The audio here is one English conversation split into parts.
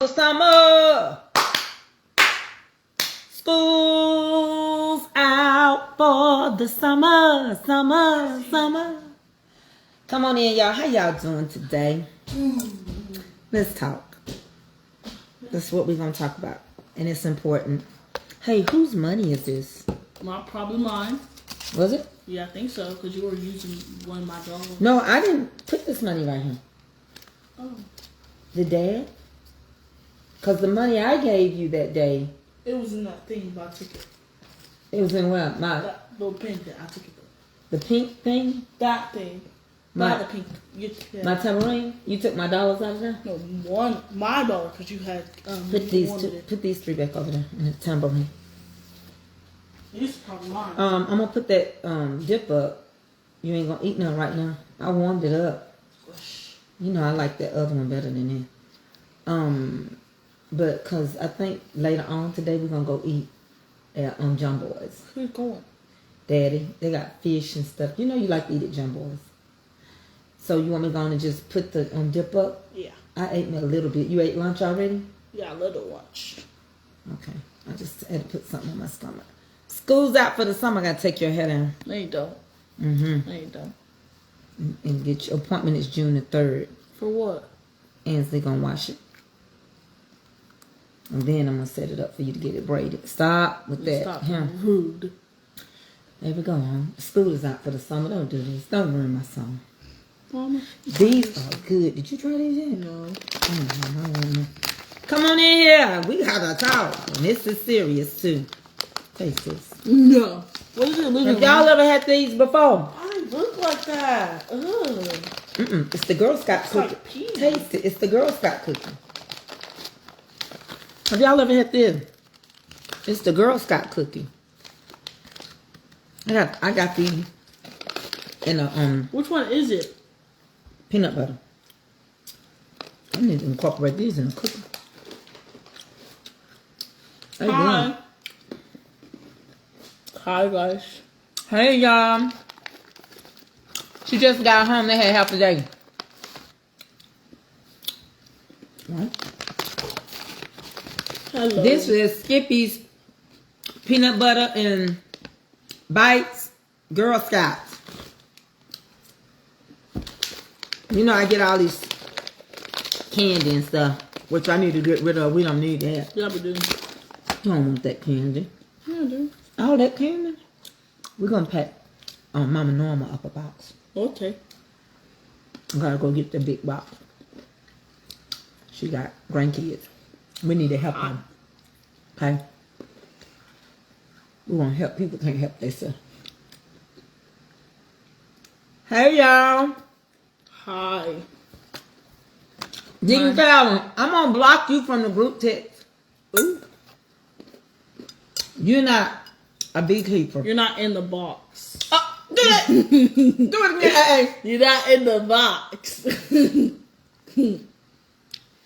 Summer, school's out for the summer. Come on in, y'all. How y'all doing today? Let's talk. That's what we're gonna talk about, and it's important. Hey, whose money is this? Probably mine. Was it? Yeah, I think so, because you were using one of my dollars. No, I didn't put this money right here. Oh. The dad? Because the money I gave you that day. It was in that thing, but I took it. It was in what? That little pink thing, I took it though. The pink thing? That thing. Not the pink. My tambourine? You took my dollars out of there? No, my dollar, because you had... put these three back over there in the tambourine. These are probably mine. I'm going to put that dip up. You ain't going to eat none right now. I warmed it up. You know I like that other one better than that. But because I think later on today we're going to go eat at John Boy's. Who's going? Daddy. They got fish and stuff. You know you like to eat at John Boy's. So you want me going to just put the dip up? Yeah. I ate me a little bit. You ate lunch already? Yeah, a little lunch. Okay. I just had to put something on my stomach. School's out for the summer. I got to take your hair down. No, you don't. Mm-hmm. No, you don't. And get your appointment is June the 3rd. For what? Ansley gonna wash it. And then I'm gonna set it up for you to get it braided. Stop with that. Stop being rude. There we go, huh? School is out for the summer. Don't do this. Don't ruin my summer. Mama, these are good. Did you try these yet? No. Come on in here. We gotta talk. And this is serious too. Taste this. No. What is it? Have y'all ever had these before? I look like that. Ugh. It's the Girl Scout cookie. Like taste it. It's the Girl Scout cookie. Have y'all ever had this? It's the Girl Scout cookie. I got these in a Which one is it? peanut butter. I need to incorporate these in a cookie. Hi. Hi guys. Hey y'all. She just got home. They had half a day. What? Hello. This is Skippy's peanut butter and bites Girl Scouts. You know I get all these candy and stuff, which I need to get rid of. We don't need that. Yeah, we do. You don't want that candy. Yeah, I do. All that candy? We're going to pack Mama Norma up a box. Okay. I gotta go get the big box. She got grandkids. We need to help them. Okay? We want to help people can't help themselves. Hey y'all. Hi. Deacon Fallon, I'm gonna block you from the group text. Ooh. You're not a beekeeper. You're not in the box. Oh, do it! Do it again. Hey. You're not in the box.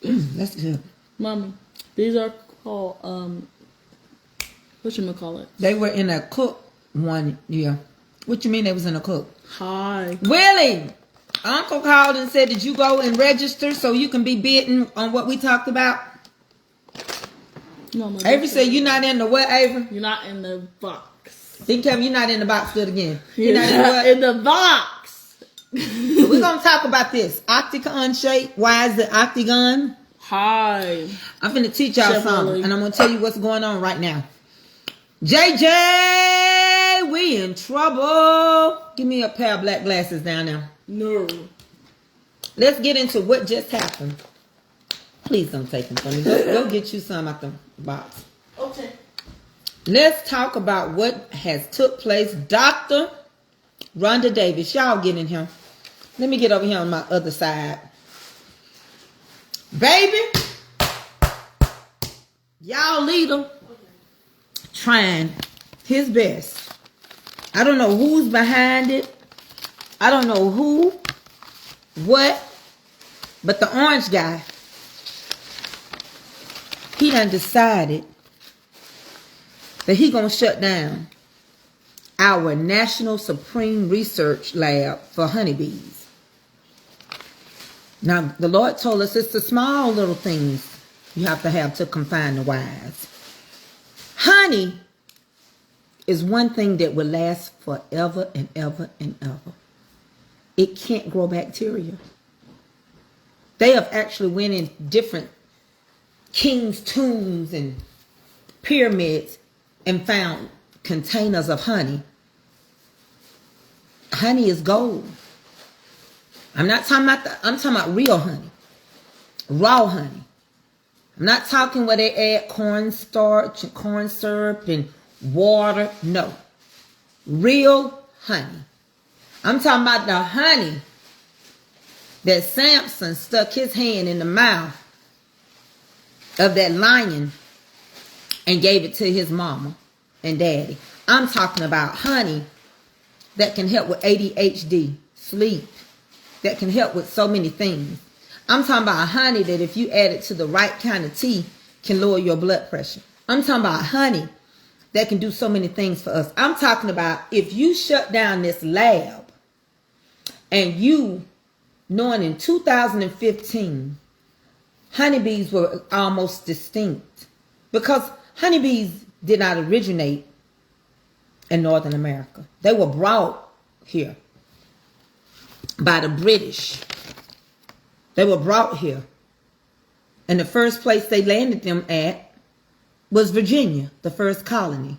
That's good. Mommy, these are called, whatchamacallit? They were in a cook one year. What you mean they was in a cook? Hi. Willie! Uncle called and said, did you go and register so you can be bitten on what we talked about? No, Avery said, you're not in the what, Avery? You're not in the box. He tell me you're not in the box. Do it again. You're not in what? In the box. We're going to talk about this. Octagon shape. Why is it octagon? Hi. I'm finna teach y'all something. And I'm going to tell you what's going on right now. JJ, we in trouble. Give me a pair of black glasses down there. No. Let's get into what just happened. Please don't take them from me. Go get you some out the box. Okay. Let's talk about what has took place. Dr. Rhonda Davis. Y'all get in here. Let me get over here on my other side. Baby. Y'all leader. Trying his best. I don't know who's behind it. I don't know who. What. But the orange guy. He done decided that he gonna shut down our National Supreme Research Lab for honeybees. Now, the Lord told us it's the small little things you have to have to confine the wise. Honey is one thing that will last forever and ever and ever. It can't grow bacteria. They have actually went in different kings' tombs and pyramids and found containers of honey. Honey is gold. I'm not talking about I'm talking about real honey. Raw honey. I'm not talking where they add cornstarch and corn syrup and water. No. Real honey. I'm talking about the honey that Samson stuck his hand in the mouth of that lion and gave it to his mama and daddy. I'm talking about honey that can help with ADHD, sleep, that can help with so many things. I'm talking about honey that if you add it to the right kind of tea can lower your blood pressure. I'm talking about honey that can do so many things for us. I'm talking about if you shut down this lab and you, knowing in 2015, honeybees were almost distinct because honeybees did not originate in Northern America. They were brought here by the British. They were brought here. And the first place they landed them at was Virginia, the first colony.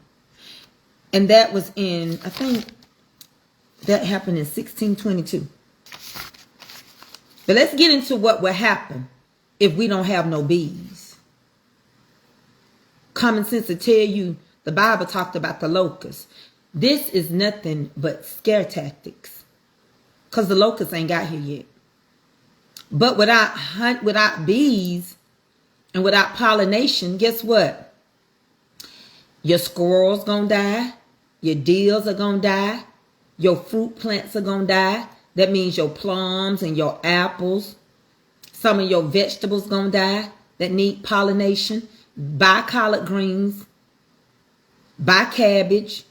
And that was in, I think, that happened in 1622. But let's get into what will happen if we don't have no bees. Common sense will tell you the Bible talked about the locusts. This is nothing but scare tactics because the locusts ain't got here yet. But without bees and without pollination, guess what? Your squirrels gonna die. Your deers are gonna die. Your fruit plants are gonna die. That means your plums and your apples. Some of your vegetables gonna die that need pollination. Buy collard greens. Buy cabbage.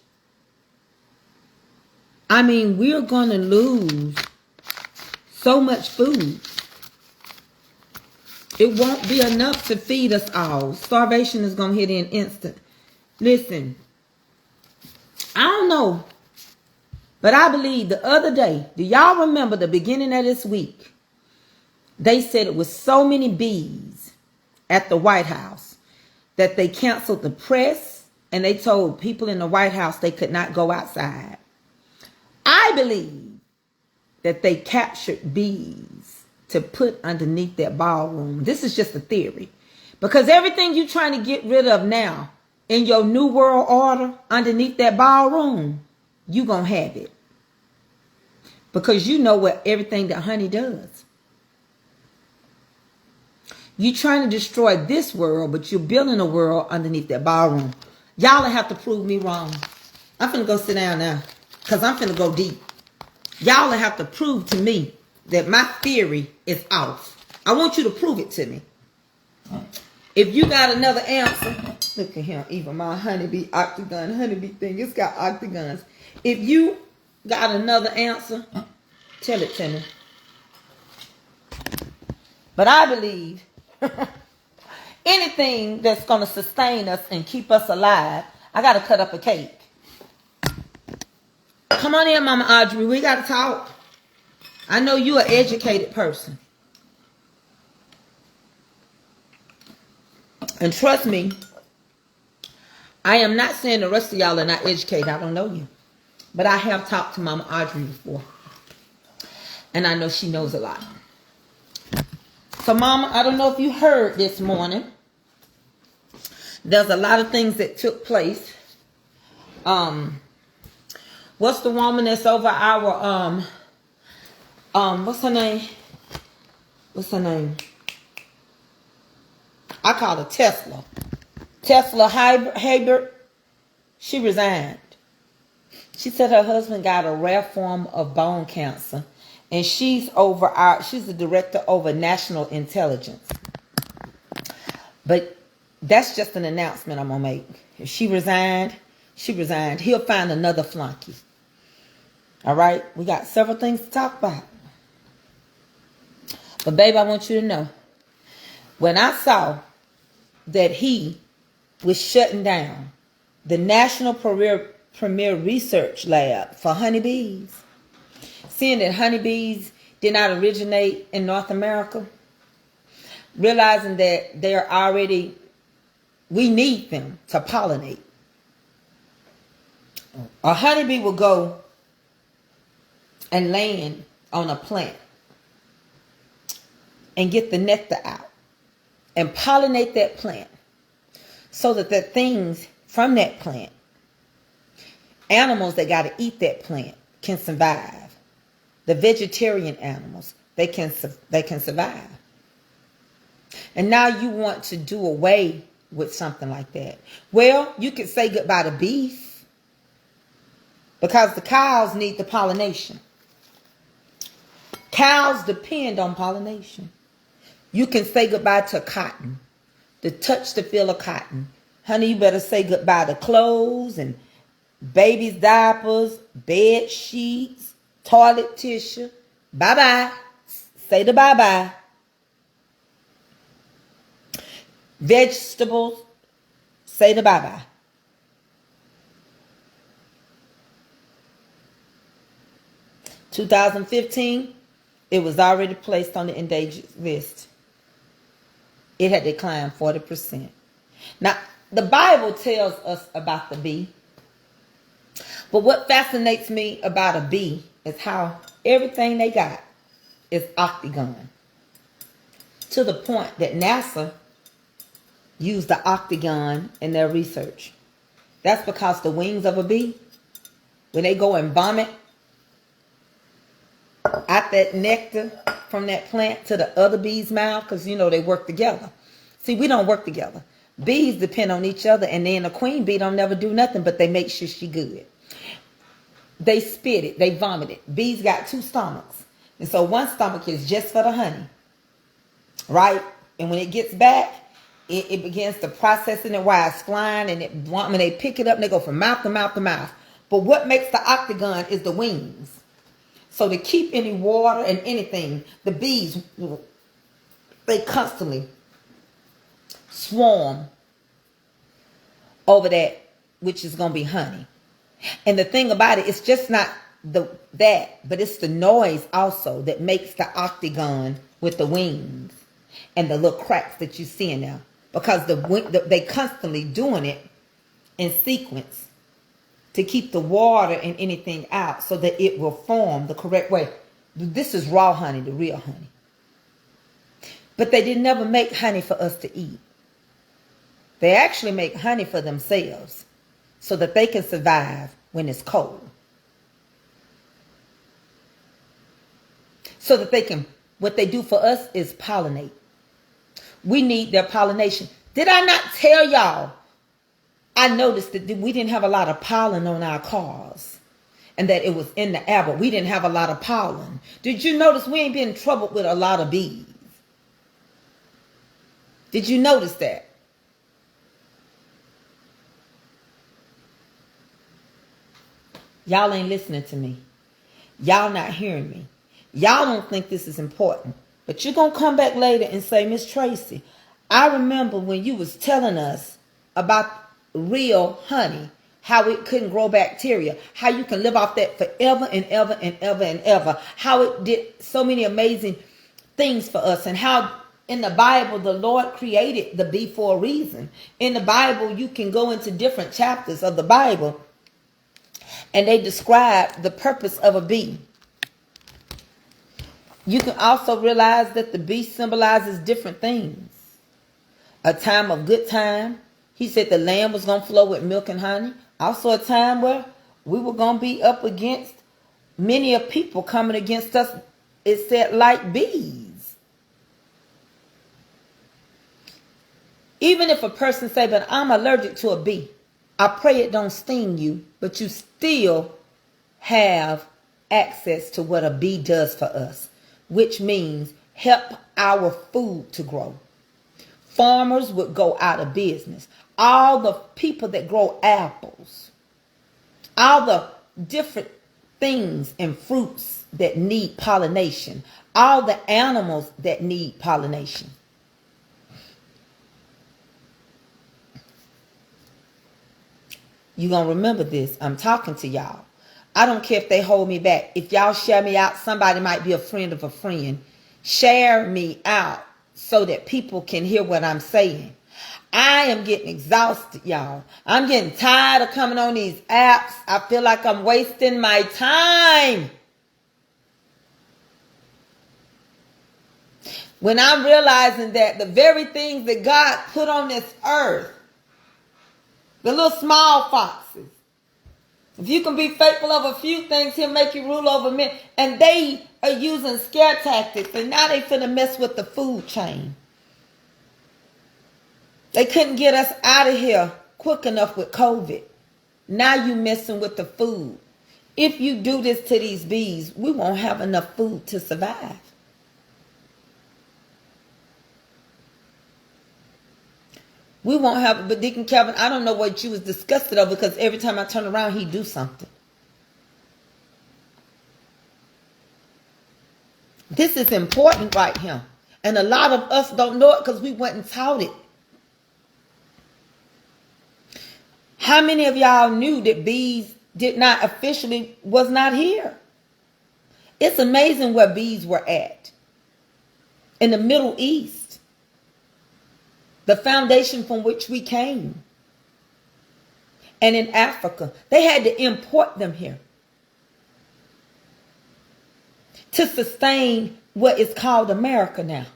I mean, we're gonna lose so much food. It won't be enough to feed us all. Starvation is gonna hit in instant. Listen, I don't know, but I believe the other day, do y'all remember the beginning of this week? They said it was so many bees at the White House that they canceled the press and they told people in the White House they could not go outside. I believe that they captured bees to put underneath that ballroom. This is just a theory. Because everything you're trying to get rid of now in your new world order underneath that ballroom, you're going to have it. Because you know what everything that honey does. You're trying to destroy this world, but you're building a world underneath that ballroom. Y'all have to prove me wrong. I'm finna go sit down now because I'm finna go deep. Y'all have to prove to me that my theory is off. I want you to prove it to me. If you got another answer, look at him, even my honeybee thing, it's got octagons. If you got another answer, tell it to me. But I believe anything that's going to sustain us and keep us alive, I got to cut up a cake. Come on in, Mama Audrey. We got to talk. I know you're an educated person. And trust me, I am not saying the rest of y'all are not educated. I don't know you. But I have talked to Mama Audrey before. And I know she knows a lot. So, Mama, I don't know if you heard this morning. There's a lot of things that took place. What's the woman that's over our, what's her name? What's her name? I call her Tesla. Tesla Haber. She resigned. She said her husband got a rare form of bone cancer. And she's the director over national intelligence. But that's just an announcement I'm going to make. If she resigned, she resigned. He'll find another flunky. All right? We got several things to talk about. But babe, I want you to know. When I saw that he was shutting down the National Premier Research Lab for honeybees, seeing that honeybees did not originate in North America, realizing that they're already, we need them to pollinate. A honeybee will go and land on a plant and get the nectar out and pollinate that plant so that the things from that plant, animals that got to eat that plant, can survive. The vegetarian animals, they can survive. And now you want to do away with something like that. Well, you could say goodbye to beef because the cows need the pollination. Cows depend on pollination. You can say goodbye to cotton, the touch, the feel of cotton. Honey, you better say goodbye to clothes and babies' diapers, bed sheets, toilet tissue. Bye-bye. Say the bye-bye. Vegetables, say the bye-bye. In 2015, it was already placed on the endangered list. It had declined 40%. Now, the Bible tells us about the bee. But what fascinates me about a bee is how everything they got is octagon. To the point that NASA used the octagon in their research. That's because the wings of a bee, when they go and vomit out that nectar from that plant to the other bee's mouth, because you know they work together. See, we don't work together. Bees depend on each other, and then a queen bee don't never do nothing, but they make sure she good. They spit it, they vomit it. Bees got 2 stomachs. And so one stomach is just for the honey, right? And when it gets back, it begins to process it while it's flying, and when they pick it up, they go from mouth to mouth to mouth. But what makes the octagon is the wings. So to keep any water and anything, the bees, they constantly swarm over that, which is going to be honey. And the thing about it, it's just not that, but it's the noise also that makes the octagon with the wings and the little cracks that you see in there. Because they constantly doing it in sequence to keep the water and anything out so that it will form the correct way. This is raw honey, the real honey. But they didn't never make honey for us to eat. They actually make honey for themselves so that they can survive when it's cold. So that they can, what they do for us is pollinate. We need their pollination. Did I not tell y'all? I noticed that we didn't have a lot of pollen on our cars and that it was in the air, but we didn't have a lot of pollen. Did you notice we ain't been in trouble with a lot of bees? Did you notice that? Y'all ain't listening to me. Y'all not hearing me. Y'all don't think this is important. But you're going to come back later and say, Miss Tracey, I remember when you was telling us about real honey, how it couldn't grow bacteria, how you can live off that forever and ever and ever and ever, how it did so many amazing things for us, and how in the Bible the Lord created the bee for a reason. In the Bible, you can go into different chapters of the Bible and they describe the purpose of a bee. You can also realize that the bee symbolizes different things. A time of good time. He said the land was going to flow with milk and honey. Also a time where we were going to be up against many of people coming against us. It said like bees. Even if a person say, but I'm allergic to a bee. I pray it don't sting you, but you still have access to what a bee does for us, which means help our food to grow. Farmers would go out of business. All the people that grow apples, all the different things and fruits that need pollination, all the animals that need pollination. You're going to remember this. I'm talking to y'all. I don't care if they hold me back. If y'all share me out, somebody might be a friend of a friend. Share me out so that people can hear what I'm saying. I am getting exhausted, y'all. I'm getting tired of coming on these apps. I feel like I'm wasting my time. When I'm realizing that the very things that God put on this earth, the little small foxes, if you can be faithful of a few things, he'll make you rule over many. And they are using scare tactics, and now they finna mess with the food chain. They couldn't get us out of here quick enough with COVID. Now you messing with the food. If you do this to these bees, we won't have enough food to survive. We won't have, but Deacon Calvin, I don't know what you was disgusted of, because every time I turn around, he do something. This is important right here. And a lot of us don't know it because we went and taught it. How many of y'all knew that bees was not here? It's amazing where bees were at. In the Middle East. The foundation from which we came. And in Africa. They had to import them here. To sustain what is called America now.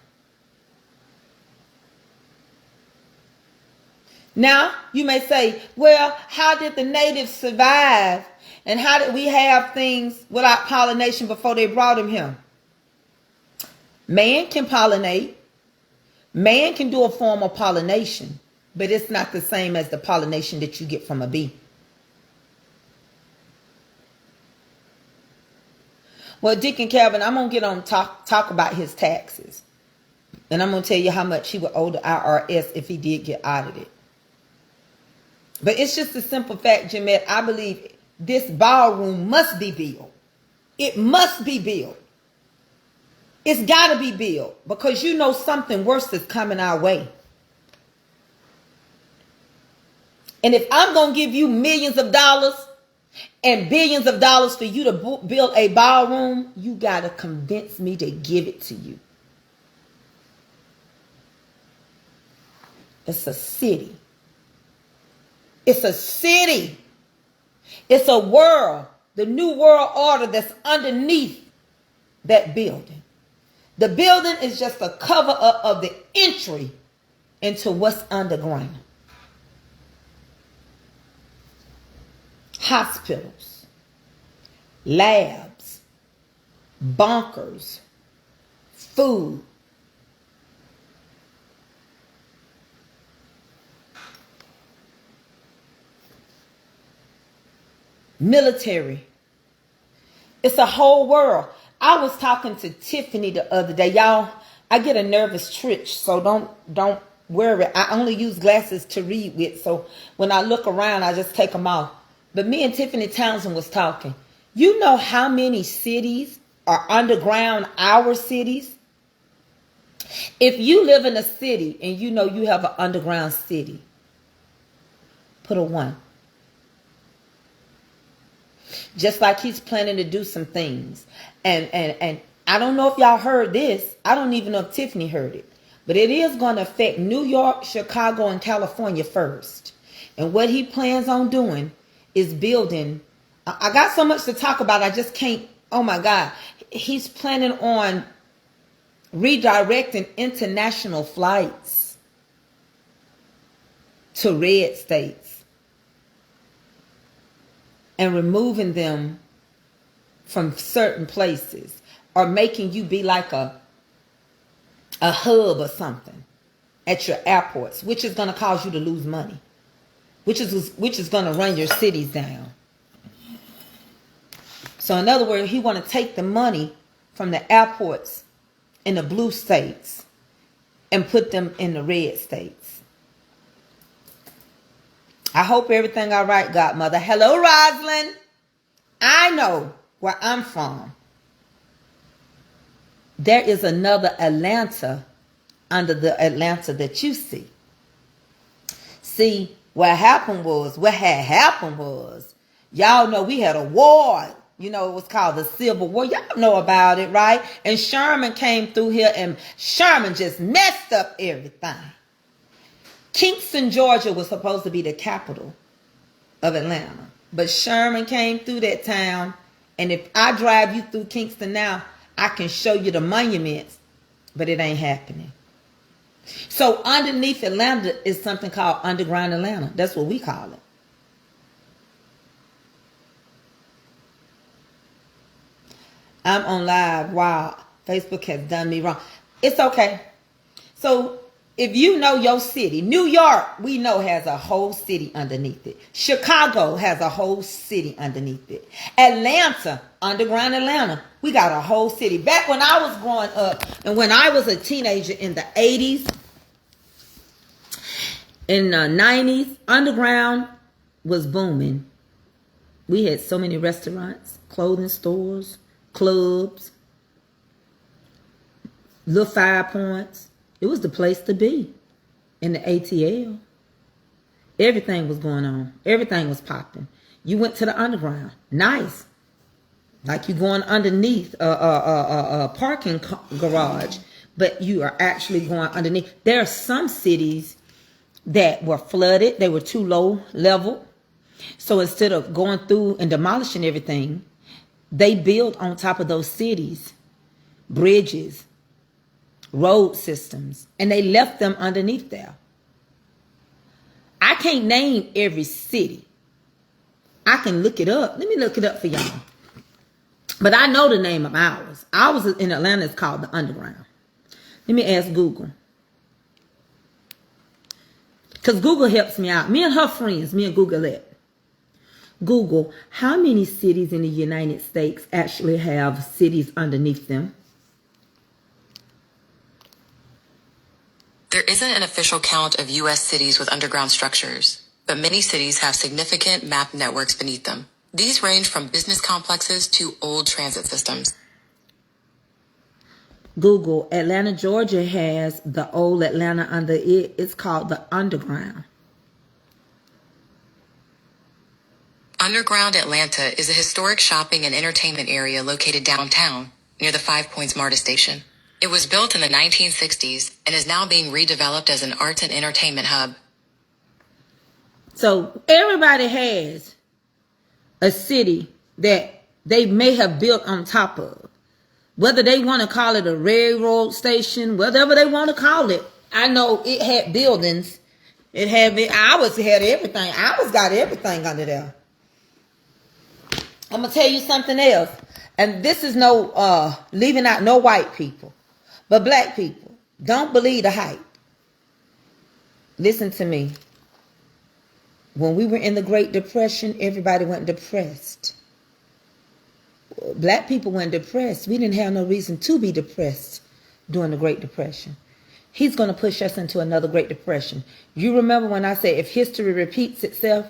Now, you may say, well, how did the natives survive? And how did we have things without pollination before they brought them here? Man can pollinate. Man can do a form of pollination. But it's not the same as the pollination that you get from a bee. Well, Deacon Calvin, I'm going to get on talk about his taxes. And I'm going to tell you how much he would owe the IRS if he did get audited. But it's just a simple fact, Jeanette. I believe this ballroom must be built. It must be built. It's got to be built. Because you know something worse is coming our way. And if I'm going to give you millions of dollars and billions of dollars for you to build a ballroom, you got to convince me to give it to you. It's a city. It's a city. It's a world. The new world order that's underneath that building. The building is just a cover up of the entry into what's underground. Hospitals, labs, bunkers, food. Military. It's a whole world. I was talking to Tiffany the other day. Y'all, I get a nervous twitch, so don't worry. I only use glasses to read with, so when I look around, I just take them off. But me and Tiffany Townsend was talking. You know how many cities are underground, our cities? If you live in a city and you know you have an underground city, put a 1. Just like he's planning to do some things. And I don't know if y'all heard this. I don't even know if Tiffany heard it. But it is going to affect New York, Chicago, and California first. And what he plans on doing is building. I got so much to talk about. I just can't. Oh my God. He's planning on redirecting international flights to red states and removing them from certain places, or making you be like a hub or something at your airports, which is going to cause you to lose money, which is going to run your cities down. So in other words, he want to take the money from the airports in the blue states and put them in the red states. I hope everything all right, Godmother. Hello, Rosalind. I know where I'm from. There is another Atlanta under the Atlanta that you see. See, What had happened was, y'all know we had a war. You know, it was called the Civil War. Y'all know about it, right? And Sherman came through here, and Sherman just messed up everything. Kingston, Georgia was supposed to be the capital of Atlanta. But Sherman came through that town. And if I drive you through Kingston now, I can show you the monuments. But it ain't happening. So underneath Atlanta is something called Underground Atlanta. That's what we call it. I'm on live. Wow. Facebook has done me wrong. It's okay. So if you know your city, New York, we know has a whole city underneath it. Chicago has a whole city underneath it. Atlanta, Underground Atlanta, we got a whole city. Back when I was growing up and when I was a teenager in the 80s, in the 90s, Underground was booming. We had so many restaurants, clothing stores, clubs, little 5 points. It was the place to be in the ATL. Everything was going on. Everything was popping. You went to the Underground. Nice. Like you going underneath a parking garage, but you are actually going underneath. There are some cities that were flooded. They were too low level. So instead of going through and demolishing everything, they built on top of those cities bridges, road systems, and they left them underneath there. I can't name every city. I can look it up. Let me look it up for y'all. But I know the name of ours. Ours in Atlanta is called the Underground. Let me ask Google. Because Google helps me out. Me and her friends, me and Google it. Google, how many cities in the United States actually have cities underneath them? There isn't an official count of U.S. cities with underground structures, but many cities have significant map networks beneath them. These range from business complexes to old transit systems. Google, Atlanta, Georgia has the old Atlanta under it. It's called the Underground. Underground Atlanta is a historic shopping and entertainment area located downtown near the Five Points MARTA station. It was built in the 1960s and is now being redeveloped as an arts and entertainment hub. So everybody has a city that they may have built on top of. Whether they want to call it a railroad station, whatever they want to call it. I know it had buildings. It had ours had everything. Ours got everything under there. I'm going to tell you something else. And this is no leaving out no white people. But black people, don't believe the hype. Listen to me. When we were in the Great Depression, everybody went depressed. Black people went depressed. We didn't have no reason to be depressed during the Great Depression. He's going to push us into another Great Depression. You remember when I said if history repeats itself,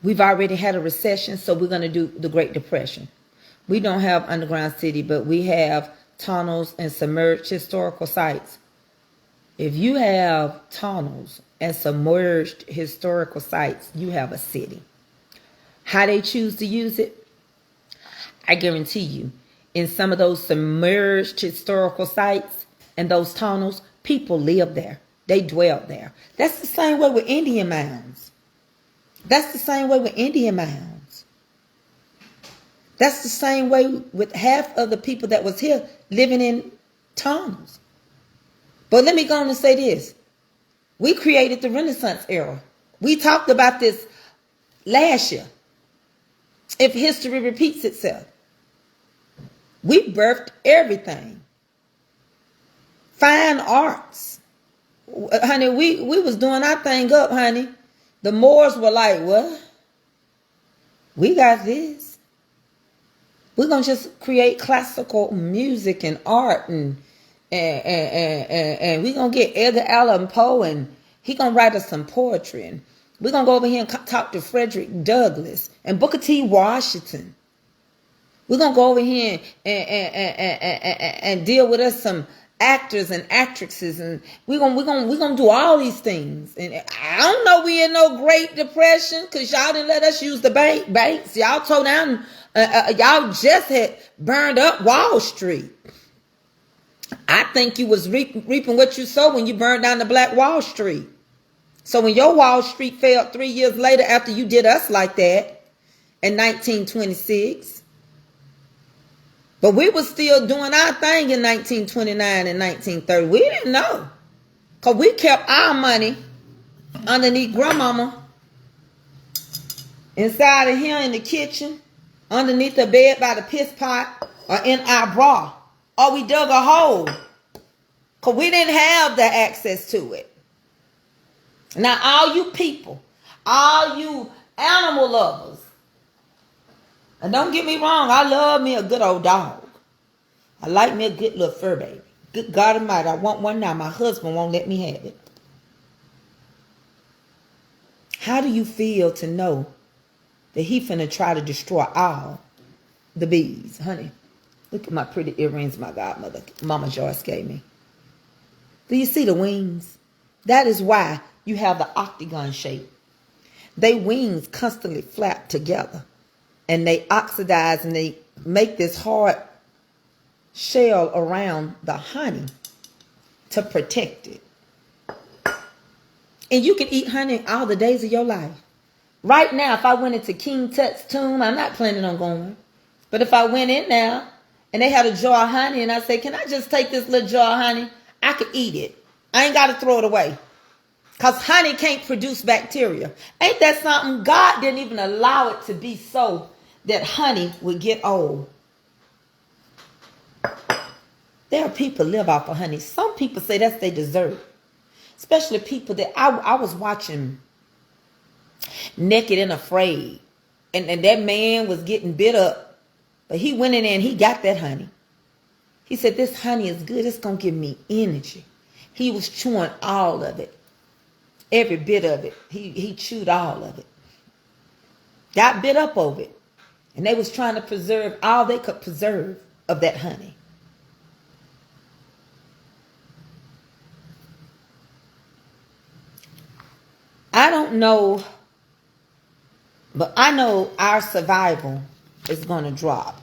we've already had a recession, so we're going to do the Great Depression. We don't have underground city, but we have tunnels and submerged historical sites. If you have tunnels and submerged historical sites, you have a city. How they choose to use it, I guarantee you, in some of those submerged historical sites and those tunnels, people live there. They dwell there. That's the same way with Indian mounds. That's the same way with Indian mounds. That's the same way with half of the people that was here living in tunnels. But let me go on and say this. We created the Renaissance era. We talked about this last year. If history repeats itself. We birthed everything. Fine arts. Honey, we was doing our thing up, honey. The Moors were like, what? We got this. We're going to just create classical music and art and we're going to get Edgar Allan Poe and he going to write us some poetry. And we're going to go over here and talk to Frederick Douglass and Booker T. Washington. We're going to go over here and deal with us some actors and actresses, and we're gonna do all these things. And I don't know, we in no Great Depression because y'all didn't let us use the banks. Y'all tore down, y'all just had burned up Wall Street. I think you was reaping what you sowed when you burned down the Black Wall Street. So when your Wall Street failed 3 years later after you did us like that in 1926, but we was still doing our thing in 1929 and 1930. We didn't know. Because we kept our money underneath grandmama, inside of here in the kitchen, underneath the bed by the piss pot, or in our bra. Or we dug a hole. Because we didn't have the access to it. Now all you people, all you animal lovers, and don't get me wrong, I love me a good old dog. I like me a good little fur baby. Good God Almighty, I want one now. My husband won't let me have it. How do you feel to know that he finna try to destroy all the bees? Honey, look at my pretty earrings my godmother, Mama Joyce, gave me. Do you see the wings? That is why you have the octagon shape. They wings constantly flap together. And they oxidize and they make this hard shell around the honey to protect it. And you can eat honey all the days of your life. Right now, if I went into King Tut's tomb, I'm not planning on going. But if I went in there and they had a jar of honey and I said, can I just take this little jar of honey? I could eat it. I ain't got to throw it away. Because honey can't produce bacteria. Ain't that something? God didn't even allow it to be so that honey would get old. There are people live off of honey. Some people say that's their dessert. Especially people that I was watching Naked and Afraid. And that man was getting bit up. But he went in there and he got that honey. He said, this honey is good. It's going to give me energy. He was chewing all of it. Every bit of it. He chewed all of it. Got bit up over it. And they was trying to preserve all they could preserve of that honey. I don't know, but I know our survival is going to drop.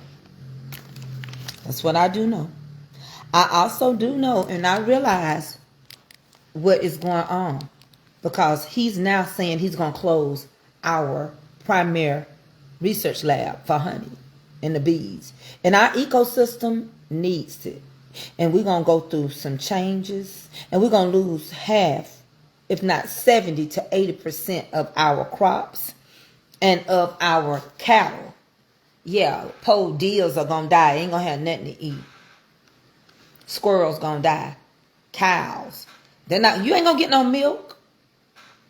That's what I do know. I also do know, and I realize what is going on, because he's now saying he's going to close our primary research lab for honey and the bees. And our ecosystem needs it. And we're going to go through some changes, and we're going to lose half, if not 70 to 80% of our crops and of our cattle. Yeah, poor deers are going to die. Ain't going to have nothing to eat. Squirrels going to die. Cows. You ain't going to get no milk.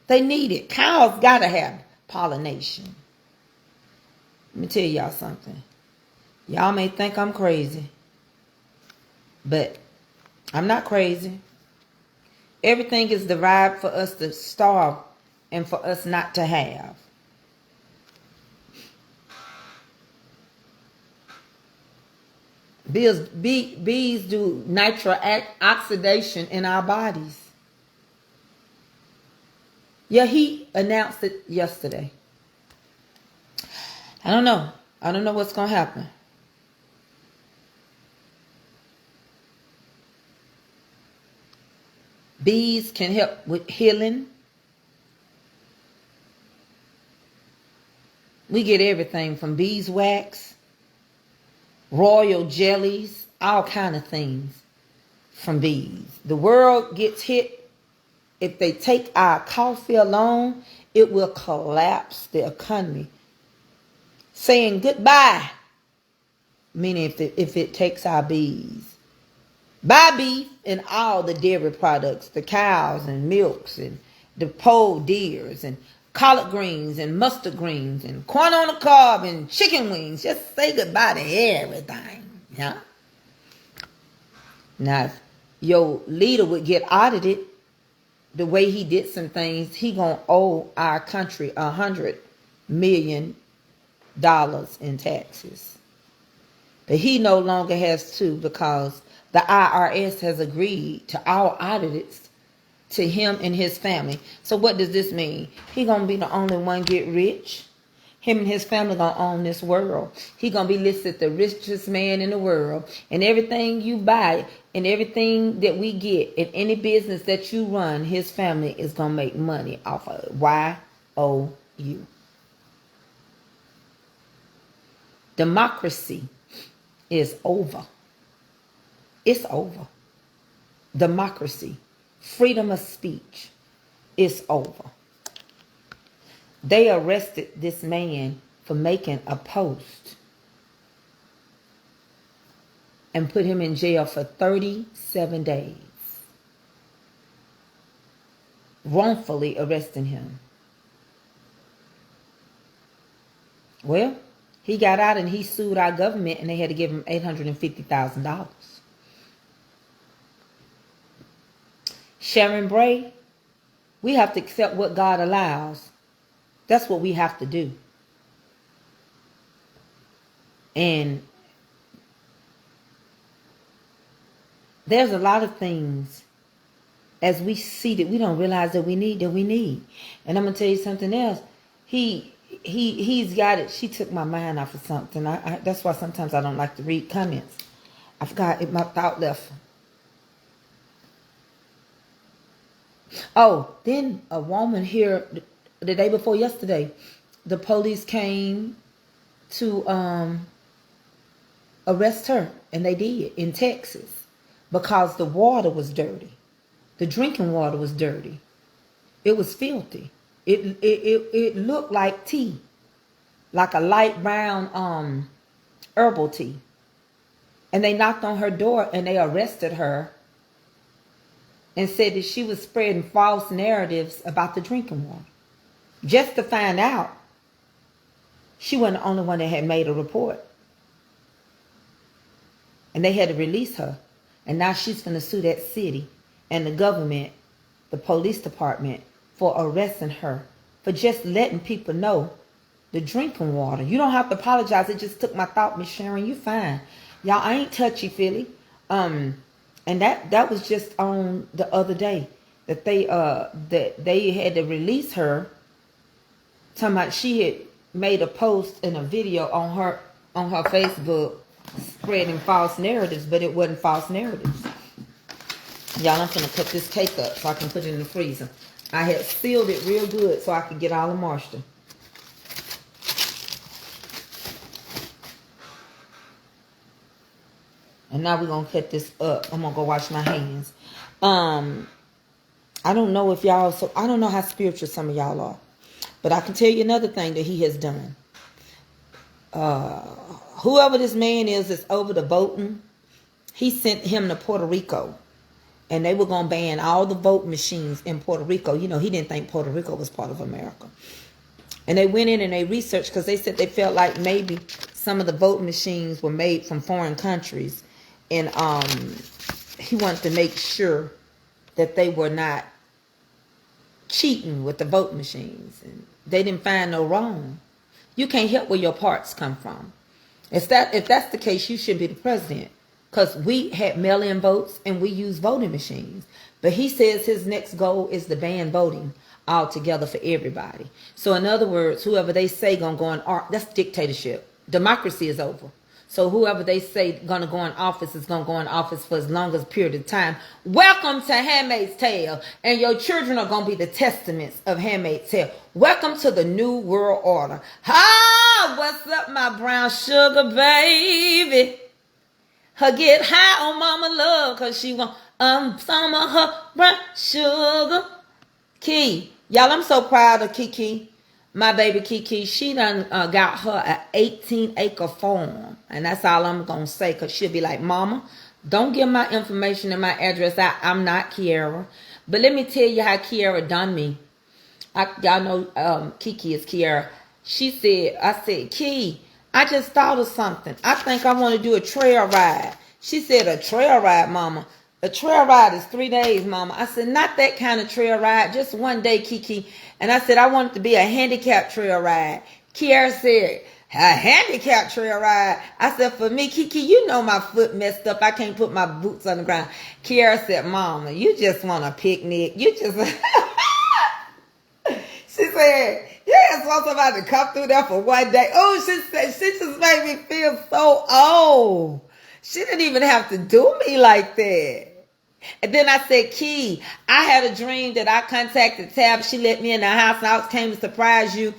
They need it. Cows got to have pollination. Let me tell y'all something. Y'all may think I'm crazy, but I'm not crazy. Everything is derived for us to starve and for us not to have. Bees do nitric oxidation in our bodies. Yeah, he announced it yesterday. I don't know. I don't know what's going to happen. Bees can help with healing. We get everything from beeswax, royal jellies, all kind of things from bees. The world gets hit. If they take our coffee alone, it will collapse the economy. Saying goodbye, meaning if it takes our bees. Buy beef and all the dairy products, the cows and milks and the pole deers and collard greens and mustard greens and corn on the cob and chicken wings. Just say goodbye to everything. Yeah. Now, if your leader would get audited the way he did some things, he gonna owe our country $100 million in taxes. But he no longer has to, because The IRS has agreed to all audits to him and his family. So what does this mean? He gonna be the only one get rich. Him and his family gonna own this world. He gonna be listed the richest man in the world. And everything you buy and everything that we get in any business that you run, his family is gonna make money off of it. YOU. Democracy is over. It's over. Democracy, freedom of speech is over. They arrested this man for making a post and put him in jail for 37 days. Wrongfully arresting him. Well, he got out and he sued our government and they had to give him $850,000. Sharon Bray, we have to accept what God allows. That's what we have to do. And there's a lot of things as we see that we don't realize that we need. And I'm going to tell you something else. He's got it. She took my mind off of something. That's why sometimes I don't like to read comments. I forgot my thought left. Oh, then a woman here the day before yesterday, the police came to arrest her, and they did in Texas because the water was dirty. The drinking water was dirty. It was filthy. It looked like tea, like a light brown herbal tea. And they knocked on her door and they arrested her and said that she was spreading false narratives about the drinking water. Just to find out she wasn't the only one that had made a report. And they had to release her. And now she's going to sue that city and the government, the police department, for arresting her. For just letting people know the drinking water. You don't have to apologize. It just took my thought, Miss Sharon. You fine. Y'all, I ain't touchy-feely. And that was just on the other day that they had to release her. Talking about she had made a post and a video on her Facebook spreading false narratives, but it wasn't false narratives. Y'all, I'm gonna cut this cake up so I can put it in the freezer. I had sealed it real good so I could get all the moisture. And now we're going to cut this up. I'm going to go wash my hands. I don't know if y'all, so I don't know how spiritual some of y'all are. But I can tell you another thing that he has done. Whoever this man is that's over the voting, he sent him to Puerto Rico. And they were going to ban all the vote machines in Puerto Rico. You know, he didn't think Puerto Rico was part of America. And they went in and they researched because they said they felt like maybe some of the voting machines were made from foreign countries. And he wanted to make sure that they were not cheating with the vote machines. And they didn't find no wrong. You can't help where your parts come from. If that's the case, you shouldn't be the president. Because we had mail-in votes and we use voting machines. But he says his next goal is to ban voting altogether for everybody. So in other words, whoever they say gonna go in, that's dictatorship. Democracy is over. So whoever they say gonna go in office is gonna go in office for as long as a period of time. Welcome to Handmaid's Tale. And your children are gonna be the testaments of Handmaid's Tale. Welcome to the new world order. Ah, what's up, my brown sugar baby? Her get high on mama love, cause she want some of her brown sugar. Key, y'all, I'm so proud of Kiki. My baby Kiki, she done got her an 18-acre farm. And that's all I'm going to say. Because she'll be like, Mama, don't give my information and my address out. I'm not Kiara. But let me tell you how Kiara done me. Y'all know Kiki is Kiara. I said, Key, I just thought of something. I think I want to do a trail ride. She said, a trail ride, Mama? A trail ride is 3 days, Mama. I said, not that kind of trail ride. Just one day, Kiki. And I said, I want it to be a handicap trail ride. Kiara said, a handicap trail ride. I said, for me, Kiki, you know my foot messed up. I can't put my boots on the ground. Kiara said, Mama, you just want a picnic. You just... She said, you just want somebody to come through there for one day. Oh, she said, she just made me feel so old. She didn't even have to do me like that. And then I said, Key, I had a dream that I contacted Tab. She let me in the house and I came to surprise you.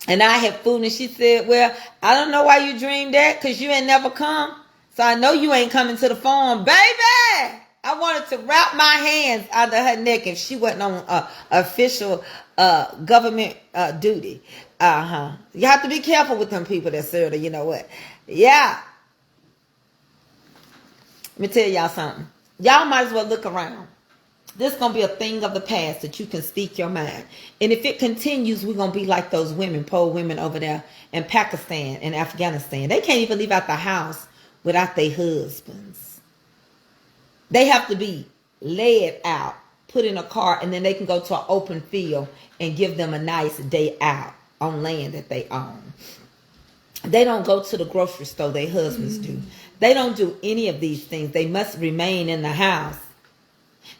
And I had food. And she said, well, I don't know why you dreamed that because you ain't never come. So I know you ain't coming to the farm. Baby, I wanted to wrap my hands under her neck if she wasn't on official government duty. You have to be careful with them people that serve her. You know what? Yeah. Let me tell y'all something. Y'all might as well look around. This is going to be a thing of the past that you can speak your mind. And if it continues, we're going to be like those women, poor women over there in Pakistan and Afghanistan. They can't even leave out the house without their husbands. They have to be led out, put in a car, and then they can go to an open field and give them a nice day out on land that they own. They don't go to the grocery store, their husbands do. They don't do any of these things. They must remain in the house.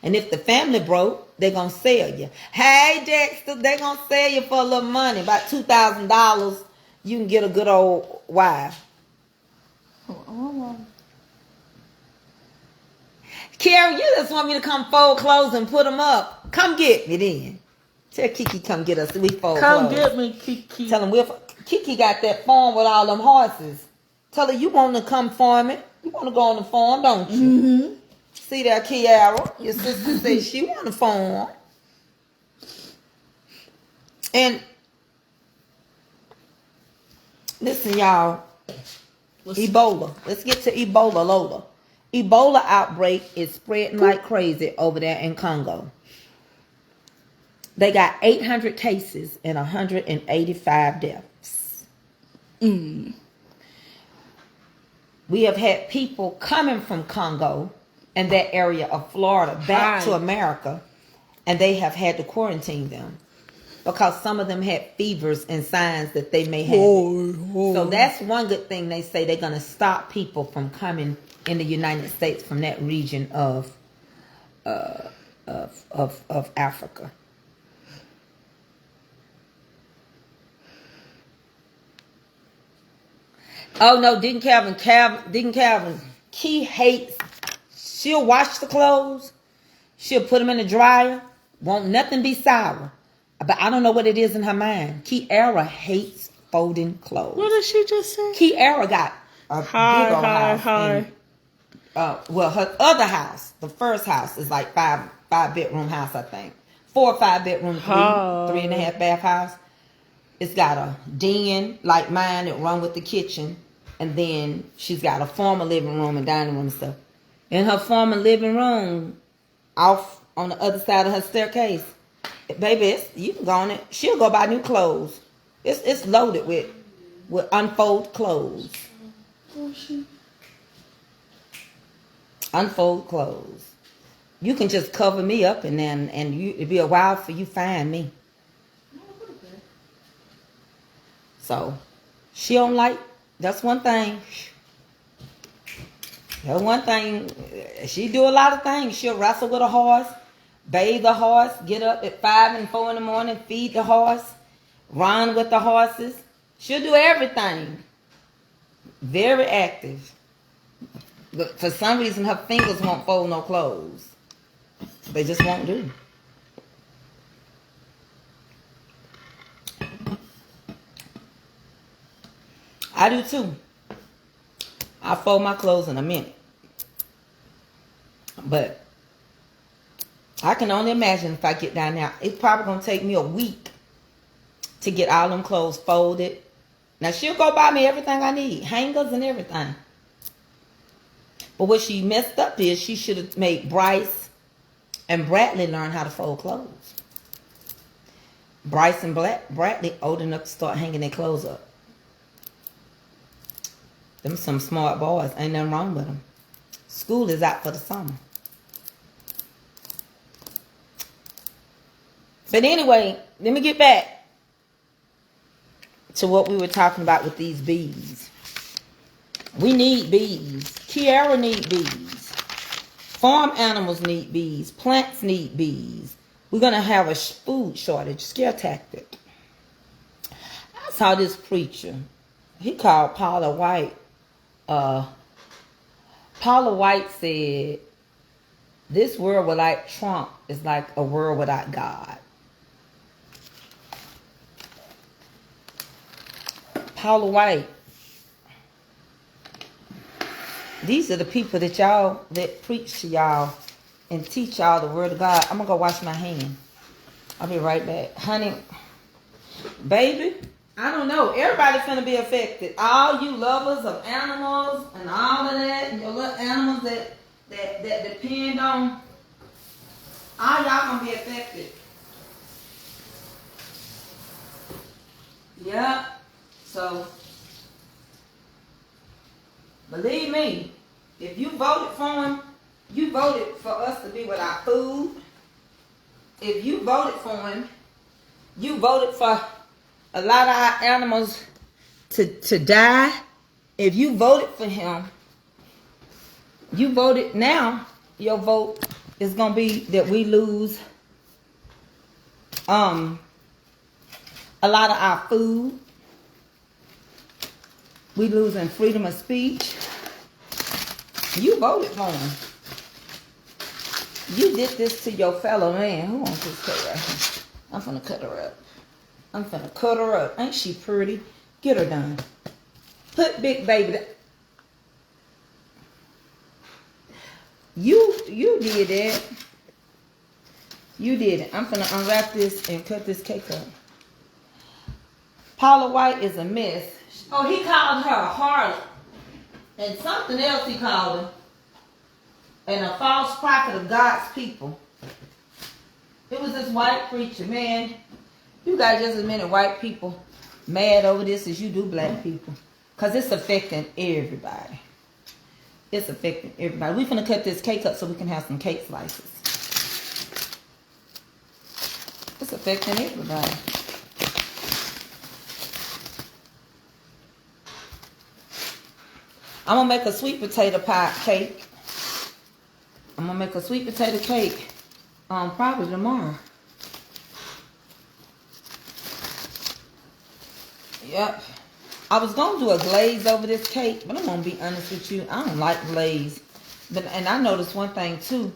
And if the family broke, they're going to sell you. Hey, Dexter, they're going to sell you for a little money. About $2,000, you can get a good old wife. Carrie, you just want me to come fold clothes and put them up. Come get me then. Tell Kiki come get us. We fold Come clothes. get me, Kiki. Tell them Kiki got that farm with all them horses. Tell her you want to come farm it. You want to go on the farm, don't you? Mm-hmm. See that, Kiara? Your sister said she want to farm. And listen, y'all. Ebola. Let's get to Ebola, Lola. Ebola outbreak is spreading like crazy over there in Congo. They got 800 cases and 185 deaths. We have had people coming from Congo and that area of Florida back to America, and they have had to quarantine them because some of them had fevers and signs that they may have. So that's one good thing. They say they're going to stop people from coming in the United States from that region of Africa. Oh no, didn't Calvin. Key hates. She'll wash the clothes. She'll put them in the dryer. Won't nothing be sour. But I don't know what it is in her mind. Kiara hates folding clothes. What did she just say? Kiara got a big old house. Well, her other house, the first house, is like five bedroom house, I think. 4 or 5 bedroom, 3.5 bath house. It's got a den like mine that run with the kitchen. And then she's got a former living room and dining room and stuff. In her former living room, off on the other side of her staircase, baby, you can go on it. She'll go buy new clothes. It's loaded with unfold clothes. Unfold clothes. You can just cover me up and then it'd be a while for you find me. So she don't like. That's one thing. That's one thing. She do a lot of things. She'll wrestle with a horse, bathe the horse, get up at 5 and 4 in the morning, feed the horse, run with the horses. She'll do everything. Very active. But for some reason, her fingers won't fold no clothes. They just won't do. I do too. I fold my clothes in a minute. But I can only imagine if I get down there. It's probably going to take me a week to get all them clothes folded. Now, she'll go buy me everything I need. Hangers and everything. But what she messed up is she should have made Bryce and Bradley learn how to fold clothes. Bryce and Bradley old enough to start hanging their clothes up. Them some smart boys. Ain't nothing wrong with them. School is out for the summer. But anyway, let me get back. to what we were talking about with these bees. We need bees. Kiara need bees. Farm animals need bees. Plants need bees. We're going to have a food shortage. Scare tactic. I saw this preacher. He called Paula White. Paula White said, this world without Trump is like a world without God. Paula White. These are the people that y'all, that preach to y'all and teach y'all the word of God. I'm going to go wash my hand. I'll be right back. Honey, baby, I don't know. Everybody's going to be affected. All you lovers of animals and all of that, and your little animals that depend on, all y'all going to be affected. Yeah. So, believe me, if you voted for him, you voted for us to be without food. If you voted for him, you voted for a lot of our animals to die. If you voted for him, you voted now, your vote is going to be that we lose a lot of our food. We losing freedom of speech. You voted for him. You did this to your fellow man. Who wants this cut right here? I'm finna cut her up. I'm finna cut her up. Ain't she pretty? Get her done. Put big baby. You did that. You did it. I'm finna unwrap this and cut this cake up. Paula White is a mess. Oh, he called her a harlot. And something else he called her. And a false prophet of God's people. It was this white preacher, man. You got just as many white people mad over this as you do black people. Because it's affecting everybody. It's affecting everybody. We're going to cut this cake up so we can have some cake slices. It's affecting everybody. I'm going to make a sweet potato pie cake. I'm going to make a sweet potato cake probably tomorrow. Yep. I was going to do a glaze over this cake, but I'm going to be honest with you. I don't like glaze. And I noticed one thing too.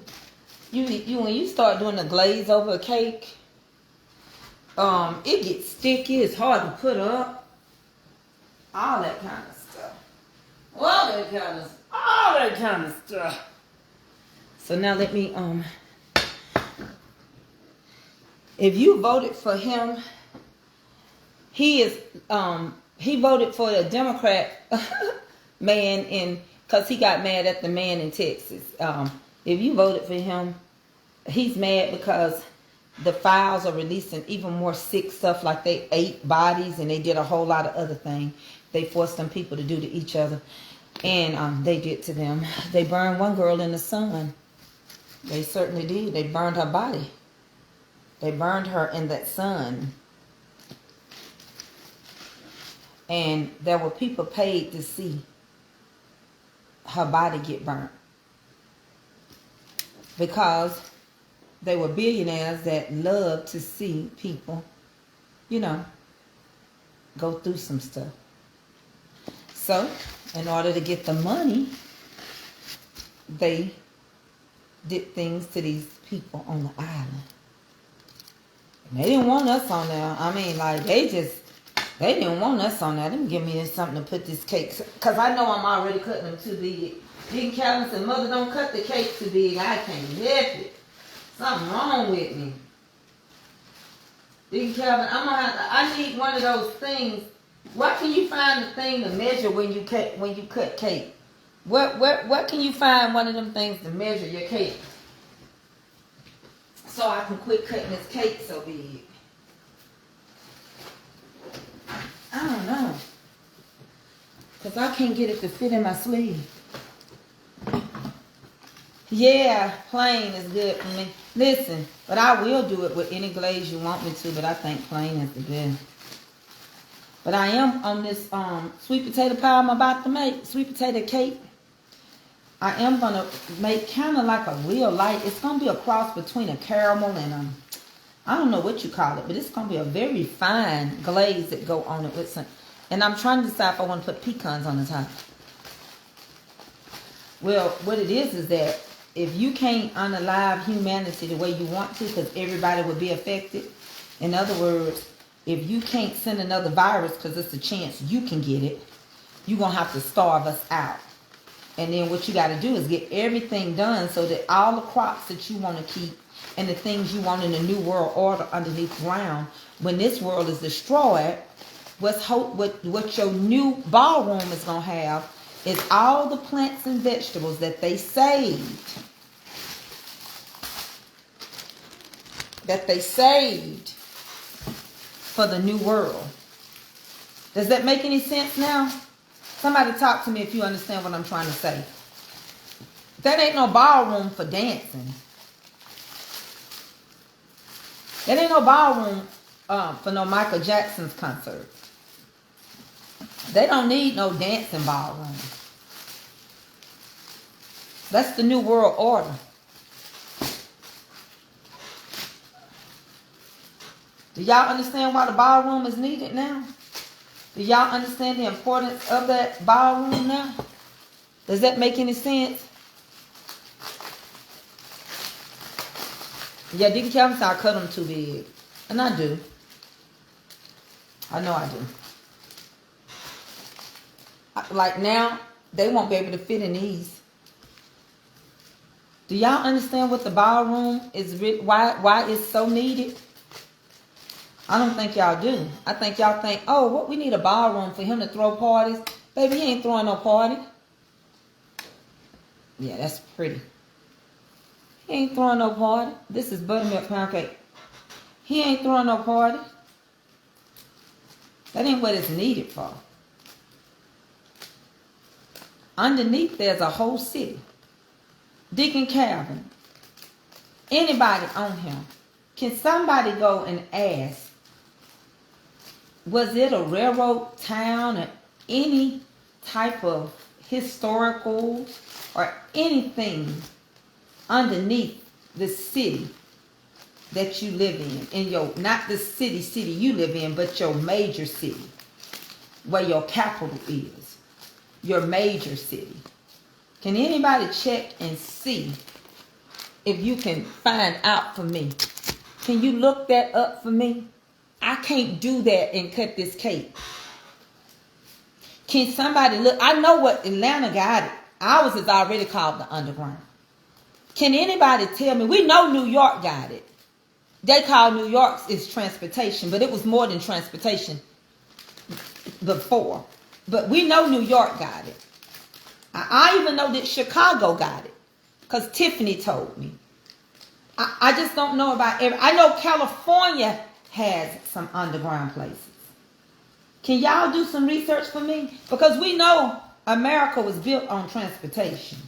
You when you start doing the glaze over a cake, it gets sticky. It's hard to put up. All that kind of stuff. All that kind of stuff. So now let me, if you voted for him, he voted for a Democrat man because he got mad at the man in Texas. If you voted for him, he's mad because the files are releasing even more sick stuff, like they ate bodies and they did a whole lot of other things. They forced some people to do to each other, and they did to them. They burned one girl in the sun. They certainly did. They burned her body. They burned her in that sun. And there were people paid to see her body get burnt. Because they were billionaires that loved to see people, go through some stuff. So, in order to get the money, they did things to these people on the island. And they didn't want us on there. I mean, like, they didn't want us on there. They didn't give me something to put this cake. Because I know I'm already cutting them too big. Deacon Calvin said, Mother, don't cut the cake too big. I can't help it. Something wrong with me. Deacon Calvin, I need one of those things. Where can you find the thing to measure when you cut cake? Where can you find one of them things to measure your cake? So I can quit cutting this cake so big. I don't know. Because I can't get it to fit in my sleeve. Yeah, plain is good for me. Listen, but I will do it with any glaze you want me to, but I think plain is the best. But I am on this sweet potato pie I'm about to make, sweet potato cake. I am going to make kind of like a real light. It's going to be a cross between a caramel and I don't know what you call it, but it's going to be a very fine glaze that go on it with some. And I'm trying to decide if I want to put pecans on the top. Well, what it is that if you can't unalive humanity the way you want to, because everybody would be affected. In other words, if you can't send another virus because it's a chance you can get it, you're going to have to starve us out. And then what you got to do is get everything done so that all the crops that you want to keep and the things you want in the new world order underneath ground, when this world is destroyed, what your new ballroom is going to have is all the plants and vegetables that they saved. For the new world. Does that make any sense now? Somebody talk to me if you understand what I'm trying to say. That ain't no ballroom for dancing. That ain't no ballroom for no Michael Jackson's concert. They don't need no dancing ballroom. That's the new world order. Do y'all understand why the ballroom is needed now? Do y'all understand the importance of that ballroom now? Does that make any sense? Yeah, Deacon Calvin said I cut them too big. And I do. I know I do. Like now, they won't be able to fit in these. Do y'all understand what the ballroom is, why it's so needed? I don't think y'all do. I think y'all think, oh, what, we need a ballroom for him to throw parties. Baby, he ain't throwing no party. Yeah, that's pretty. He ain't throwing no party. This is buttermilk pound cake. He ain't throwing no party. That ain't what it's needed for. Underneath there's a whole city. Deacon Calvin. Anybody on him. Can somebody go and ask, was it a railroad town or any type of historical or anything underneath the city that you live in your, not the city you live in, but your major city, where your capital is, your major city? Can anybody check and see if you can find out for me? Can you look that up for me? I can't do that and cut this cake. Can somebody look? I know what Atlanta got it. Ours is already called the underground. Can anybody tell me? We know New York got it. They call New York's is transportation, but it was more than transportation before. But we know New York got it. I even know that Chicago got it because Tiffany told me. I just don't know about I know California has some underground places. Can y'all do some research for me? Because we know America was built on transportation.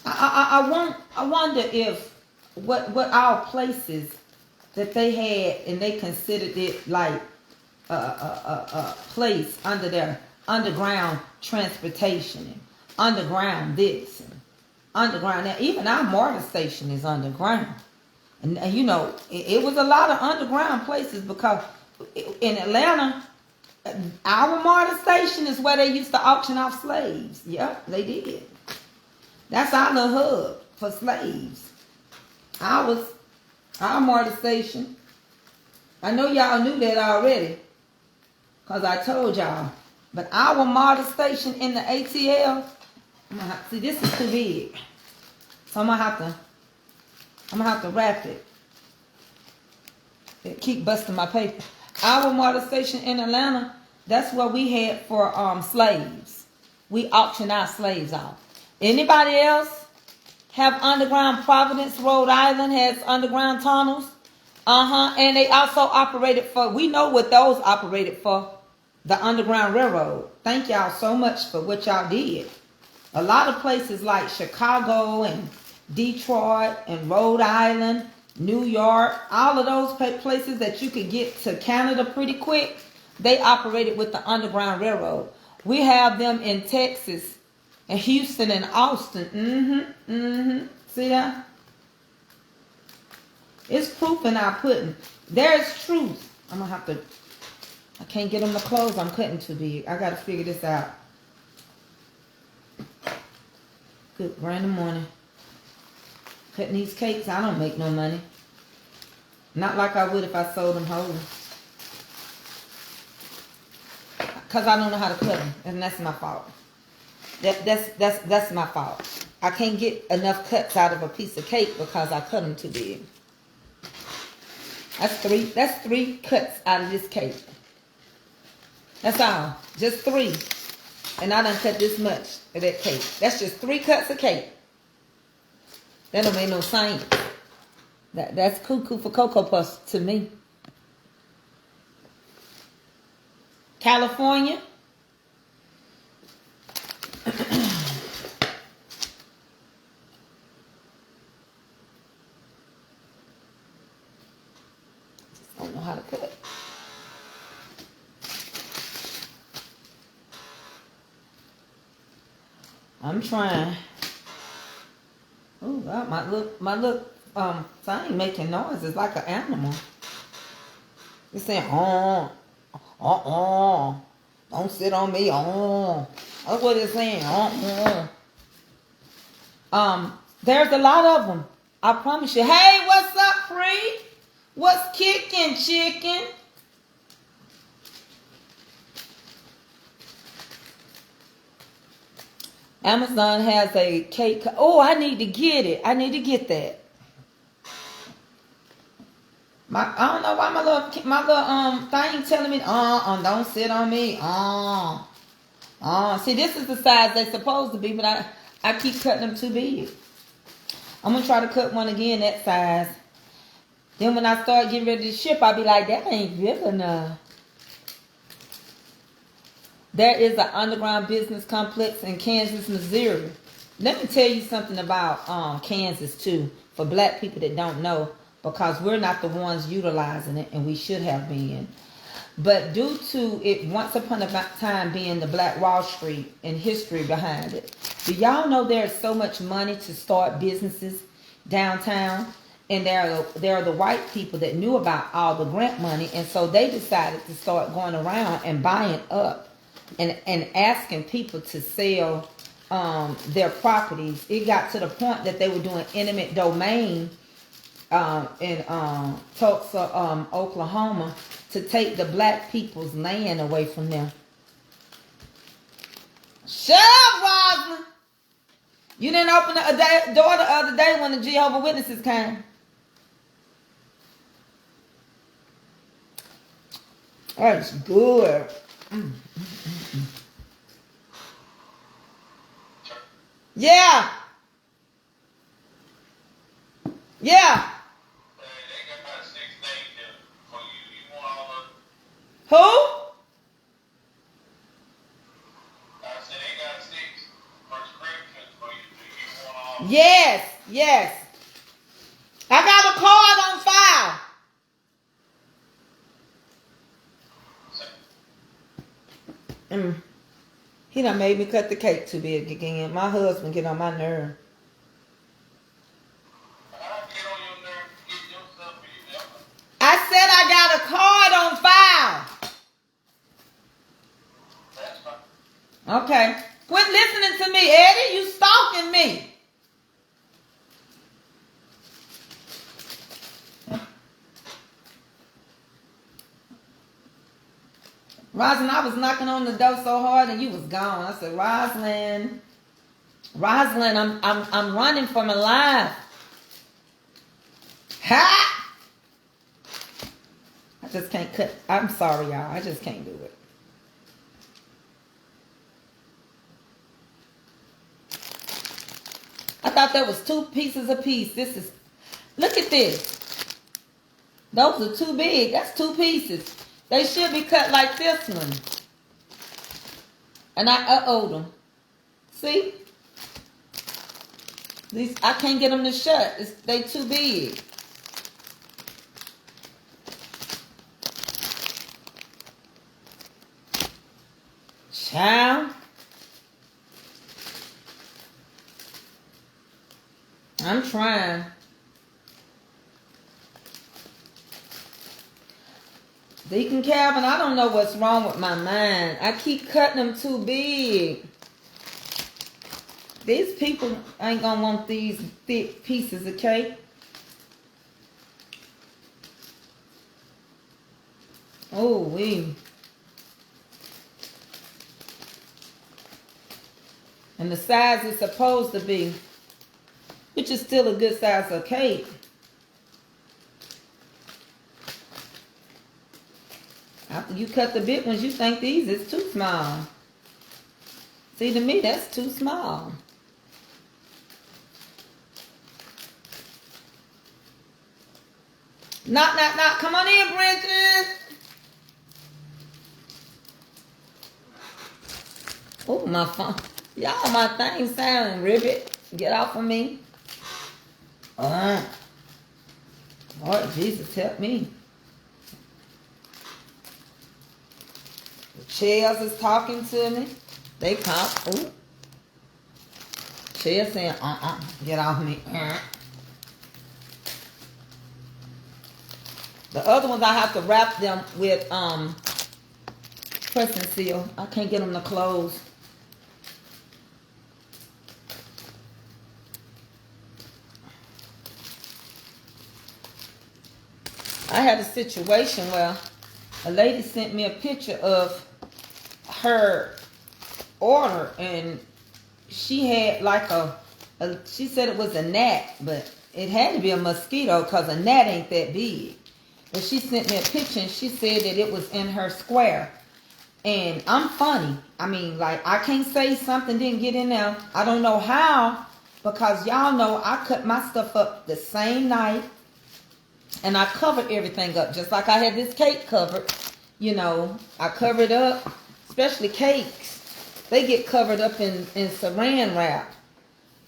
I wonder if what all places that they had and they considered it like a place under their underground transportation and underground this and underground that. Even our MARTA station is underground. And you know, it was a lot of underground places because in Atlanta, our MARTA station is where they used to auction off slaves. Yep, they did. That's our little hub for slaves. Our MARTA station. I know y'all knew that already because I told y'all. But our MARTA station in the ATL, see, this is too big. So I'm gonna have to wrap it. It keep busting my paper. Our MARTA station in Atlanta, that's where we had for slaves. We auctioned our slaves off. Anybody else have underground? Providence, Rhode Island has underground tunnels. And they also operated for, we know what those operated for, the Underground Railroad. Thank y'all so much for what y'all did. A lot of places like Chicago and Detroit and Rhode Island, New York, all of those places that you could get to Canada pretty quick. They operated with the Underground Railroad. We have them in Texas and Houston and Austin. See that? It's proof in our pudding. There's truth. I'm going to have to, I can't get them to close. I'm cutting too big. I got to figure this out. Good random morning. Cutting these cakes, I don't make no money. Not like I would if I sold them whole. Because I don't know how to cut them. And that's my fault. That's my fault. I can't get enough cuts out of a piece of cake because I cut them too big. That's three cuts out of this cake. That's all. Just 3. And I done cut this much of that cake. That's just 3 cuts of cake. That don't make no sense. That's cuckoo for Cocoa Puffs to me. California. I don't know how to cut. I'm trying. Oh God, my look thing making noises like an animal. It's saying don't sit on me, that's what it's saying, there's a lot of them, I promise you. Hey, what's up, Free? What's kicking, chicken? Amazon has a cake. Oh, I need to get it. I need to get that. I don't know why my little thing telling me, don't sit on me. See, this is the size they're supposed to be, but I keep cutting them too big. I'm gonna try to cut one again that size. Then when I start getting ready to ship, I'll be like, that ain't big enough. There is an underground business complex in Kansas, Missouri. Let me tell you something about Kansas too, for black people that don't know, because we're not the ones utilizing it, and we should have been. But due to it once upon a time being the Black Wall Street and history behind it, do y'all know there's so much money to start businesses downtown? And there are the white people that knew about all the grant money, and so they decided to start going around and buying up and asking people to sell their properties. It got to the point that they were doing eminent domain in Tulsa, Oklahoma, to take the black people's land away from them. Shut up, Roslyn! You didn't open the door the other day when the Jehovah's Witnesses came. That's good. Yeah. Yeah. Who? I said they got 6 prescriptions for you. Do you want all? Yes, yes. I got a card on file. He done made me cut the cake too big again. My husband get on my nerve. I said I got a card on file. That's fine. Okay. Quit listening to me, Eddie. You stalking me. Rosalind, I was knocking on the door so hard and you was gone. I said, Rosalind, I'm running for my life. Ha! I just can't cut. I'm sorry, y'all. I just can't do it. I thought that was 2 pieces apiece. This is, look at this. Those are too big. That's 2 pieces. They should be cut like this one. And I uh-oh'd them. See? These, I can't get them to shut. They too big. Child. I'm trying. Deacon Calvin, I don't know what's wrong with my mind. I keep cutting them too big. These people ain't gonna want these thick pieces of cake. Oh, wee. And the size it's supposed to be, which is still a good size of cake. After you cut the big ones, you think these is too small. See, to me, that's too small. Knock, knock, knock. Come on in, Bridget. Oh, my phone. Y'all, my thing sounding ribbit. Get off of me. Lord Jesus, help me. The chairs is talking to me. They come. Ooh. Chair saying, get off me. The other ones I have to wrap them with press and seal. I can't get them to close. I had a situation where a lady sent me a picture of her order, and she had like she said it was a gnat, but it had to be a mosquito because a gnat ain't that big. But she sent me a picture and she said that it was in her square. And I'm funny. I mean, like, I can't say something didn't get in there. I don't know how, because y'all know I cut my stuff up the same night. And I covered everything up, just like I had this cake covered. You know, I covered up, especially cakes. They get covered up in saran wrap.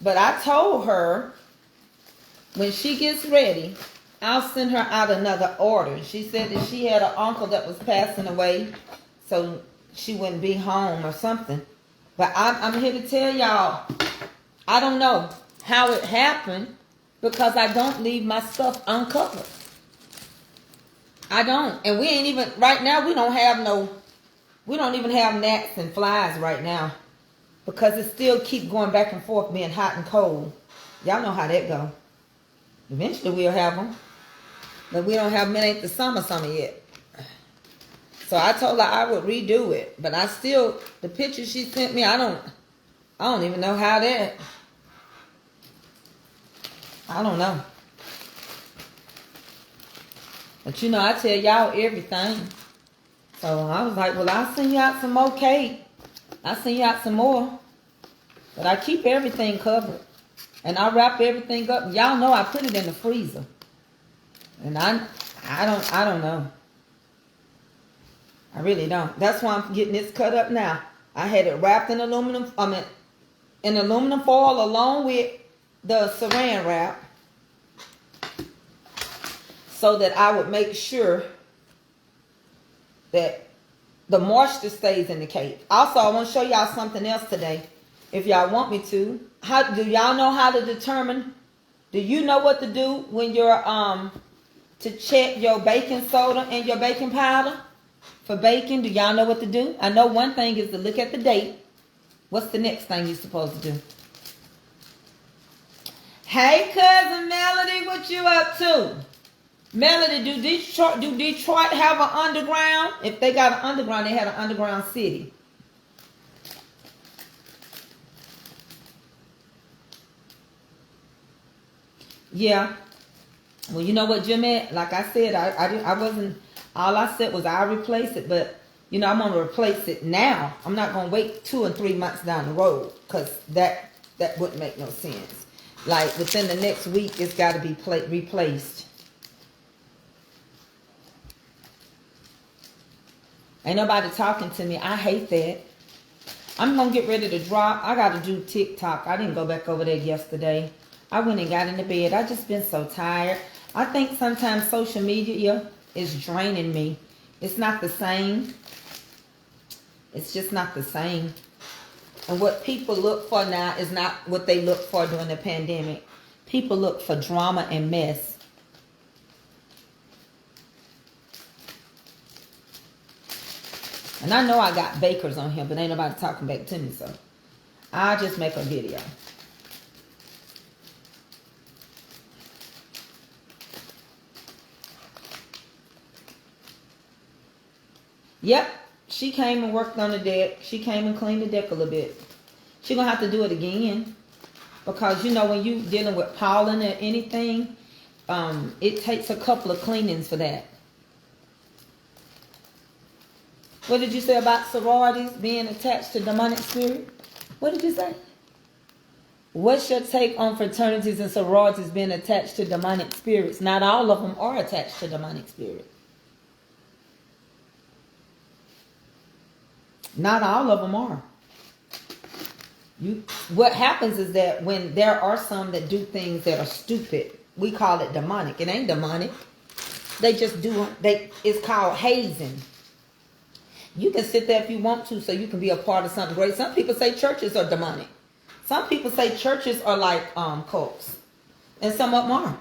But I told her, when she gets ready, I'll send her out another order. She said that she had an uncle that was passing away, so she wouldn't be home or something. But I'm here to tell y'all, I don't know how it happened, because I don't leave my stuff uncovered. I don't. And we ain't even, right now, we don't even have gnats and flies right now, because it still keep going back and forth, being hot and cold. Y'all know how that go. Eventually we'll have them. But we don't have them. It ain't the summer yet. So I told her I would redo it. But I still, the picture she sent me, I don't even know how that. I don't know. But you know, I tell y'all everything. So I was like, well, I'll send you out some more cake. I'll send you out some more. But I keep everything covered. And I wrap everything up. Y'all know I put it in the freezer. And I don't know. I really don't. That's why I'm getting this cut up now. I had it wrapped in aluminum foil along with the saran wrap, so that I would make sure that the moisture stays in the cake. Also, I want to show y'all something else today, if y'all want me to. How do y'all know how to determine? Do you know what to do when you're to check your baking soda and your baking powder for baking? Do y'all know what to do? I know one thing is to look at the date. What's the next thing you're supposed to do? Hey, cousin Melody, what you up to? Melody, do Detroit have an underground? If they got an underground, they had an underground city. Yeah. Well, you know what, Jimmy? Like I said, I wasn't. All I said was I'll replace it, but you know I'm gonna replace it now. I'm not gonna wait 2 and 3 months down the road, because that wouldn't make no sense. Like within the next week, it's got to be replaced. Ain't nobody talking to me. I hate that. I'm gonna get ready to drop. I got to do TikTok. I didn't go back over there yesterday. I went and got into bed. I just been so tired. I think sometimes social media is draining me. It's not the same. It's just not the same. And what people look for now is not what they look for during the pandemic. People look for drama and mess. And I know I got bakers on here, but ain't nobody talking back to me, so I'll just make a video. Yep, she came and worked on the deck. She came and cleaned the deck a little bit. She gonna have to do it again. Because, you know, when you dealing with pollen or anything, it takes a couple of cleanings for that. What did you say about sororities being attached to demonic spirit? What did you say? What's your take on fraternities and sororities being attached to demonic spirits? Not all of them are attached to demonic spirit. Not all of them are. What happens is that when there are some that do things that are stupid, we call it demonic. It ain't demonic. They just do it. It's called hazing. You can sit there if you want to, so you can be a part of something great. Some people say churches are demonic. Some people say churches are like cults. And some of them are.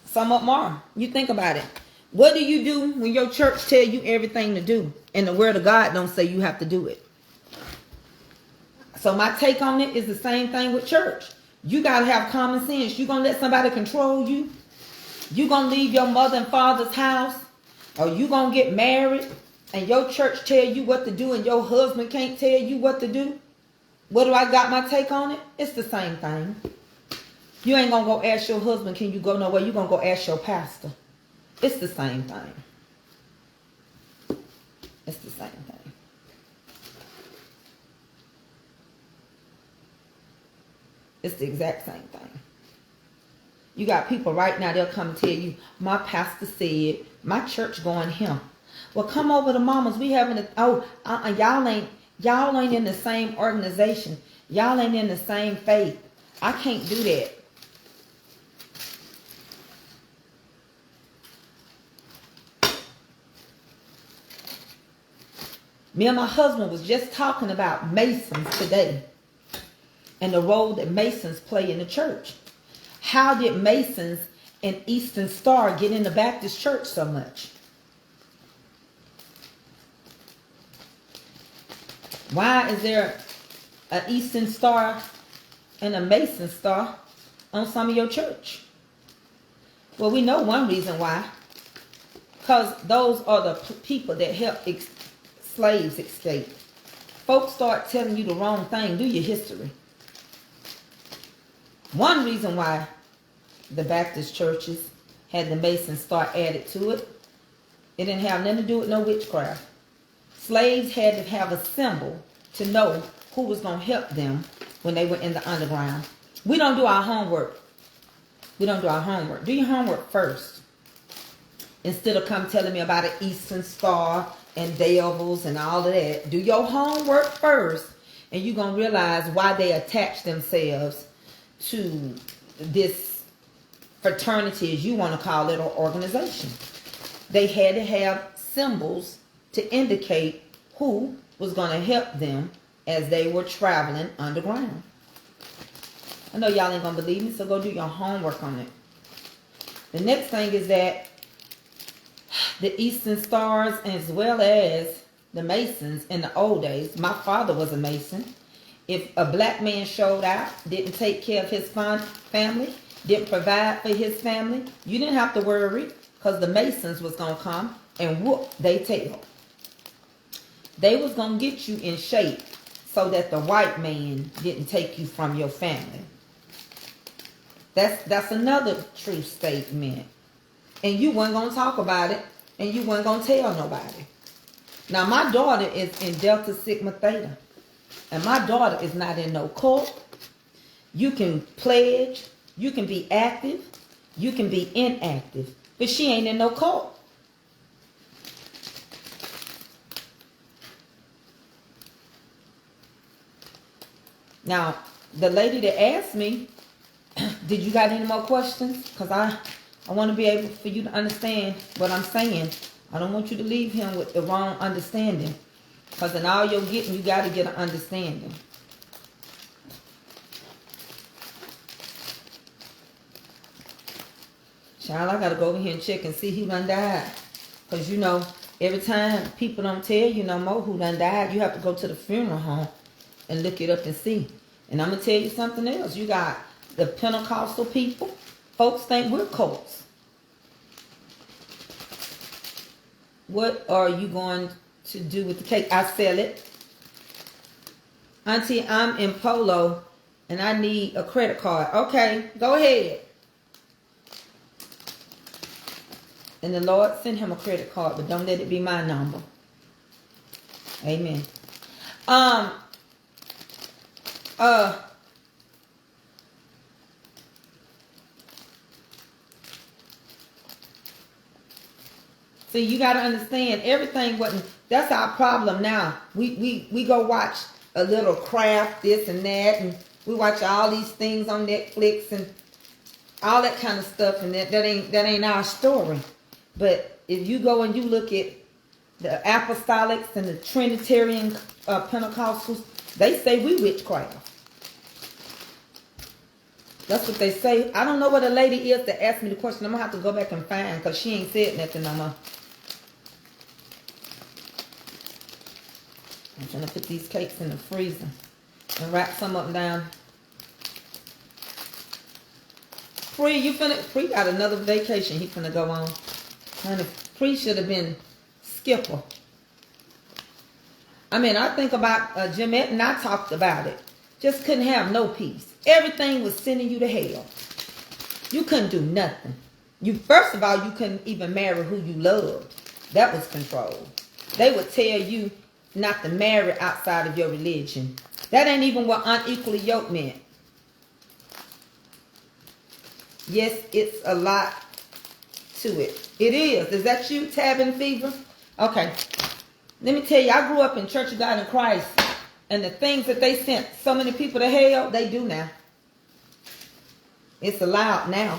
Some of them are. You think about it. What do you do when your church tell you everything to do and the word of God don't say you have to do it? So my take on it is the same thing with church. You got to have common sense. You going to let somebody control you? You going to leave your mother and father's house? Or you going to get married and your church tell you what to do and your husband can't tell you what to do? What do I got my take on it? It's the same thing. You ain't going to go ask your husband, can you go nowhere? You're going to go ask your pastor. It's the same thing. It's the same thing. It's the exact same thing. You got people right now, they'll come and tell you, my pastor said, my church going here. Well, come over to Mama's. We having a, y'all ain't in the same organization. Y'all ain't in the same faith. I can't do that. Me and my husband was just talking about Masons today and the role that Masons play in the church. How did Masons and Eastern Star get in the Baptist church so much? Why is there an Eastern Star and a Mason Star on some of your church? Well, we know one reason why. Because those are the people that helped slaves escape. Folks start telling you the wrong thing. Do your history. One reason why the Baptist churches had the Mason Star added to it, it didn't have nothing to do with no witchcraft. Slaves had to have a symbol to know who was going to help them when they were in the underground. We don't do our homework. We don't do our homework. Do your homework first. Instead of come telling me about an Eastern Star and devils and all of that. Do your homework first, and you're going to realize why they attach themselves to this fraternity, as you want to call it, or organization. They had to have symbols to indicate who was going to help them as they were traveling underground. I know y'all ain't going to believe me, so go do your homework on it. The next thing is that the Eastern Stars, as well as the Masons in the old days, my father was a Mason. If a black man showed out, didn't take care of his family, didn't provide for his family, you didn't have to worry, because the Masons was going to come and whoop they tail. They was going to get you in shape so that the white man didn't take you from your family. That's another true statement. And you weren't going to talk about it, and you weren't going to tell nobody. Now, my daughter is in Delta Sigma Theta, and my daughter is not in no cult. You can pledge, you can be active, you can be inactive, but she ain't in no cult. Now, the lady that asked me, did you got any more questions? Because I want to be able for you to understand what I'm saying. I don't want you to leave him with the wrong understanding. Because in all you're getting, you got to get an understanding. Child, I got to go over here and check and see who done died. Because, you know, every time people don't tell you no more who done died, you have to go to the funeral home and look it up and see. And I'm going to tell you something else. You got the Pentecostal people. Folks think we're cults. What are you going to do with the cake? I sell it. Auntie, I'm in Polo and I need a credit card. Okay, go ahead. And the Lord sent him a credit card, but don't let it be my number. Amen. See, you got to understand, everything wasn't, that's our problem now. We go watch a little craft, this and that, and we watch all these things on Netflix and all that kind of stuff, and that ain't our story. But if you go and you look at the Apostolics and the Trinitarian Pentecostals, they say we witchcraft. That's what they say. I don't know what a lady is that asked me the question. I'm going to have to go back and find, because she ain't said nothing no more. I'm trying to put these cakes in the freezer and wrap some up down. Free got another vacation he finna go on. Honey, Free should have been skipper. I mean, I think about Jeanette, and I talked about it. Just couldn't have no peace. Everything was sending you to hell. You couldn't do nothing. First of all, you couldn't even marry who you loved. That was control. They would tell you not to marry outside of your religion. That ain't even what unequally yoked meant. Yes, it's a lot to it. It is. Is that you, Tabin Fever? Okay. Let me tell you, I grew up in Church of God in Christ, and the things that they sent so many people to hell, they do now. It's allowed now.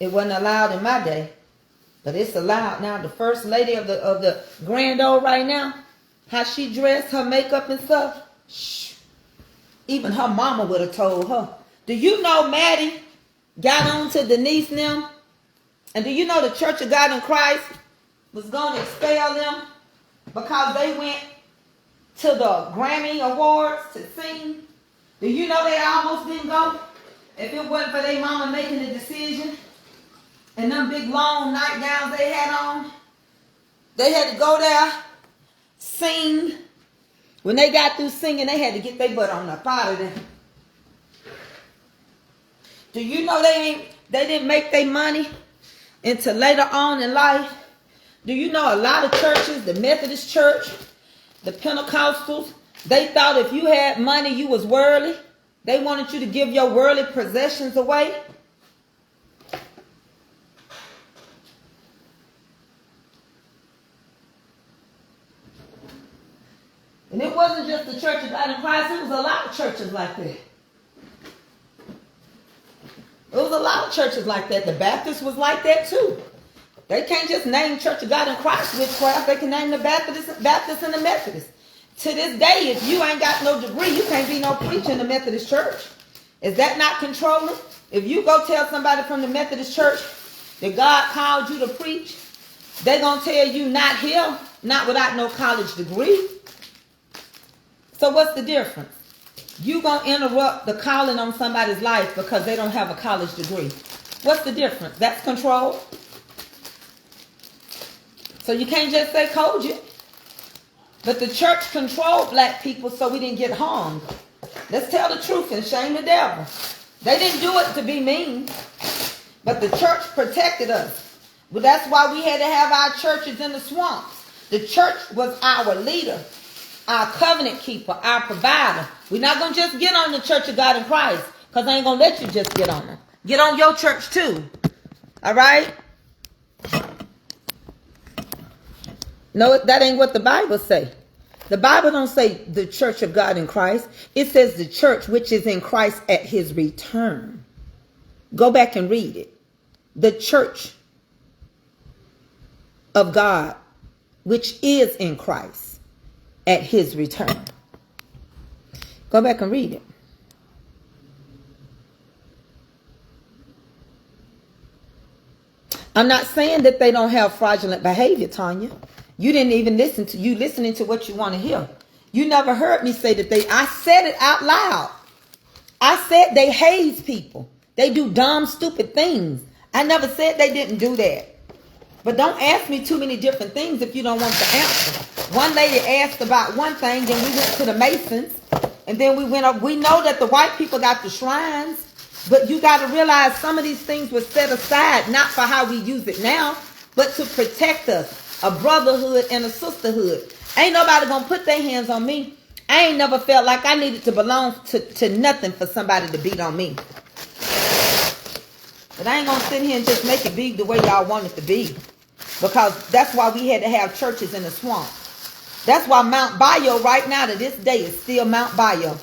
It wasn't allowed in my day, but it's allowed now. The first lady of the grand old right now, how she dressed, her makeup and stuff, shh, even her mama would have told her. Do you know Maddie got on to Denise and them? And do you know the Church of God in Christ was going to expel them because they went to the Grammy Awards to sing? Do you know they almost didn't go? If it wasn't for their mama making the decision and them big long nightgowns they had on, they had to go there, sing. When they got through singing, they had to get their butt on up out of there. Do you know they didn't make their money until later on in life? Do you know a lot of churches, the Methodist Church, the Pentecostals, they thought if you had money, you was worldly. They wanted you to give your worldly possessions away. And it wasn't just the Church of God in Christ, it was a lot of churches like that. It was a lot of churches like that. The Baptists was like that too. They can't just name Church of God in Christ witchcraft. They can name the Baptists and the Methodists. To this day, if you ain't got no degree, you can't be no preacher in the Methodist church. Is that not controlling? If you go tell somebody from the Methodist church that God called you to preach, they're going to tell you not here, not without no college degree. So what's the difference? You going to interrupt the calling on somebody's life because they don't have a college degree. What's the difference? That's control. So you can't just say cogent. But the church controlled black people so we didn't get harmed. Let's tell the truth and shame the devil. They didn't do it to be mean. But the church protected us. Well, that's why we had to have our churches in the swamps. The church was our leader, our covenant keeper, our provider. We're not going to just get on the Church of God in Christ, because I ain't going to let you just get on them. Get on your church too. All right? No, that ain't what the Bible say. The Bible don't say the Church of God in Christ. It says the church which is in Christ at his return. Go back and read it. The church of God which is in Christ at his return. Go back and read it. I'm not saying that they don't have fraudulent behavior, Tanya. You didn't even listen to, you listening to what you want to hear. You never heard me say that I said it out loud. I said they haze people. They do dumb, stupid things. I never said they didn't do that. But don't ask me too many different things if you don't want the answer. One lady asked about one thing, then we went to the Masons, and then we went up. We know that the white people got the shrines, but you got to realize some of these things were set aside, not for how we use it now, but to protect us, a brotherhood and a sisterhood. Ain't nobody gonna put their hands on me. I ain't never felt like I needed to belong to nothing for somebody to beat on me. But I ain't gonna sit here and just make it be the way y'all want it to be. Because that's why we had to have churches in the swamp. That's why Mount Bio right now to this day is still Mount Bio.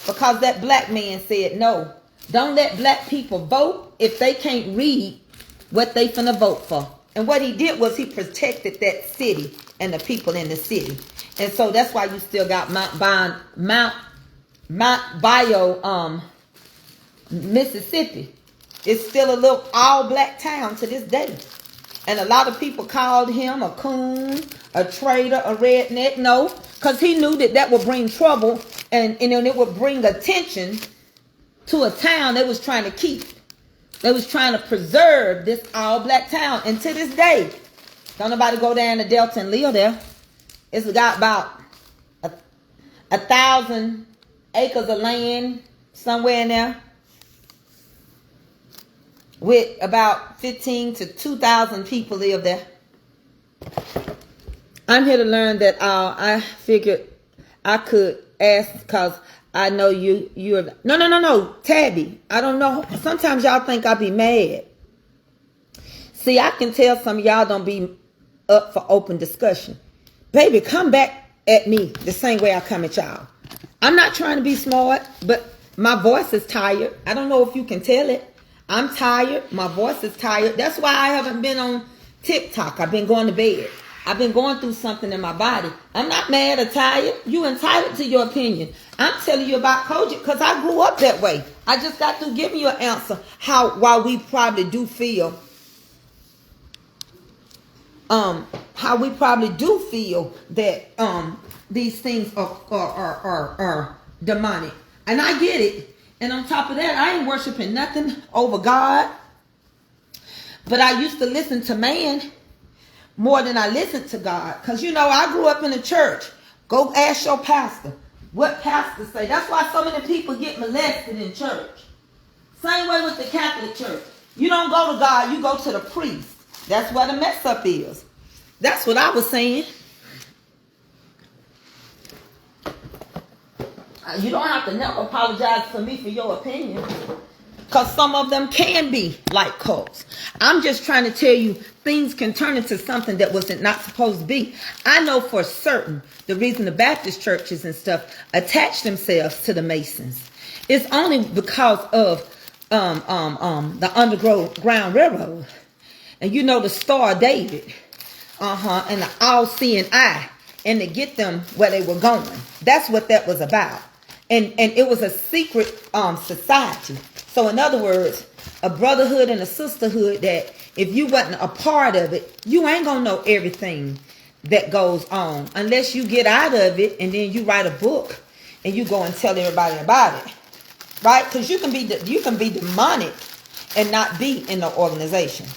Because that black man said, no, don't let black people vote if they can't read what they finna vote for. And what he did was he protected that city and the people in the city. And so that's why you still got Mount Bio, Mississippi. It's still a little all-black town to this day. And a lot of people called him a coon, a traitor, a redneck. No, because he knew that would bring trouble and it would bring attention to a town they was trying to keep. They was trying to preserve this all-black town. And to this day, don't nobody go down to Delta and live there. It's got about 1,000 acres of land somewhere in there, with about 15 to 2,000 people live there. I'm here to learn that I figured I could ask because I know you're... No, Tabby. I don't know. Sometimes y'all think I be mad. See, I can tell some of y'all don't be up for open discussion. Baby, come back at me the same way I come at y'all. I'm not trying to be smart, but my voice is tired. I don't know if you can tell it. I'm tired. My voice is tired. That's why I haven't been on TikTok. I've been going to bed. I've been going through something in my body. I'm not mad or tired. You entitled to your opinion. I'm telling you about Kojic because I grew up that way. I just got to give you an answer why we probably do feel that these things are demonic. And I get it. And on top of that, I ain't worshiping nothing over God. But I used to listen to man more than I listened to God. Because, I grew up in a church. Go ask your pastor. What pastors say. That's why so many people get molested in church. Same way with the Catholic Church. You don't go to God, you go to the priest. That's where the mess up is. That's what I was saying. You don't have to never apologize for me for your opinion. Because some of them can be like cults. I'm just trying to tell you things can turn into something that wasn't not supposed to be. I know for certain the reason the Baptist churches and stuff attach themselves to the Masons is only because of the Underground Railroad. And the Star of David. And the all-seeing eye. And to get them where they were going. That's what that was about. And it was a secret society. So in other words, a brotherhood and a sisterhood that if you wasn't a part of it, you ain't gonna know everything that goes on unless you get out of it and then you write a book and you go and tell everybody about it, right? Because you can be demonic and not be in the organization.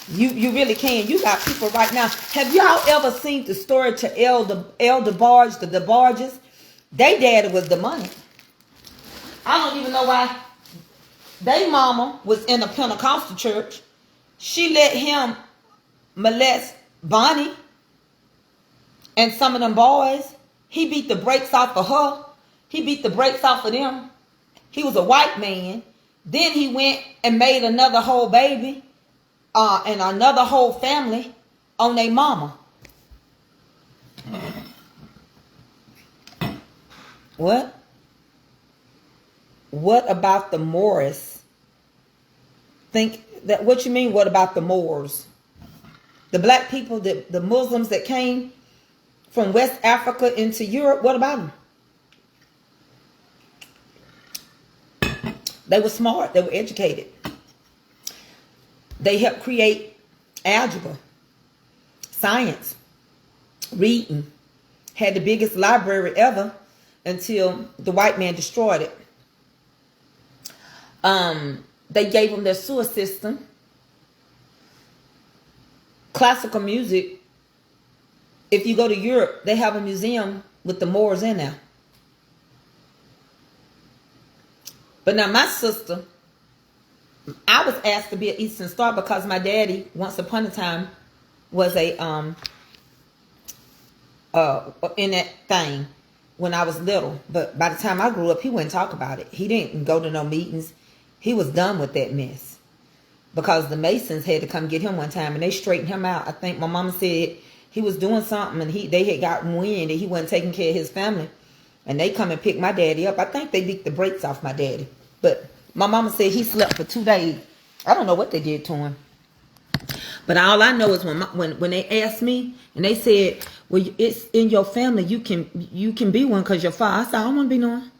You really can. You got people right now. Have y'all ever seen the story to El DeBarge, the DeBarges? They daddy was demonic. I don't even know why. They mama was in a Pentecostal church. She let him molest Bonnie and some of them boys. He beat the brakes off of her. He beat the brakes off of them. He was a white man. Then he went and made another whole baby. And another whole family on their mama. What? What about the Moors? What you mean, what about the Moors? The black people, the Muslims that came from West Africa into Europe, what about them? They were smart. They were educated. They helped create algebra, science, reading. Had the biggest library ever until the white man destroyed it. They gave them their sewer system. Classical music. If you go to Europe, they have a museum with the Moors in there. But now my sister, I was asked to be an Eastern Star because my daddy, once upon a time, was a in that thing when I was little. But by the time I grew up, he wouldn't talk about it. He didn't go to no meetings. He was done with that mess because the Masons had to come get him one time and they straightened him out. I think my mama said he was doing something and they had gotten wind that he wasn't taking care of his family, and they come and pick my daddy up. I think they beat the brakes off my daddy, but my mama said he slept for 2 days. I don't know what they did to him. But all I know is when they asked me and they said, well, it's in your family, you can be one because your father. I said, I don't want to be no one.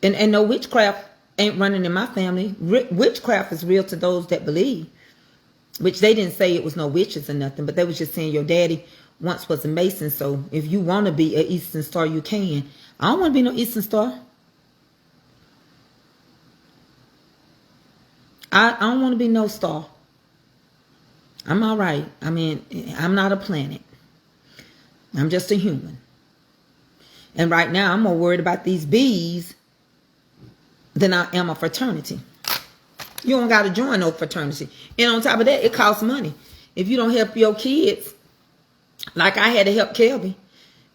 And no witchcraft ain't running in my family. Witchcraft is real to those that believe. Which they didn't say it was no witches or nothing, but they was just saying your daddy once was a Mason, so if you want to be an Eastern Star, you can. I don't want to be no Eastern Star. I don't want to be no star. I'm all right. I mean, I'm not a planet. I'm just a human. And right now, I'm more worried about these bees than I am a fraternity. You don't got to join no fraternity. And on top of that, it costs money. If you don't help your kids, like I had to help Kelby.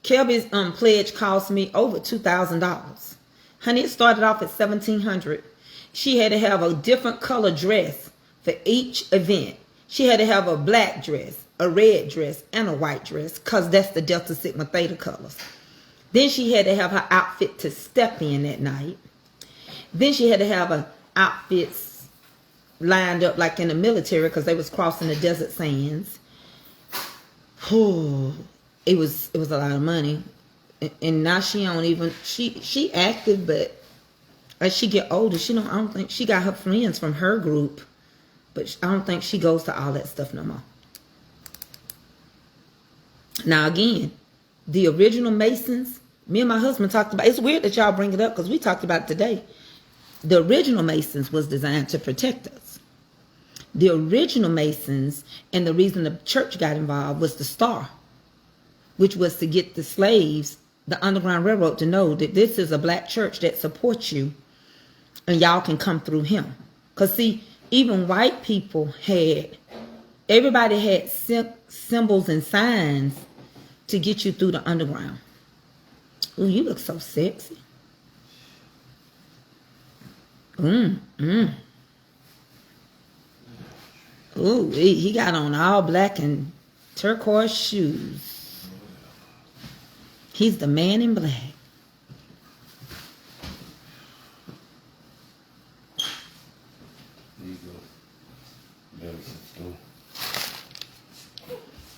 Kelby's pledge cost me over $2,000. Honey, it started off at $1,700. She had to have a different color dress for each event. She had to have a black dress, a red dress, and a white dress, because that's the Delta Sigma Theta colors. Then she had to have her outfit to step in that night. Then she had to have her outfits lined up like in the military because they was crossing the desert sands. It was a lot of money. And now she don't even, she active, but as she get older, I don't think she got her friends from her group, but I don't think she goes to all that stuff no more. Now again, the original Masons, me and my husband talked about, it's weird that y'all bring it up because we talked about it today. The original Masons was designed to protect us. The original Masons, and the reason the church got involved was the star, which was to get the slaves, the Underground Railroad, to know that this is a black church that supports you and y'all can come through him. Because see, even white people everybody had symbols and signs to get you through the underground. Ooh, you look so sexy. Ooh, he got on all black and turquoise shoes. He's the man in black. There you go. Medicine store.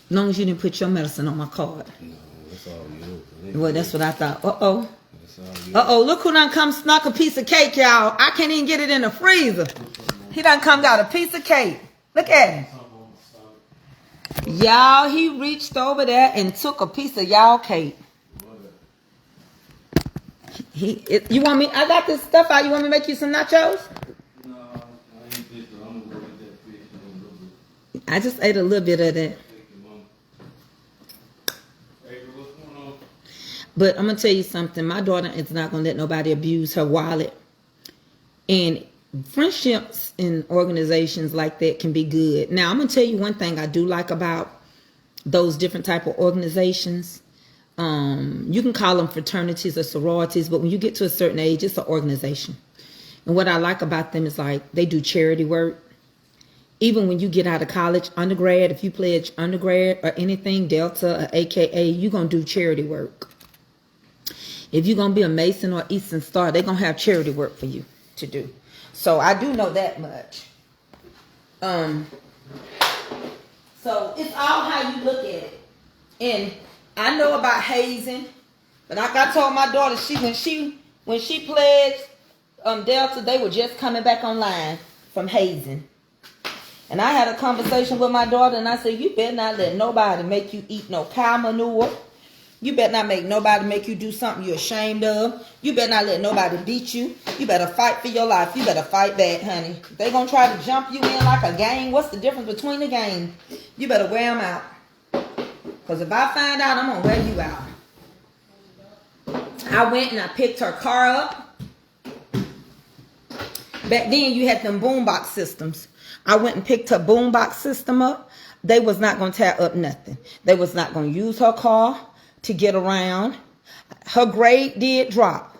As long as you didn't put your medicine on my card. No, that's all yours. Well, that's what I thought. Uh-oh. That's all yours. Uh-oh, look who done come snuck a piece of cake, y'all. I can't even get it in the freezer. He done come got a piece of cake. Look at him. Y'all, he reached over there and took a piece of y'all cake. You want me? I got this stuff out. You want me to make you some nachos? No, I ain't this, but I'm gonna go get that fish in a little bit. I just ate a little bit of that. Thank you, Mom. Hey, what's going on? But I'm going to tell you something. My daughter is not going to let nobody abuse her wallet. And friendships and organizations like that can be good. Now, I'm going to tell you one thing I do like about those different type of organizations. You can call them fraternities or sororities, but when you get to a certain age, it's an organization. And what I like about them is like they do charity work. Even when you get out of college, undergrad, if you pledge undergrad or anything, Delta or AKA, you're going to do charity work. If you're going to be a Mason or Eastern Star, they're going to have charity work for you to do. So I do know that much. So So it's all how you look at it. And I know about hazing, but like I told my daughter, when she pledged Delta, they were just coming back online from hazing. And I had a conversation with my daughter, and I said, you better not let nobody make you eat no cow manure. You better not make nobody make you do something you're ashamed of. You better not let nobody beat you. You better fight for your life. You better fight back, honey. If they gonna try to jump you in like a game, what's the difference between the game? You better wear them out. Because if I find out, I'm gonna wear you out. I went and I picked her car up. Back then you had them boombox systems. I went and picked her boombox system up. They was not gonna tear up nothing. They was not gonna use her car to get around. Her grade did drop.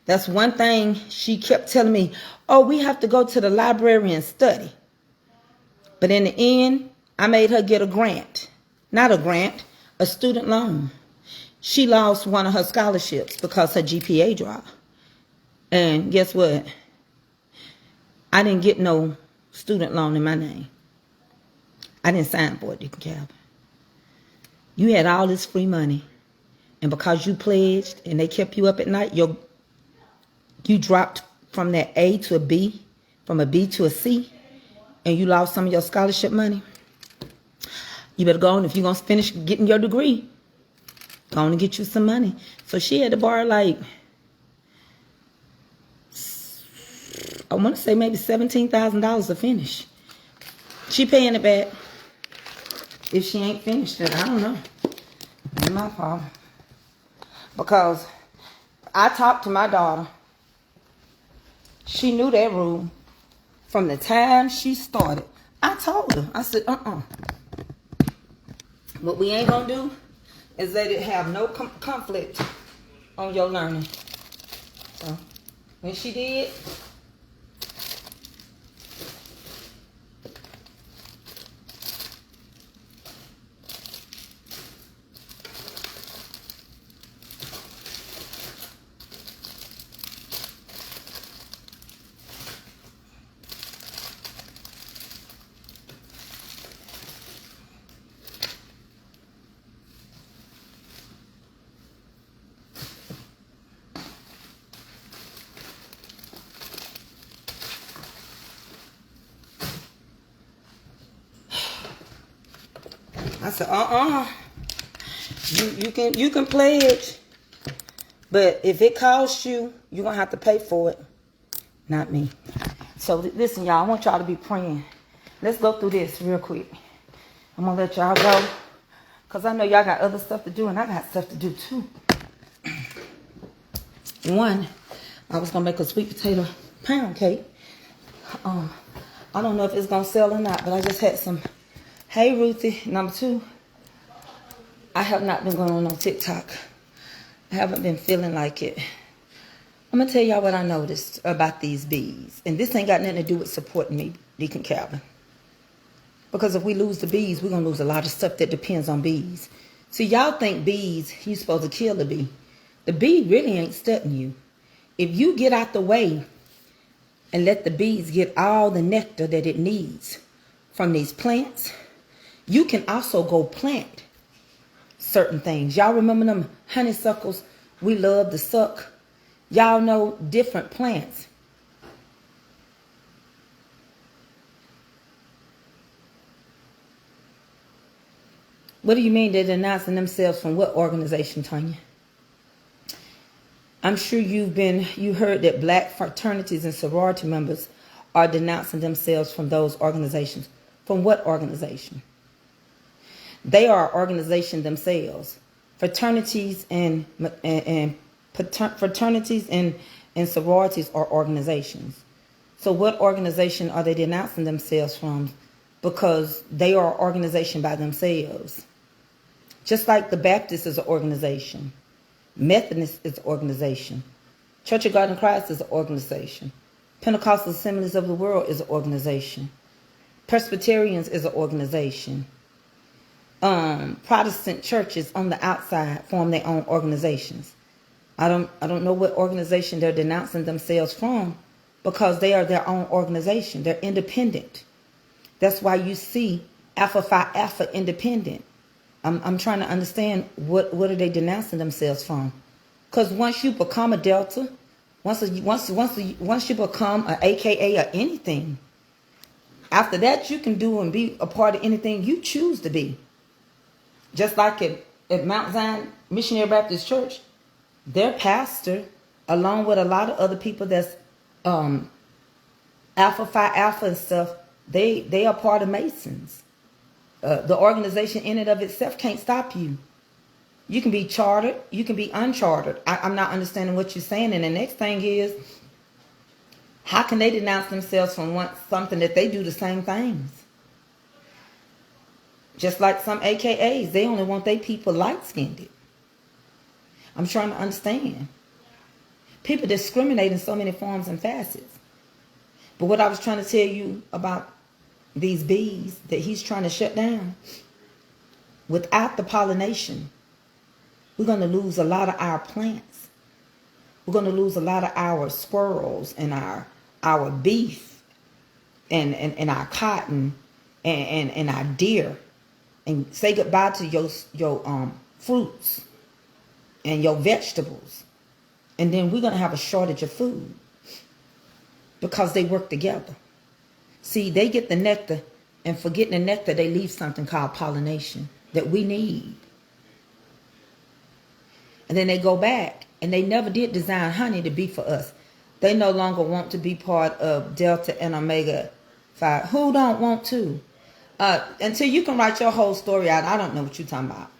That's one thing she kept telling me. Oh, we have to go to the library and study. But in the end, I made her get a grant. Not a grant, a student loan. She lost one of her scholarships because her GPA dropped. And guess what? I didn't get no student loan in my name. I didn't sign for it, Deacon Calvin. You had all this free money, and because you pledged and they kept you up at night, you dropped from that A to a B, from a B to a C, and you lost some of your scholarship money. You better go on, if you're going to finish getting your degree, go on and get you some money. So she had to borrow like, I want to say maybe $17,000 to finish. She paying it back. If she ain't finished it, I don't know. It's my problem. Because I talked to my daughter. She knew that rule from the time she started. I told her. I said, What we ain't going to do is let it have no conflict on your learning. So, when she did, I said, you can pledge, but if it costs you, you're going to have to pay for it. Not me. So listen, y'all, I want y'all to be praying. Let's go through this real quick. I'm going to let y'all go, because I know y'all got other stuff to do, and I got stuff to do too. One, I was going to make a sweet potato pound cake. I don't know if it's going to sell or not, but I just had some. Hey, Ruthie. Number two, I have not been going on TikTok. I haven't been feeling like it. I'm going to tell y'all what I noticed about these bees. And this ain't got nothing to do with supporting me, Deacon Calvin. Because if we lose the bees, we're going to lose a lot of stuff that depends on bees. See, y'all think bees, you're supposed to kill the bee. The bee really ain't studying you. If you get out the way and let the bees get all the nectar that it needs from these plants, you can also go plant certain things. Y'all remember them honeysuckles we love to suck? Y'all know different plants. What do you mean they're denouncing themselves from what organization, Tanya? I'm sure you heard that black fraternities and sorority members are denouncing themselves from those organizations. From what organization? They are an organization themselves. Fraternities and fraternities and sororities are organizations. So what organization are they denouncing themselves from? Because they are an organization by themselves. Just like the Baptist is an organization. Methodist is an organization. Church of God in Christ is an organization. Pentecostal Assemblies of the World is an organization. Presbyterians is an organization. Protestant churches on the outside form their own organizations. I don't know what organization they're denouncing themselves from, because they are their own organization. They're independent. That's why you see Alpha Phi Alpha independent. I'm trying to understand what are they denouncing themselves from? Because once you become a Delta, once you become an AKA or anything, after that you can do and be a part of anything you choose to be. Just like at Mount Zion Missionary Baptist Church, their pastor, along with a lot of other people that's Alpha Phi Alpha and stuff, they are part of Masons. The organization in and of itself can't stop you. You can be chartered, you can be unchartered. I'm not understanding what you're saying. And the next thing is, how can they denounce themselves from something that they do the same things? Just like some AKAs, they only want their people light-skinned. I'm trying to understand. People discriminate in so many forms and facets. But what I was trying to tell you about these bees that he's trying to shut down, without the pollination, we're going to lose a lot of our plants. We're going to lose a lot of our squirrels and our beef and our cotton and our deer, and say goodbye to your fruits and your vegetables. And then we're going to have a shortage of food because they work together. See, they get the nectar, and for getting the nectar, they leave something called pollination that we need. And then they go back, and they never did design honey to be for us. They no longer want to be part of Delta and Omega Phi. Who don't want to? Until you can write your whole story out, I don't know what you're talking about.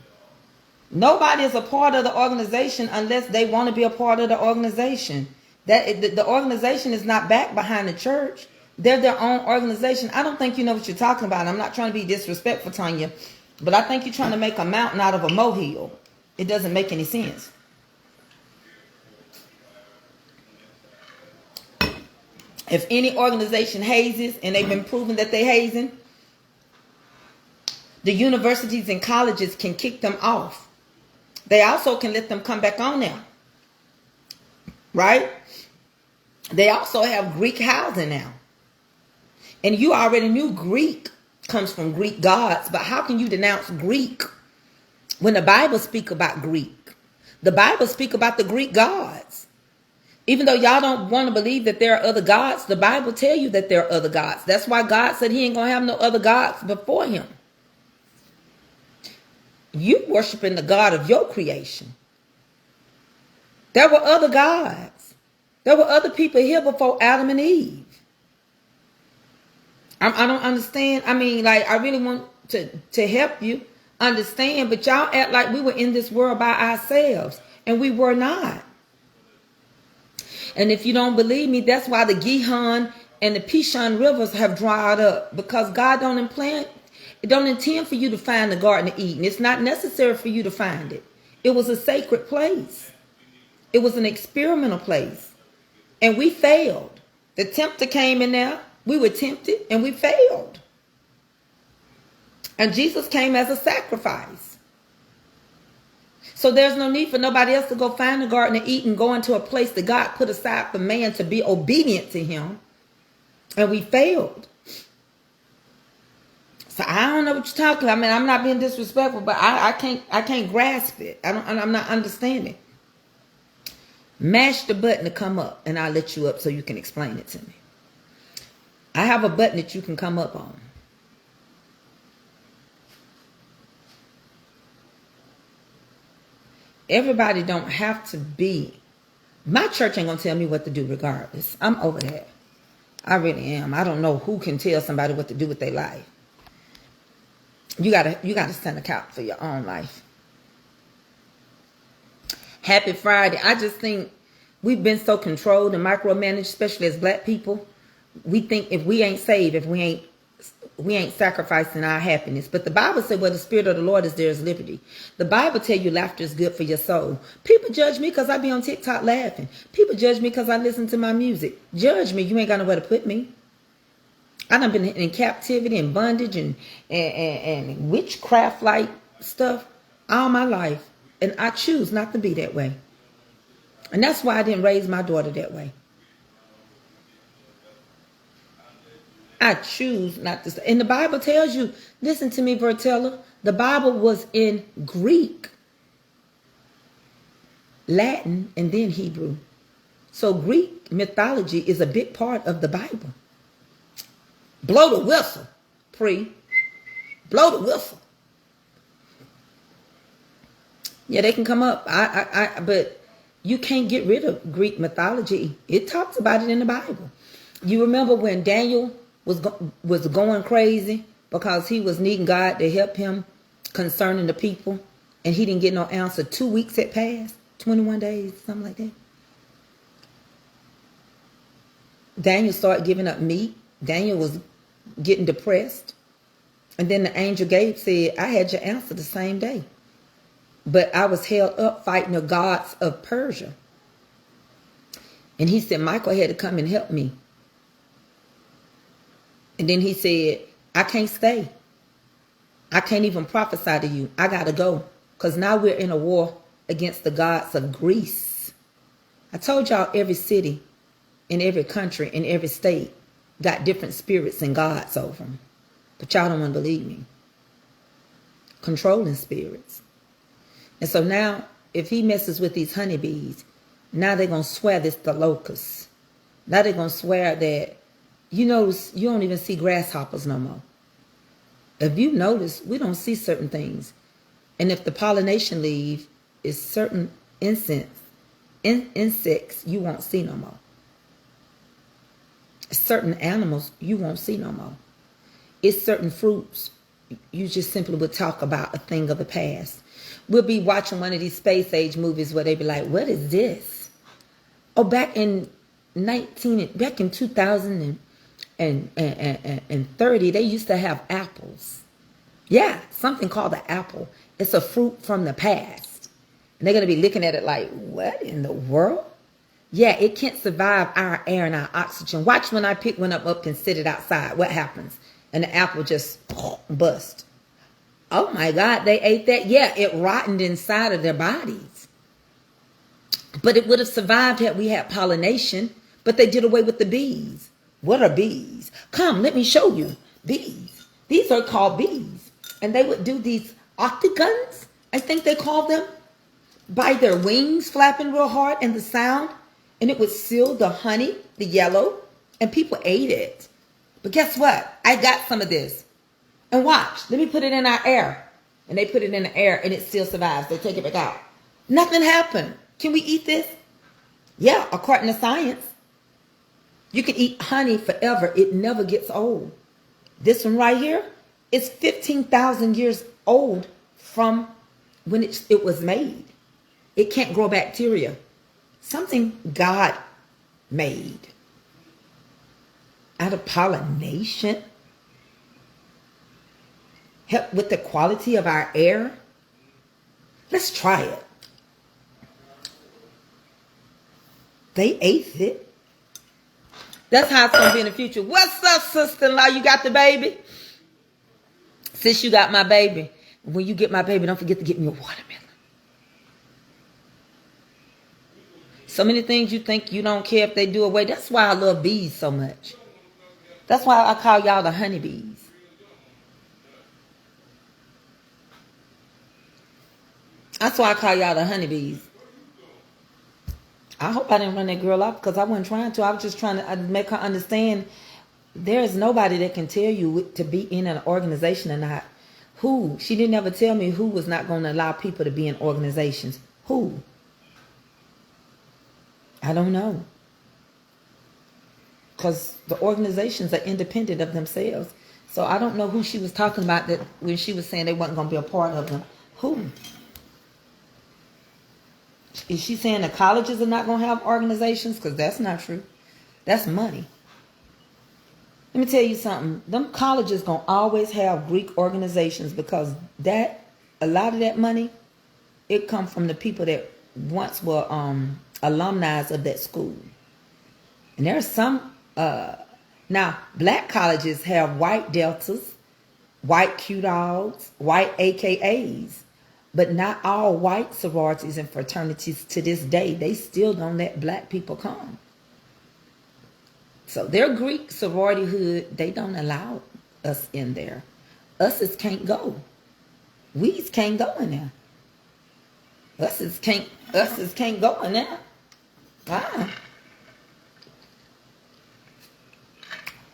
Nobody is a part of the organization unless they want to be a part of the organization. The organization is not backed behind the church. They're their own organization. I don't think you know what you're talking about. I'm not trying to be disrespectful, Tanya, but I think you're trying to make a mountain out of a molehill. It doesn't make any sense. If any organization hazes, and they've been proven that they're hazing, the universities and colleges can kick them off. They also can let them come back on now. Right? They also have Greek housing now. And you already knew Greek comes from Greek gods, but how can you denounce Greek when the Bible speaks about Greek? The Bible speaks about the Greek gods. Even though y'all don't want to believe that there are other gods, the Bible tells you that there are other gods. That's why God said he ain't going to have no other gods before him. You worshiping the God of your creation. There were other gods. There were other people here before Adam and Eve. I don't understand. I mean, like, I really want to help you understand, but y'all act like we were in this world by ourselves, and we were not. And if you don't believe me, that's why the Gihon and the Pishon rivers have dried up, because God don't intend for you to find the Garden of Eden. It's not necessary for you to find it. It was a sacred place. It was an experimental place. And we failed. The tempter came in there. We were tempted and we failed. And Jesus came as a sacrifice. So there's no need for nobody else to go find the Garden of Eden, go into a place that God put aside for man to be obedient to him. And we failed. So I don't know what you're talking about. I mean, I'm not being disrespectful, but I can't grasp it. I'm not understanding. Mash the button to come up, and I'll let you up so you can explain it to me. I have a button that you can come up on. Everybody don't have to be. My church ain't gonna tell me what to do regardless. I'm over that. I really am. I don't know who can tell somebody what to do with their life. You gotta stand account for your own life. Happy Friday. I just think we've been so controlled and micromanaged, especially as black people. We think if we ain't saved, if we ain't sacrificing our happiness. But the Bible said where the Spirit of the Lord is, there is liberty. The Bible tell you laughter is good for your soul. People judge me because I be on TikTok laughing. People judge me because I listen to my music. Judge me. You ain't got nowhere to put me. I done been in captivity and bondage and witchcraft-like stuff all my life. And I choose not to be that way. And that's why I didn't raise my daughter that way. I choose not to study. And the Bible tells you, listen to me, Bertella, the Bible was in Greek, Latin, and then Hebrew. So Greek mythology is a big part of the Bible. Blow the whistle, blow the whistle. Yeah, they can come up. But you can't get rid of Greek mythology. It talks about it in the Bible. You remember when Daniel was going crazy because he was needing God to help him concerning the people, and he didn't get no answer. 2 weeks had passed, 21 days, something like that. Daniel started giving up meat. Daniel was getting depressed. And then the angel Gabriel said, I had your answer the same day. But I was held up fighting the gods of Persia. And he said, Michael had to come and help me. And then he said, I can't stay. I can't even prophesy to you. I got to go. Because now we're in a war against the gods of Greece. I told y'all every city, in every country, in every state, got different spirits and gods over them. But y'all don't want to believe me. Controlling spirits. And so now, if he messes with these honeybees, now they're going to swear this the locusts. Now they're going to swear that, you notice, you don't even see grasshoppers no more. If you notice, we don't see certain things. And if the pollination leaf is certain insects, you won't see no more. Certain animals, you won't see no more. It's certain fruits, you just simply would talk about a thing of the past. We'll be watching one of these space age movies where they be like, what is this? Oh, back in 2030, they used to have apples. Yeah, something called the apple. It's a fruit from the past. And they're going to be looking at it like, what in the world? Yeah, it can't survive our air and our oxygen. Watch when I pick one up and sit it outside. What happens? And the apple just bust. Oh my God, they ate that? Yeah, it rotted inside of their bodies. But it would have survived had we had pollination. But they did away with the bees. What are bees? Come, let me show you. Bees. These are called bees. And they would do these octagons, I think they call them, by their wings flapping real hard and the sound. And it would seal the honey, the yellow, and people ate it. But guess what? I got some of this. And watch, let me put it in our air. And they put it in the air and it still survives. They take it back out. Nothing happened. Can we eat this? Yeah, according to science. You can eat honey forever. It never gets old. This one right here is 15,000 years old from when it was made. It can't grow bacteria. Something God made. Out of pollination. Help with the quality of our air. Let's try it. They ate it. That's how it's going to be in the future. What's up, sister-in-law? You got the baby? Since you got my baby, when you get my baby, don't forget to get me a watermelon. So many things you think you don't care if they do away. That's why I love bees so much. That's why I call y'all the honeybees. That's why I call y'all the honeybees. I hope I didn't run that girl off because I wasn't trying to. I was just trying to make her understand there is nobody that can tell you to be in an organization or not. Who? She didn't ever tell me who was not going to allow people to be in organizations. Who? I don't know. Because the organizations are independent of themselves. So I don't know who she was talking about that when she was saying they wasn't going to be a part of them. Who? Is she saying the colleges are not going to have organizations? Because that's not true. That's money. Let me tell you something. Them colleges going to always have Greek organizations because a lot of that money, it come from the people that once were alumni of that school. And there's some, now black colleges have white deltas, white Q-dogs, white AKAs. But not all white sororities and fraternities to this day, they still don't let black people come. So their Greek sorority hood, they don't allow us in there. Us's can't go. We's can't go in there. Us's can't go in there. Ah.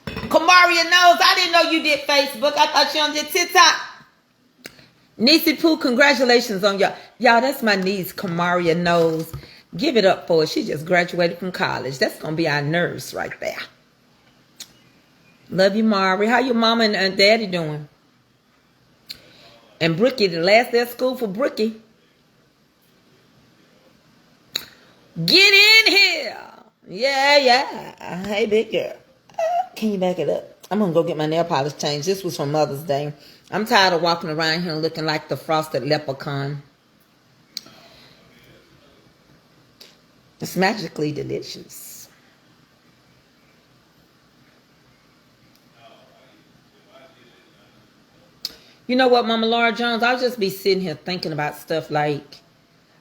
Kamaria knows. I didn't know you did Facebook. I thought you only did TikTok. Niecy Pooh, congratulations on y'all. Y'all, that's my niece, Kamaria knows. Give it up for her. She just graduated from college. That's going to be our nurse right there. Love you, Mari. How your mama and daddy doing? And Brookie, the last day of school for Brookie. Get in here. Yeah. Hey, big girl. Can you back it up? I'm going to go get my nail polish changed. This was from Mother's Day. I'm tired of walking around here looking like the frosted leprechaun. It's magically delicious. You know what, Mama Laura Jones? I'll just be sitting here thinking about stuff like,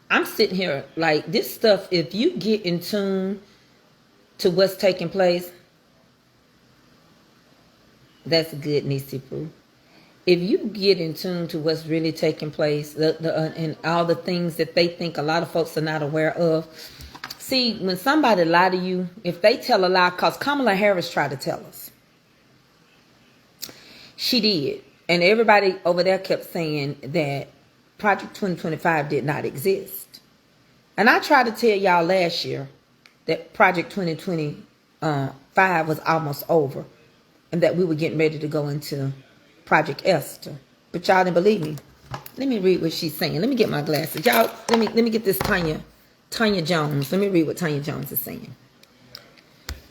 I'm sitting here like this stuff, if you get in tune to what's taking place, that's good, Niecy Pooh. If you get in tune to what's really taking place, and all the things that they think a lot of folks are not aware of. See, when somebody lie to you, if they tell a lie, because Kamala Harris tried to tell us. She did. And everybody over there kept saying that Project 2025 did not exist. And I tried to tell y'all last year that Project 2025 was almost over. And that we were getting ready to go into Project Esther. But y'all didn't believe me. Let me read what she's saying. Let me get my glasses. Y'all, let me get this Tanya Jones. Let me read what Tanya Jones is saying.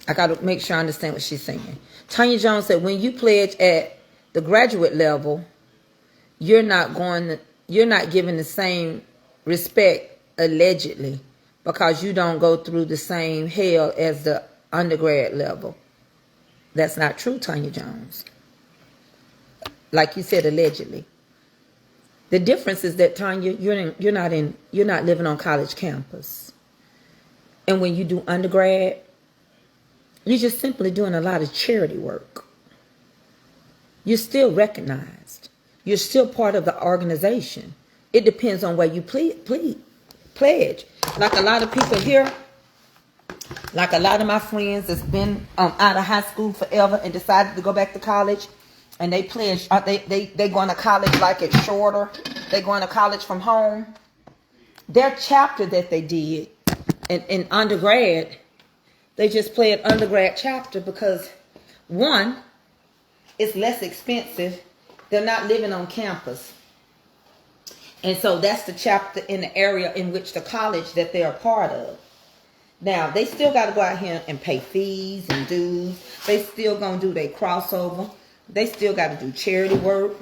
I got to make sure I understand what she's saying. Tanya Jones said, when you pledge at the graduate level, you're not giving the same respect, allegedly, because you don't go through the same hell as the undergrad level. That's not true, Tanya Jones. Like you said, allegedly. The difference is that, Tanya, you're not living on college campus. And when you do undergrad, you're just simply doing a lot of charity work. You're still recognized. You're still part of the organization. It depends on where you pledge. Like a lot of people here, like a lot of my friends that's been out of high school forever and decided to go back to college, and they pledge, they going to college like it's shorter. They going to college from home. Their chapter that they did in undergrad, they just pledged undergrad chapter because, one, it's less expensive. They're not living on campus. And so that's the chapter in the area in which the college that they're a part of. Now, they still got to go out here and pay fees and dues. They still going to do their crossover. They still got to do charity work.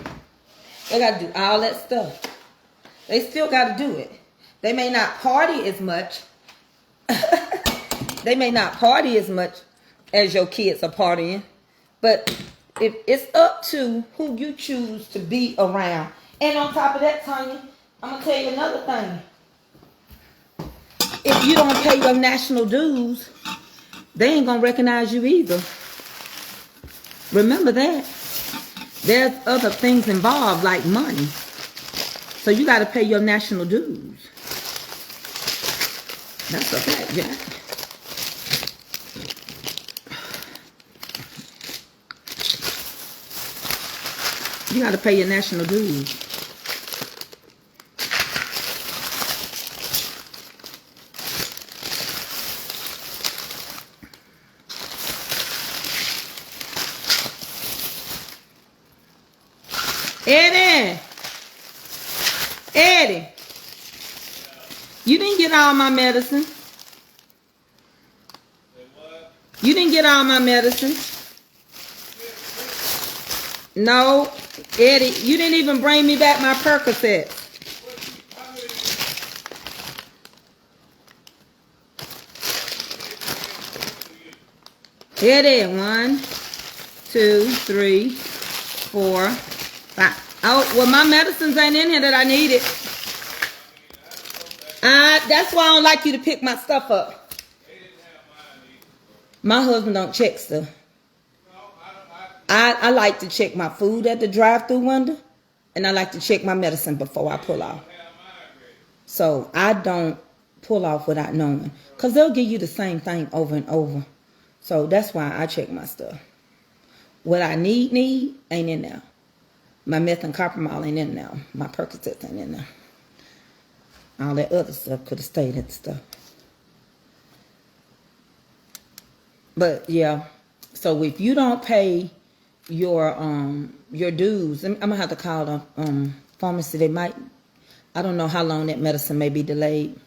They got to do all that stuff. They still got to do it. They may not party as much. They may not party as much as your kids are partying. But if it's up to who you choose to be around. And on top of that, Tanya, I'm going to tell you another thing. If you don't pay your national dues, they ain't going to recognize you either. Remember that. There's other things involved like money. So you got to pay your national dues. That's a fact, Jack. You got to pay your national dues. Eddie, you didn't get all my medicine. You didn't get all my medicine. No, Eddie, you didn't even bring me back my Percocet. Eddie, 1, 2, 3, 4, 5. Oh, well, my medicines ain't in here that I needed. That's why I don't like you to pick my stuff up. My husband don't check stuff. I like to check my food at the drive-through window, and I like to check my medicine before I pull off. So I don't pull off without knowing, because they'll give you the same thing over and over. So that's why I check my stuff. What I need ain't in there. My methamphetamine ain't in there. My Percocets ain't in there. All that other stuff could have stayed at the stuff. But yeah, so if you don't pay your dues, I'm gonna have to call the pharmacy. They might, I don't know how long that medicine may be delayed.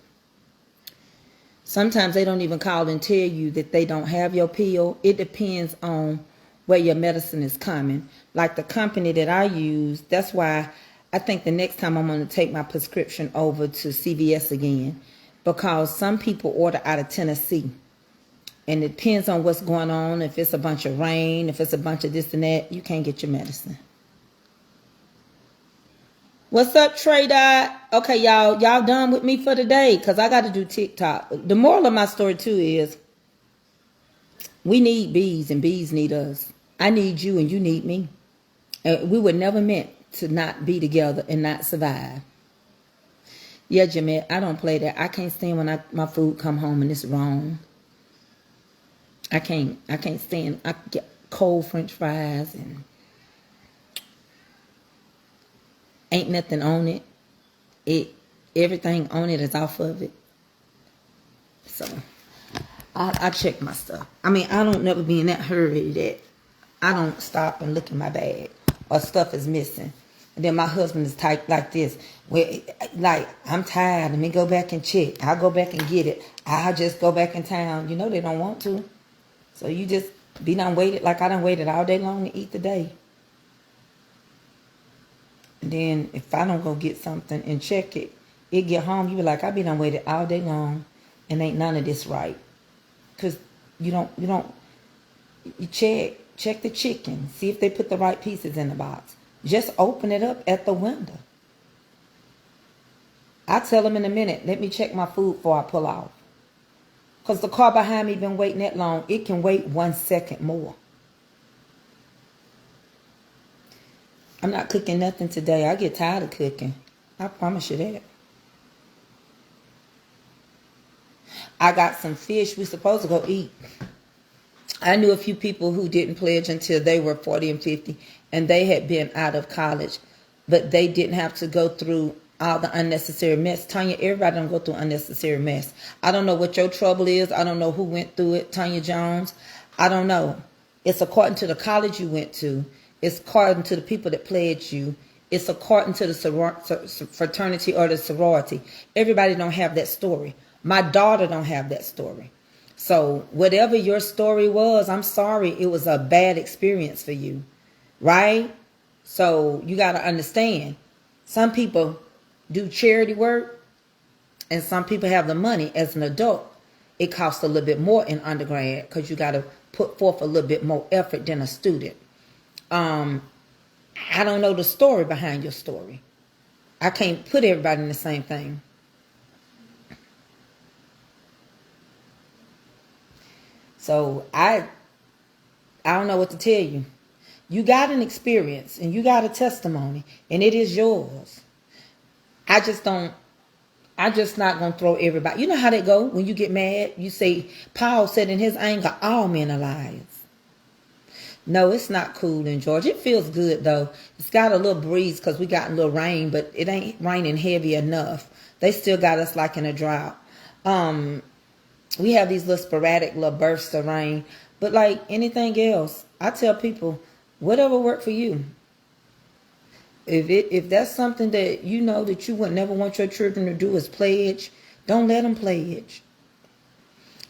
Sometimes they don't even call and tell you that they don't have your pill. It depends on where your medicine is coming. Like the company that I use, that's why I think the next time I'm going to take my prescription over to CVS again, because some people order out of Tennessee. And it depends on what's going on. If it's a bunch of rain, if it's a bunch of this and that, you can't get your medicine. What's up, Trey Dot? Okay, y'all done with me for today, because I got to do TikTok. The moral of my story, too, is we need bees and bees need us. I need you and you need me. And we were never meant to not be together and not survive. Yeah, Jamette, I don't play that. I can't stand when my food come home and it's wrong. I can't stand. I get cold French fries and ain't nothing on it. Everything on it is off of it. So I check my stuff. I mean, I don't never be in that hurry that I don't stop and look in my bag or stuff is missing. And then my husband is typed like this. Where, like, I'm tired. Let me go back and check. I'll go back and get it. I'll just go back in town. You know they don't want to. So you just be done waited like I done waited all day long to eat the day. And then if I don't go get something and check it, it get home, you be like, I be done waited all day long and ain't none of this right. Because you check the chicken, see if they put the right pieces in the box. Just open it up at the window. I tell them in a minute, let me check my food before I pull off. Because the car behind me been waiting that long, it can wait 1 second more. I'm not cooking nothing today. I get tired of cooking. I promise you that. I got some fish we supposed to go eat. I knew a few people who didn't pledge until they were 40 and 50, and they had been out of college, but they didn't have to go through all the unnecessary mess. Tanya, everybody don't go through unnecessary mess. I don't know what your trouble is. I don't know who went through it. Tanya Jones, I don't know. It's according to the college you went to. It's according to the people that pledged you. It's according to the fraternity or the sorority. Everybody don't have that story. My daughter don't have that story. So whatever your story was, I'm sorry, it was a bad experience for you, right? So you got to understand, some people do charity work and some people have the money. As an adult, it costs a little bit more in undergrad because you got to put forth a little bit more effort than a student. I don't know the story behind your story. I can't put everybody in the same thing. So I don't know what to tell you. You got an experience and you got a testimony and it is yours. I just not going to throw everybody. You know how they go when you get mad? You say, Paul said in his anger, all men are liars. No, it's not cool in Georgia. It feels good though. It's got a little breeze because we got a little rain, but it ain't raining heavy enough. They still got us like in a drought. We have these little sporadic little bursts of rain, but like anything else, I tell people, whatever worked for you. If that's something that you know that you would never want your children to do is pledge, don't let them pledge.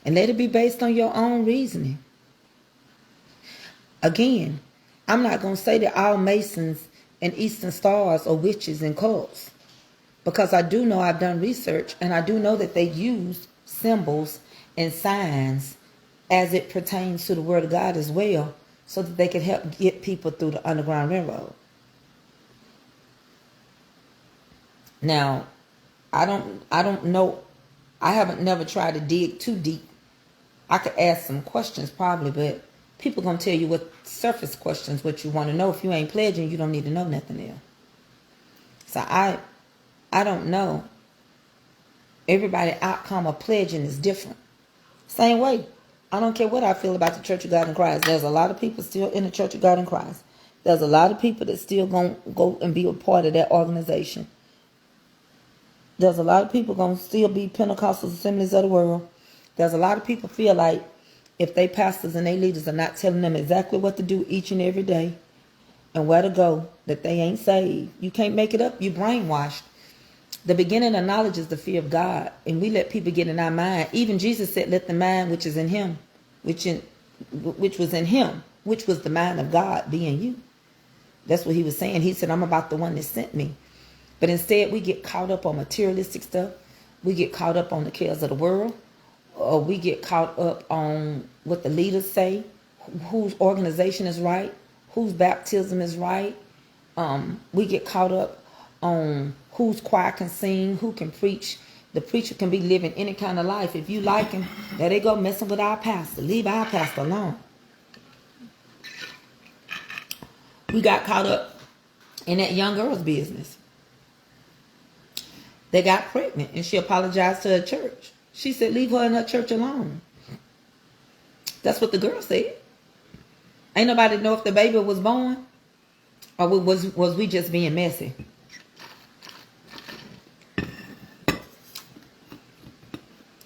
And let it be based on your own reasoning. Again, I'm not going to say that all Masons and Eastern Stars are witches and cults. Because I do know I've done research and I do know that they use symbols and signs as it pertains to the Word of God as well, so that they can help get people through the Underground Railroad. Now, I don't know. I haven't never tried to dig too deep. I could ask some questions probably, but people gonna tell you what surface questions, what you want to know. If you ain't pledging, you don't need to know nothing else. So I don't know. Everybody outcome of pledging is different. Same way. I don't care what I feel about the Church of God in Christ. There's a lot of people still in the Church of God in Christ. There's a lot of people that still gonna go and be a part of that organization. There's a lot of people gonna still be Pentecostal Assemblies of the World. There's a lot of people feel like if they pastors and they leaders are not telling them exactly what to do each and every day and where to go, that they ain't saved. You can't make it up. You brainwashed. The beginning of knowledge is the fear of God, and we let people get in our mind. Even Jesus said, "Let the mind which is in Him, which was in Him, which was the mind of God, be in you." That's what He was saying. He said, "I'm about the one that sent me." But instead, we get caught up on materialistic stuff. We get caught up on the cares of the world, or we get caught up on what the leaders say, whose organization is right, whose baptism is right. We get caught up on whose choir can sing, who can preach. The preacher can be living any kind of life. If you like him, there they go messing with our pastor. Leave our pastor alone. We got caught up in that young girl's business. They got pregnant and she apologized to her church. She said, leave her and her church alone. That's what the girl said. Ain't nobody know if the baby was born or was we just being messy.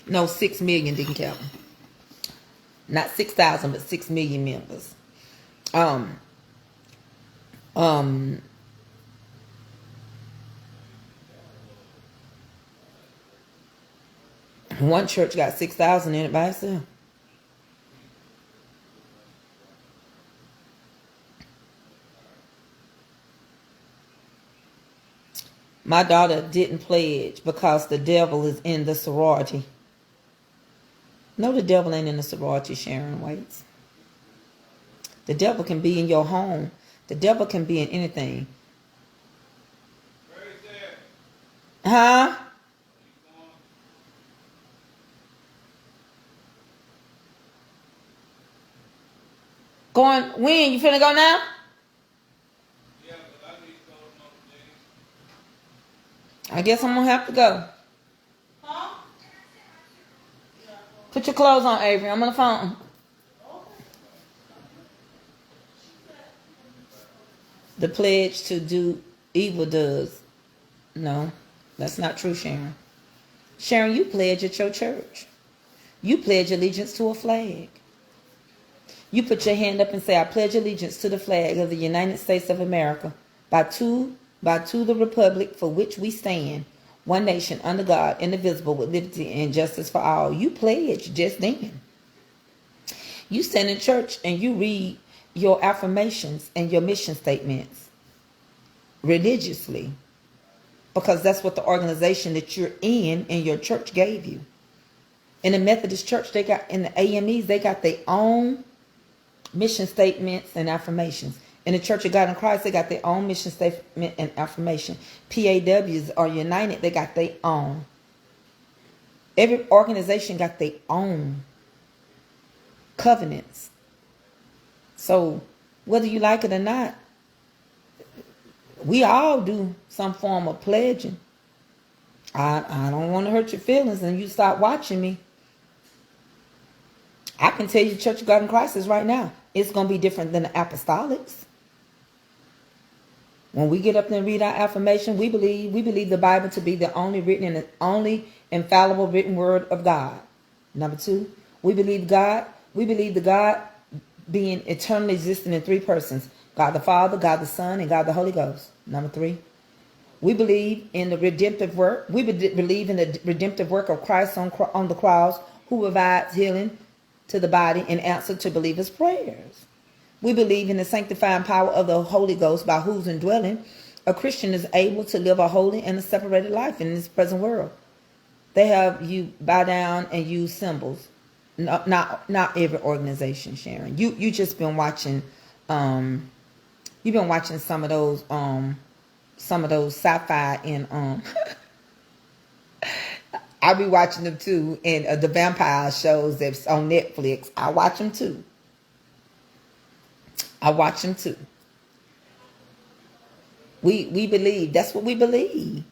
No, 6 million didn't count. Not 6,000, but 6 million members. One church got 6,000 in it by itself. My daughter didn't pledge because the devil is in the sorority. No, the devil ain't in the sorority, Sharon Waits. The devil can be in your home. The devil can be in anything. Huh? Going, when? You finna go now? Yeah, but I need to go to Notre Dame. I guess I'm gonna have to go. Put your clothes on, Avery. I'm on the phone. The pledge to do evil does. No, that's not true, Sharon. Sharon, you pledge at your church. You pledge allegiance to a flag. You put your hand up and say, I pledge allegiance to the flag of the United States of America, by to the republic for which we stand, one nation under God, indivisible, with liberty and justice for all. You pledge just then. You stand in church and you read your affirmations and your mission statements religiously, because that's what the organization that you're in and your church gave you. In the Methodist Church, they got, in the AMEs, they got their own mission statements and affirmations. In the Church of God in Christ, they got their own mission statement and affirmation. PAWs are united. They got their own. Every organization got their own covenants. So whether you like it or not, we all do some form of pledging. I don't want to hurt your feelings and you stop watching me. I can tell you Church of God in Christ is right now. It's going to be different than the apostolics. When we get up there and read our affirmation, we believe the Bible to be the only written and the only infallible written word of God. Number 2, we believe the God being eternally existing in 3 persons. God the Father, God the Son, and God the Holy Ghost. Number 3, we believe in the redemptive work. We believe in the redemptive work of Christ on the cross, who provides healing to the body in answer to believers' prayers. We believe in the sanctifying power of the Holy Ghost, by whose indwelling a Christian is able to live a holy and a separated life in this present world. They have you bow down and use symbols. Not every organization, Sharon. You just been watching. You've been watching some of those sci-fi and I be watching them too, and the vampire shows that's on Netflix. I watch them too. I watch them too. We believe. That's what we believe.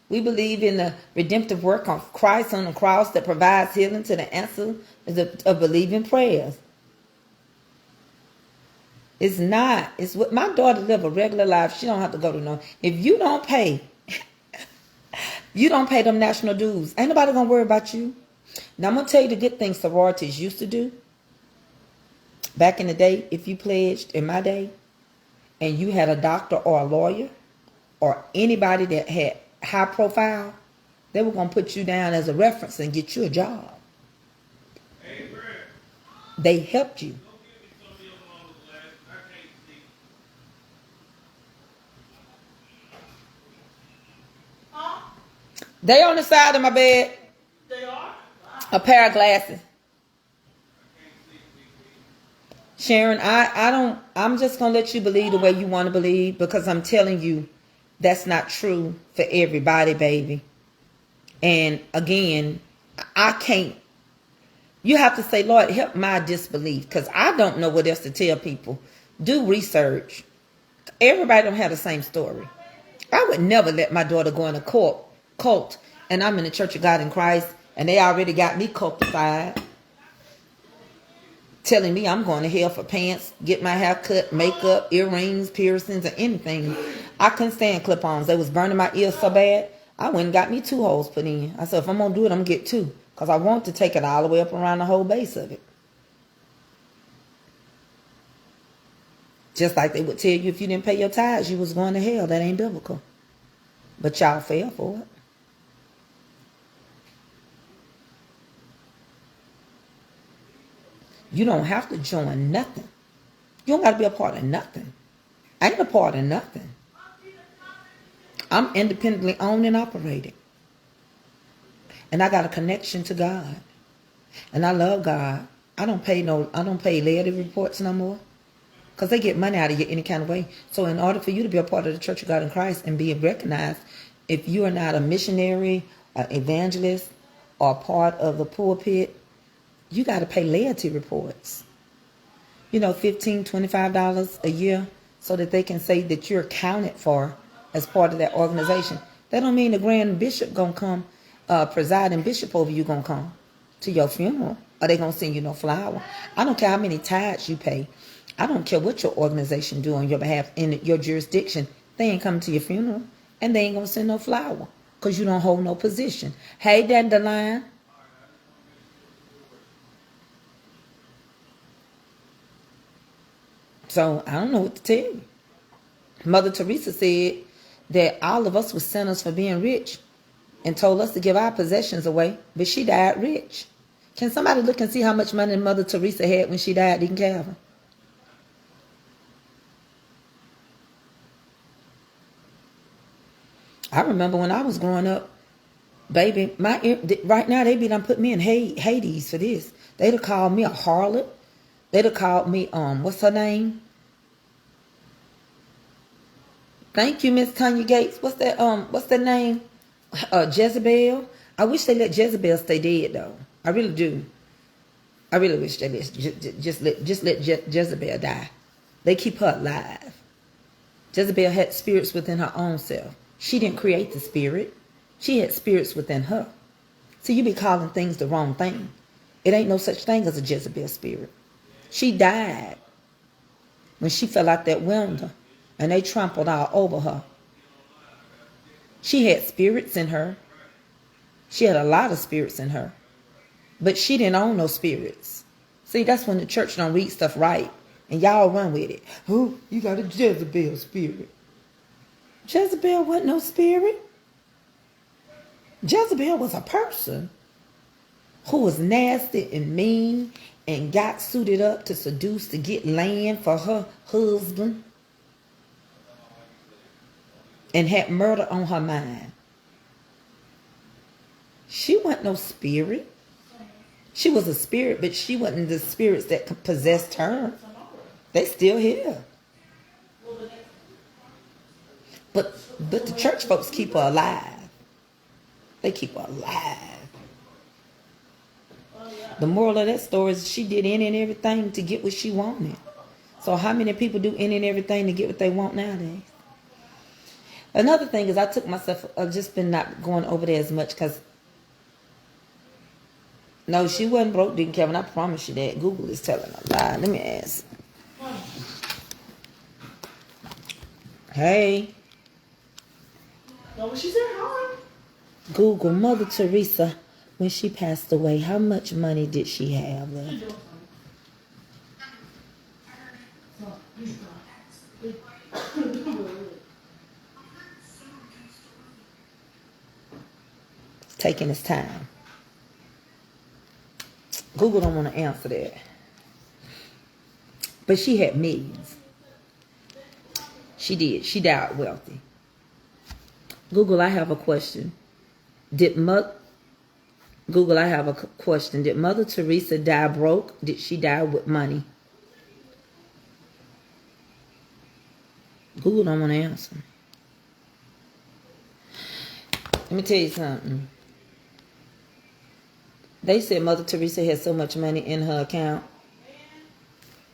We believe in the redemptive work of Christ on the cross that provides healing to the answer of believing prayers. It's not. It's what my daughter live a regular life. She don't have to go to no. If you don't pay, you don't pay them national dues. Ain't nobody gonna worry about you. Now I'm gonna tell you the good things sororities used to do. Back in the day, if you pledged in my day, and you had a doctor or a lawyer, or anybody that had high profile, they were gonna put you down as a reference and get you a job. They helped you. They on the side of my bed. They are? A pair of glasses. Sharon, I'm just gonna let you believe the way you want to believe, because I'm telling you that's not true for everybody, baby. And again, I can't. You have to say, Lord, help my disbelief, because I don't know what else to tell people. Do research. Everybody don't have the same story. I would never let my daughter go in a cult, and I'm in the Church of God in Christ, and they already got me cultified, telling me I'm going to hell for pants, get my hair cut, makeup, earrings, piercings, or anything. I couldn't stand clip-ons. They was burning my ears so bad, I went and got me 2 holes put in. I said, if I'm going to do it, I'm going to get 2, because I want to take it all the way up around the whole base of it. Just like they would tell you if you didn't pay your tithes, you was going to hell. That ain't biblical. But y'all fell for it. You don't have to join nothing. You don't got to be a part of nothing. I ain't a part of nothing. I'm independently owned and operated. And I got a connection to God. And I love God. I don't pay laity reports no more, because they get money out of you any kind of way. So in order for you to be a part of the Church of God in Christ and be recognized, if you are not a missionary, an evangelist, or part of the pulpit, you got to pay laity reports. You know, $15, $25 a year, so that they can say that you're accounted for as part of that organization. That don't mean the grand bishop gonna come, presiding bishop over you gonna come to your funeral, or they gonna send you no flower. I don't care how many tithes you pay. I don't care what your organization do on your behalf in your jurisdiction. They ain't coming to your funeral, and they ain't gonna send no flower, because you don't hold no position. Hey, Dandelion. So I don't know what to tell you. Mother Teresa said that all of us were sinners for being rich, and told us to give our possessions away, but she died rich. Can somebody look and see how much money Mother Teresa had when she died in Calvin? I remember when I was growing up, baby, right now they be done put me in Hades for this. They'd have called me a harlot. They'd have called me, what's her name? Thank you, Miss Tanya Gates. What's that name? Jezebel. I wish they let Jezebel stay dead, though. I really do. I really wish they just let Jezebel die. They keep her alive. Jezebel had spirits within her own self. She didn't create the spirit. She had spirits within her. So you be calling things the wrong thing. It ain't no such thing as a Jezebel spirit. She died when she fell out that window, and they trampled all over her. She had spirits in her. She had a lot of spirits in her. But she didn't own no spirits. See, that's when the church don't read stuff right, and y'all run with it. Oh, you got a Jezebel spirit. Jezebel wasn't no spirit. Jezebel was a person who was nasty and mean and got suited up to seduce, to get land for her husband, and had murder on her mind. She wasn't no spirit. She was a spirit, but she wasn't the spirits that possessed her. They still here. But the church folks keep her alive. They keep her alive. The moral of that story is she did any and everything to get what she wanted. So how many people do any and everything to get what they want nowadays? Another thing is I took myself, I've just been not going over there as much because, no, she wasn't broke, didn't Kevin. I promise you that. Google is telling a lie. Let me ask. Hey. No, but she said hi. Google, Mother Teresa, when she passed away, how much money did she have left? Taking his time. Google don't want to answer that. But she had millions. She did. She died wealthy. Google, I have a question. Google, I have a question. Did Mother Teresa die broke? Did she die with money? Google don't want to answer. Let me tell you something. They said Mother Teresa had so much money in her account.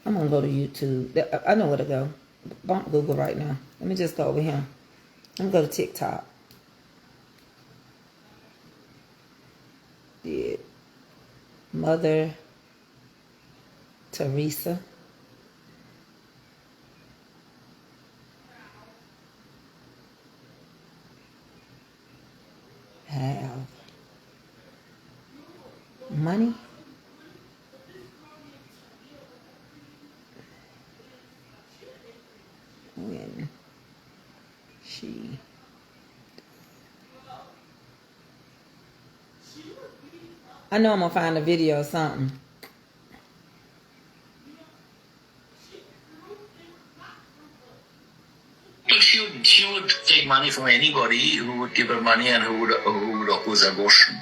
I'm going to go to YouTube. I know where to go. Bump Google right now. Let me just go over here. I'm going to go to TikTok. Did Mother Teresa have money? When she I know I'm gonna find a video or something. She would take money from anybody who would give her money and who would oppose abortion.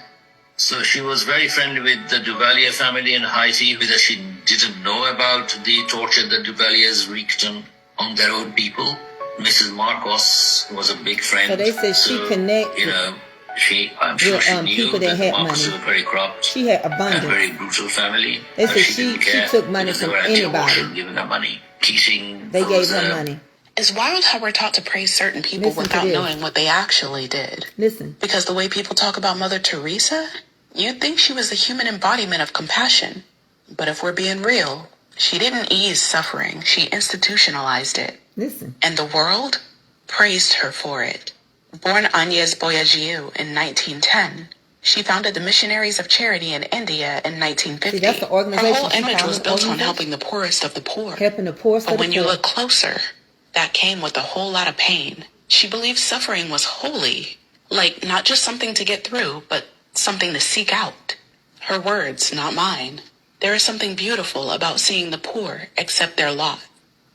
So she was very friendly with the Duvalier family in Haiti, because she didn't know about the torture that Duvaliers wreaked on their own people. Mrs. Marcos was a big friend. So they said she connected. You know, I'm sure with, she knew people that had Marcos money. was very corrupt. She had abundance. A very brutal family. They said she she took money from anybody. Giving her money. Teaching. They gave her money. It's wild how we're taught to praise certain people Listen without knowing what they actually did. Listen. Because the way people talk about Mother Teresa, you'd think she was the human embodiment of compassion. But if we're being real, she didn't ease suffering. She institutionalized it. Listen. And the world praised her for it. Born Agnes Boyajiu in 1910, she founded the Missionaries of Charity in India in 1950. See, that's the organization. Her whole image was built on helping the poorest of the poor. Helping the poorest of the poor. But when you look closer, that came with a whole lot of pain. She believed suffering was holy. Like, not just something to get through, but something to seek out. Her words, not mine. There is something beautiful about seeing the poor accept their lot.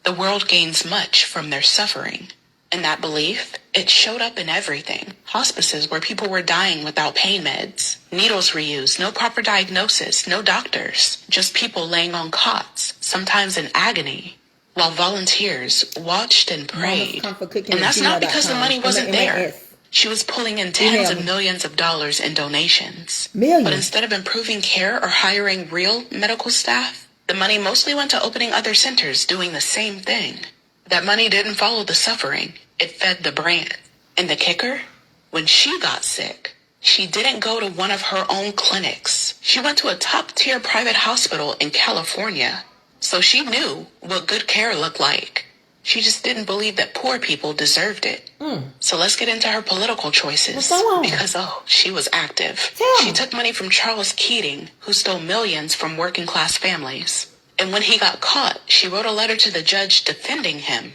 The world gains much from their suffering. And that belief, it showed up in everything. Hospices where people were dying without pain meds. Needles reused, no proper diagnosis, no doctors. Just people laying on cots, sometimes in agony, while volunteers watched and prayed. And that's not because the money wasn't there. She was pulling in tens of millions of dollars in donations. But instead of improving care or hiring real medical staff, the money mostly went to opening other centers doing the same thing. That money didn't follow the suffering. It fed the brand. And the kicker? When she got sick, she didn't go to one of her own clinics. She went to a top-tier private hospital in California. So she knew what good care looked like. She just didn't believe that poor people deserved it. So let's get into her political choices. Because, she was active. She took money from Charles Keating, who stole millions from working-class families. And when he got caught, she wrote a letter to the judge defending him.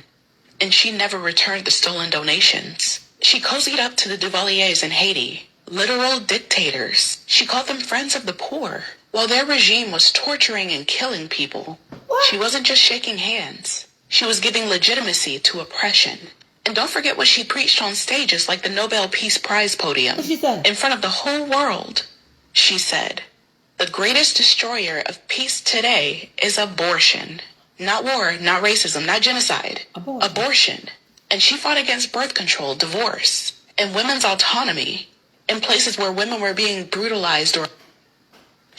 And she never returned the stolen donations. She cozied up to the Duvaliers in Haiti, literal dictators. She called them friends of the poor. While their regime was torturing and killing people, she wasn't just shaking hands. She was giving legitimacy to oppression. And don't forget what she preached on stages like the Nobel Peace Prize podium. What she said? In front of the whole world. She said, "The greatest destroyer of peace today is abortion. Not war, not racism, not genocide. Abortion." And she fought against birth control, divorce, and women's autonomy in places where women were being brutalized or...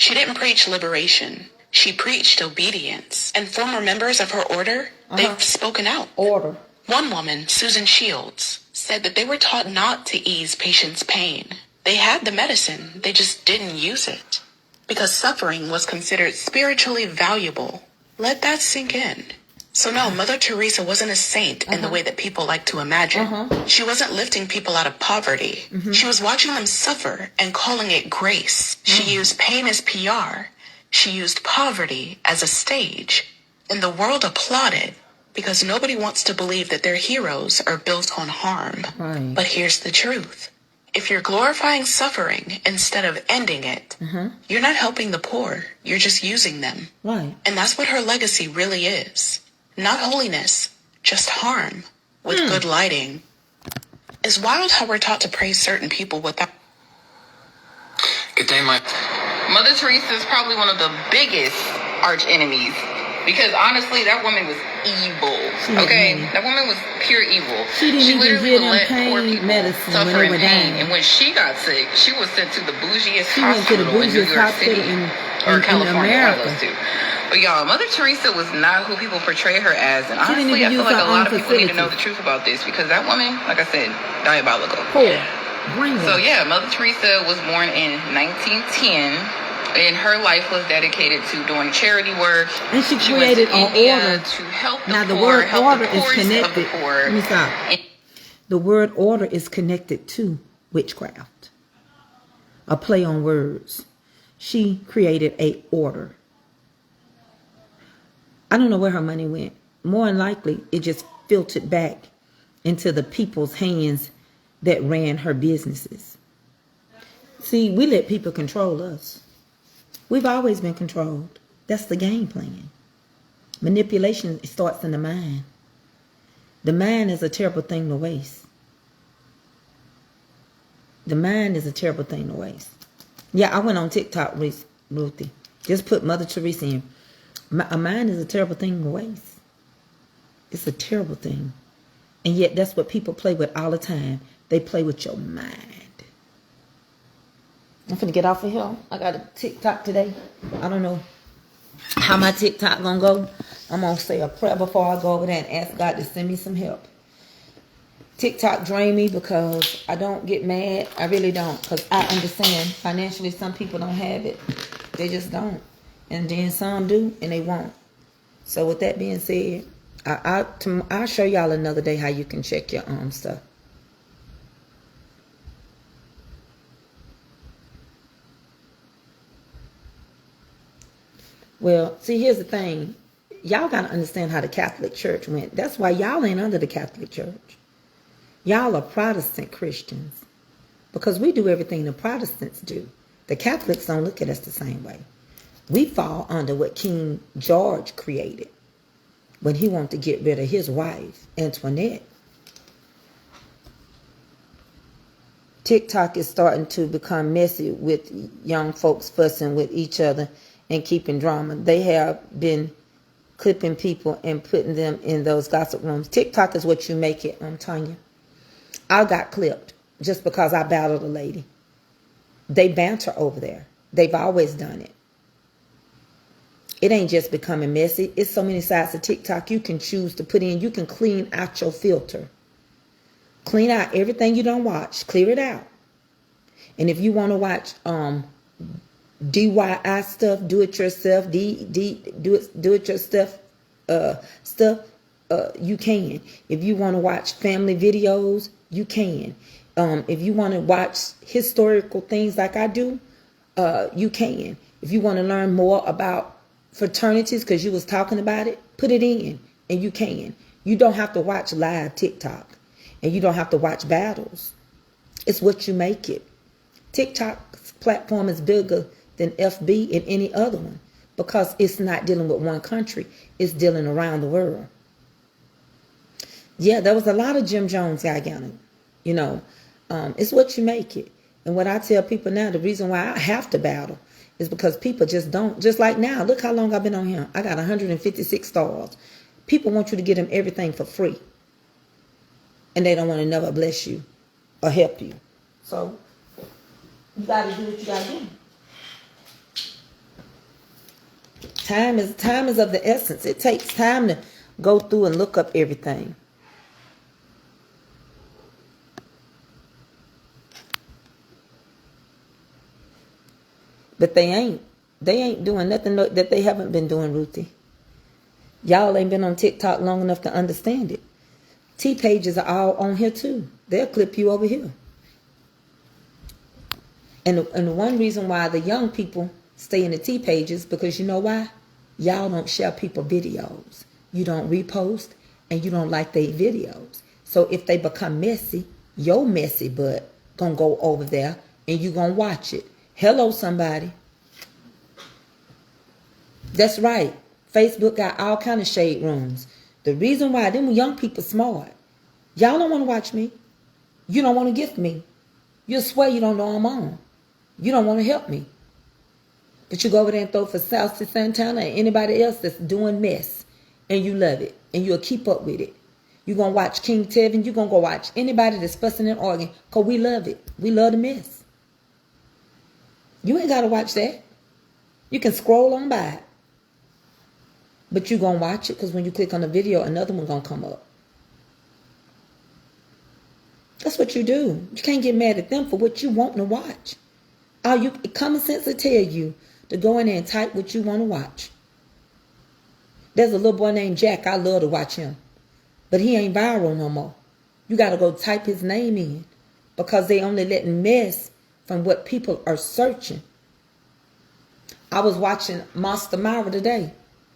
She didn't preach liberation. She preached obedience. And former members of her order, they've spoken out. Order. One woman, Susan Shields, said that they were taught not to ease patients' pain. They had the medicine, they just didn't use it. Because suffering was considered spiritually valuable. Let that sink in. So no, Mother Teresa wasn't a saint in the way that people like to imagine. She wasn't lifting people out of poverty. She was watching them suffer and calling it grace. She used pain as PR. She used poverty as a stage. And the world applauded because nobody wants to believe that their heroes are built on harm. Right. But here's the truth. If you're glorifying suffering instead of ending it, you're not helping the poor. You're just using them. Right. And that's what her legacy really is. Not holiness, just harm with good lighting. It's wild how we're taught to praise certain people without... Good day, Mother Teresa is probably one of the biggest arch enemies. Because honestly, that woman was evil. Okay? That woman was pure evil. She didn't even literally give would them let poor pain people medicine suffer when they in were pain. dying. And when she got sick, she was sent to the bougiest She went to the hospital in New bougiest York hospital City. in Or California, one of America. those two. But y'all, Mother Teresa was not who people portray her as. And She didn't honestly, I even feel use like her a lot own of people need to know facility. the truth about this. Because that woman, like I said, diabolical. Poor. Bring So them. yeah, Mother Teresa was born in 1910, and her life was dedicated to doing charity work. And she went created to an India order. to help the Now the poor, word help order the is poorest of the connected. poor. Let me stop. And The word order is connected to witchcraft. A play on words. She created a order. I don't know where her money went. More than likely, it just filtered back into the people's hands that ran her businesses. See, we let people control us. We've always been controlled. That's the game plan. Manipulation starts in the mind. The mind is a terrible thing to waste. The mind is a terrible thing to waste. Yeah, I went on TikTok, Ruthie. Just put Mother Teresa in. A mind is a terrible thing to waste. It's a terrible thing. And yet that's what people play with all the time. They play with your mind. I'm finna get off of here. I got a TikTok today. I don't know how my TikTok gonna go. I'm gonna say a prayer before I go over there and ask God to send me some help. TikTok drain me because I don't get mad. I really don't, because I understand financially some people don't have it. They just don't. And then some do and they won't. So with that being said, I'll show y'all another day how you can check your stuff. Well, see, here's the thing. Y'all got to understand how the Catholic Church went. That's why y'all ain't under the Catholic Church. Y'all are Protestant Christians. Because we do everything the Protestants do. The Catholics don't look at us the same way. We fall under what King George created when he wanted to get rid of his wife, Antoinette. TikTok is starting to become messy with young folks fussing with each other and keeping drama. They have been clipping people and putting them in those gossip rooms. TikTok is what you make it, Tanya. I got clipped just because I battled a lady. They banter over there. They've always done it. It ain't just becoming messy. It's so many sides of TikTok you can choose to put in. You can clean out your filter. Clean out everything you don't watch. Clear it out. And if you want to watch DIY stuff, do it yourself, do it yourself stuff, you can. If you want to watch family videos, you can. If you want to watch historical things like I do, you can. If you want to learn more about fraternities, because you was talking about it, put it in, and you can. You don't have to watch live TikTok, and you don't have to watch battles. It's what you make it. TikTok's platform is bigger than FB and any other one because it's not dealing with one country. It's dealing around the world. Yeah, there was a lot of Jim Jones guy counting. You know, it's what you make it. And what I tell people now, the reason why I have to battle is because people just don't. Just like now, look how long I've been on here. I got 156 stars. People want you to get them everything for free. And they don't want to never bless you or help you. So, you got to do what you got to do. Time is of the essence. It takes time to go through and look up everything. But they ain't doing nothing that they haven't been doing, Ruthie. Y'all ain't been on TikTok long enough to understand it. T pages are all on here too. They'll clip you over here. And the one reason why the young people stay in the T pages, because you know why? Y'all don't share people videos. You don't repost, and you don't like their videos. So if they become messy, your messy butt gonna go over there and you gonna watch it. Hello, somebody. That's right. Facebook got all kind of shade rooms. The reason why them young people smart. Y'all don't want to watch me. You don't want to gift me. You swear you don't know I'm on. You don't want to help me. But you go over there and throw for South Santana and anybody else that's doing mess. And you love it. And you'll keep up with it. You're going to watch King Tevin. You're going to go watch anybody that's fussing and arguing. Because we love it. We love the mess. You ain't got to watch that. You can scroll on by it. But you're going to watch it because when you click on the video, another one going to come up. That's what you do. You can't get mad at them for what you want to watch. Common sense will tell you to go in there and type what you want to watch. There's a little boy named Jack. I love to watch him. But he ain't viral no more. You got to go type his name in because they only letting mess from what people are searching. I was watching Monster Myra today.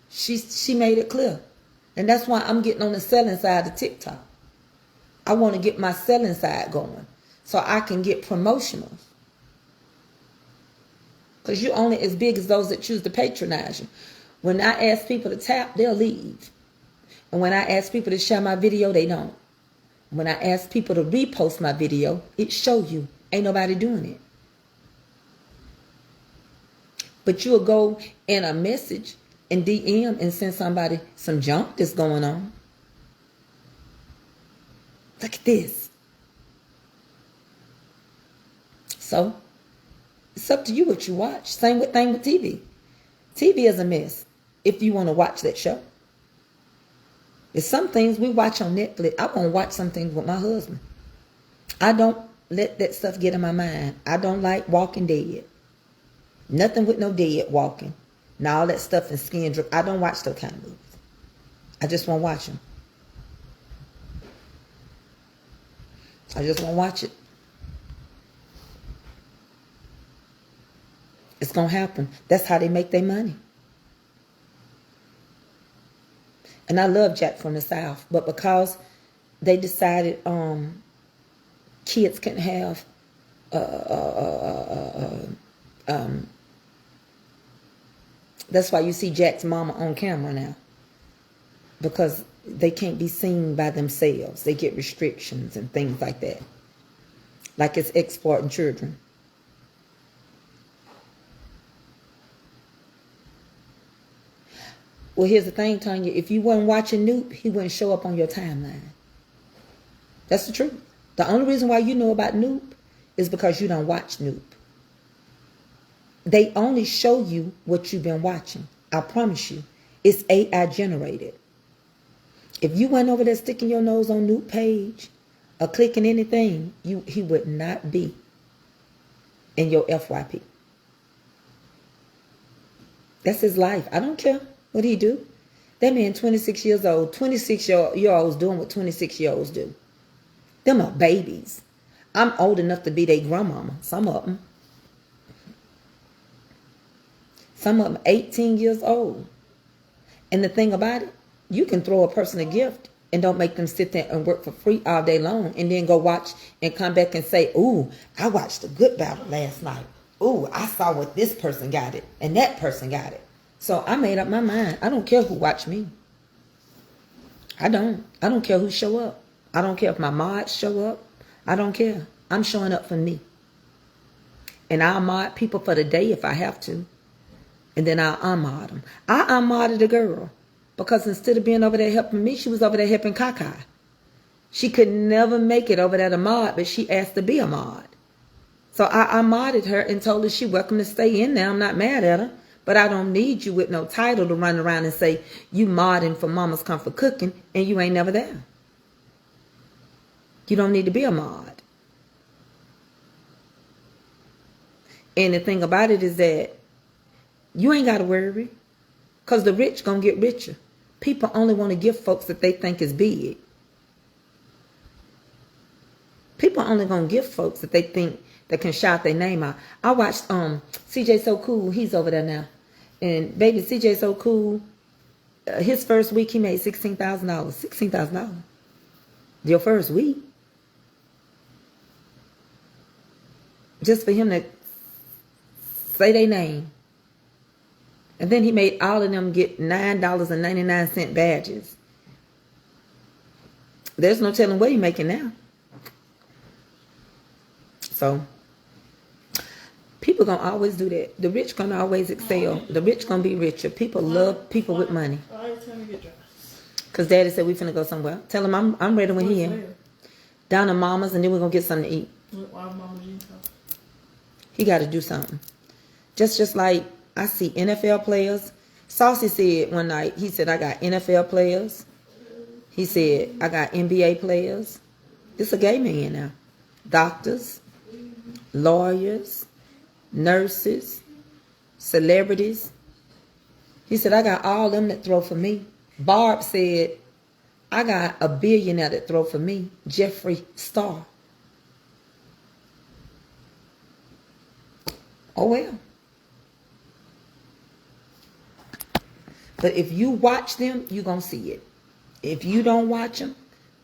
She made it clear. And that's why I'm getting on the selling side of TikTok. I want to get my selling side going so I can get promotionals. Because you're only as big as those that choose to patronize you. When I ask people to tap, they'll leave. And when I ask people to share my video, they don't. When I ask people to repost my video, it show you. Ain't nobody doing it. But you'll go in a message and DM and send somebody some junk that's going on. Look at this. So, it's up to you what you watch. Same thing with TV. TV is a mess if you want to watch that show. There's some things we watch on Netflix. I want to watch some things with my husband. I don't let that stuff get in my mind. I don't like Walking Dead. Nothing with no dead walking. And all that stuff and skin drip. I don't watch those kind of movies. I just won't watch them. I just won't watch it. It's going to happen. That's how they make their money. And I love Jack from the South. But because they decided kids couldn't have that's why you see Jack's mama on camera now. Because they can't be seen by themselves. They get restrictions and things like that. Like it's exploiting children. Well, here's the thing, Tanya. If you weren't watching Noop, he wouldn't show up on your timeline. That's the truth. The only reason why you know about Noop is because you don't watch Noop. They only show you what you've been watching. I promise you. It's AI generated. If you went over there sticking your nose on Noop page or clicking anything, he would not be in your FYP. That's his life. I don't care what he do. That man 26 years old. 26-year-olds doing what 26-year-olds do. Them are babies. I'm old enough to be their grandmama. Some of them. Some of them 18 years old. And the thing about it, you can throw a person a gift and don't make them sit there and work for free all day long and then go watch and come back and say, ooh, I watched a good battle last night. Ooh, I saw what this person got it and that person got it. So I made up my mind. I don't care who watch me. I don't care who show up. I don't care if my mods show up. I don't care. I'm showing up for me. And I'll mod people for the day if I have to. And then I'll unmod them. I unmodded a girl. Because instead of being over there helping me, she was over there helping Kaka. She could never make it over there to mod, but she asked to be a mod. So I modded her and told her she welcome to stay in there. I'm not mad at her. But I don't need you with no title to run around and say you modding for Mama's Comfort Cooking and you ain't never there. You don't need to be a mod. And the thing about it is that you ain't got to worry, because the rich going to get richer. People only want to give folks that they think is big. People only going to give folks that they think that can shout their name out. I watched CJ So Cool. He's over there now. And baby, CJ So Cool, his first week he made $16,000. $16,000. Your first week. Just for him to say their name. And then he made all of them get $9.99 badges. There's no telling what he's making now. So, people going to always do that. The rich going to always excel. The rich going to be richer. People love people with money. All right, tell me to get dressed. Because Daddy said we finna go somewhere. Tell him I'm ready when he in. Down to Mama's, and then we're going to get something to eat. Why Mama Jean's house? He got to do something. Just like I see NFL players. Saucy said one night, he said, I got NFL players. He said, I got NBA players. It's a gay man now. Doctors, lawyers, nurses, celebrities. He said, I got all them that throw for me. Barb said, I got a billionaire that throw for me. Jeffree Star. Oh well. But if you watch them, you're going to see it. If you don't watch them,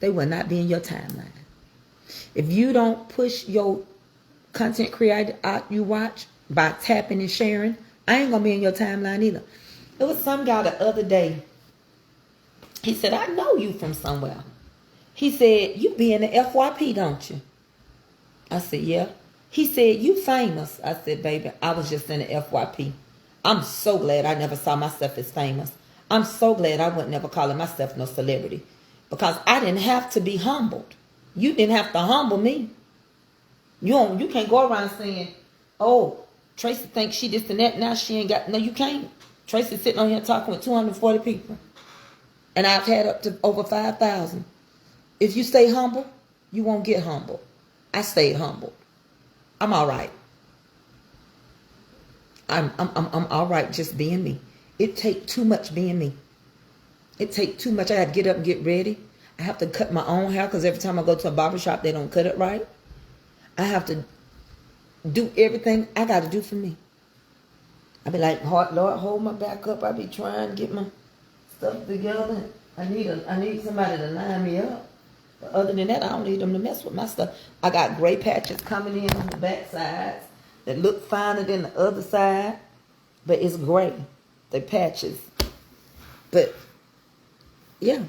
they will not be in your timeline. If you don't push your content creator out you watch by tapping and sharing, I ain't going to be in your timeline either. There was some guy the other day. He said, I know you from somewhere. He said, you be in the F.Y.P, don't you? I said, yeah. He said, you famous. I said, baby, I was just in the F.Y.P. I'm so glad I never saw myself as famous. I'm so glad I wasn't never calling myself no celebrity. Because I didn't have to be humbled. You didn't have to humble me. You can't go around saying, oh, Tracey thinks she this and that. Now she ain't got, no, you can't. Tracey sitting on here talking with 240 people. And I've had up to over 5,000. If you stay humble, you won't get humble. I stayed humble. I'm all right. I'm all right just being me. It take too much being me. It take too much. I have to get up and get ready. I have to cut my own hair because every time I go to a barbershop, they don't cut it right. I have to do everything I got to do for me. I be like, Lord, hold my back up. I be trying to get my stuff together. I need somebody to line me up. But other than that, I don't need them to mess with my stuff. I got gray patches coming in on the back sides that look finer than the other side, but it's gray. They patches. But yeah.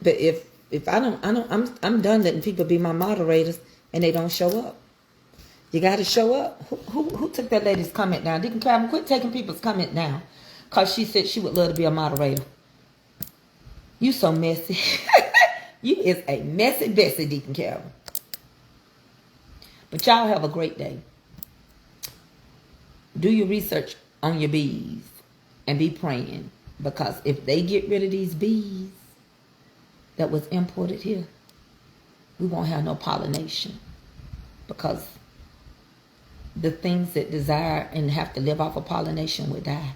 But if I'm done letting people be my moderators and they don't show up. You got to show up. Who took that lady's comment down? Deacon Calvin, quit taking people's comment down. Because she said she would love to be a moderator. You so messy. You is a messy Bessie, Deacon Calvin. But y'all have a great day. Do your research on your bees. And be praying. Because if they get rid of these bees that was imported here, we won't have no pollination. Because the things that desire and have to live off of pollination would die.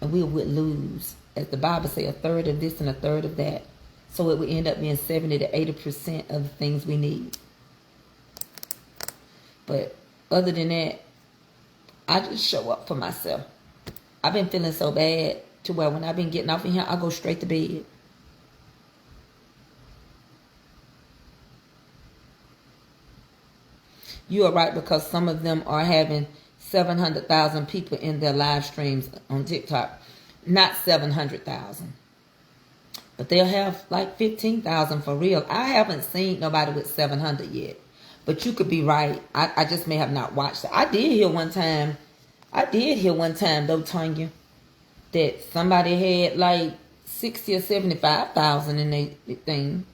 And we would lose, as the Bible says, a third of this and a third of that. So it would end up being 70 to 80% of the things we need. But other than that, I just show up for myself. I've been feeling so bad to where when I've been getting off in here, I go straight to bed. You are right, because some of them are having 700,000 people in their live streams on TikTok. Not 700,000. But they'll have like 15,000 for real. I haven't seen nobody with 700 yet. But you could be right. I just may have not watched it. I did hear one time, though, Tanya, that somebody had like 60 or 75,000 in their thing.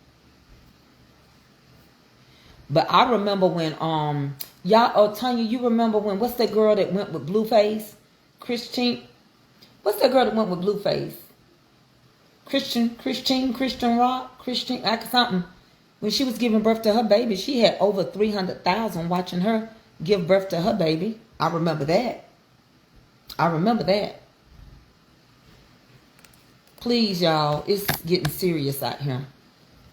But I remember when y'all, oh Tanya, you remember when, what's that girl that went with Blueface? Christine? What's that girl that went with Blueface? Christian Rock? Christian, like something. When she was giving birth to her baby, she had over 300,000 watching her give birth to her baby. I remember that. Please, y'all, it's getting serious out here.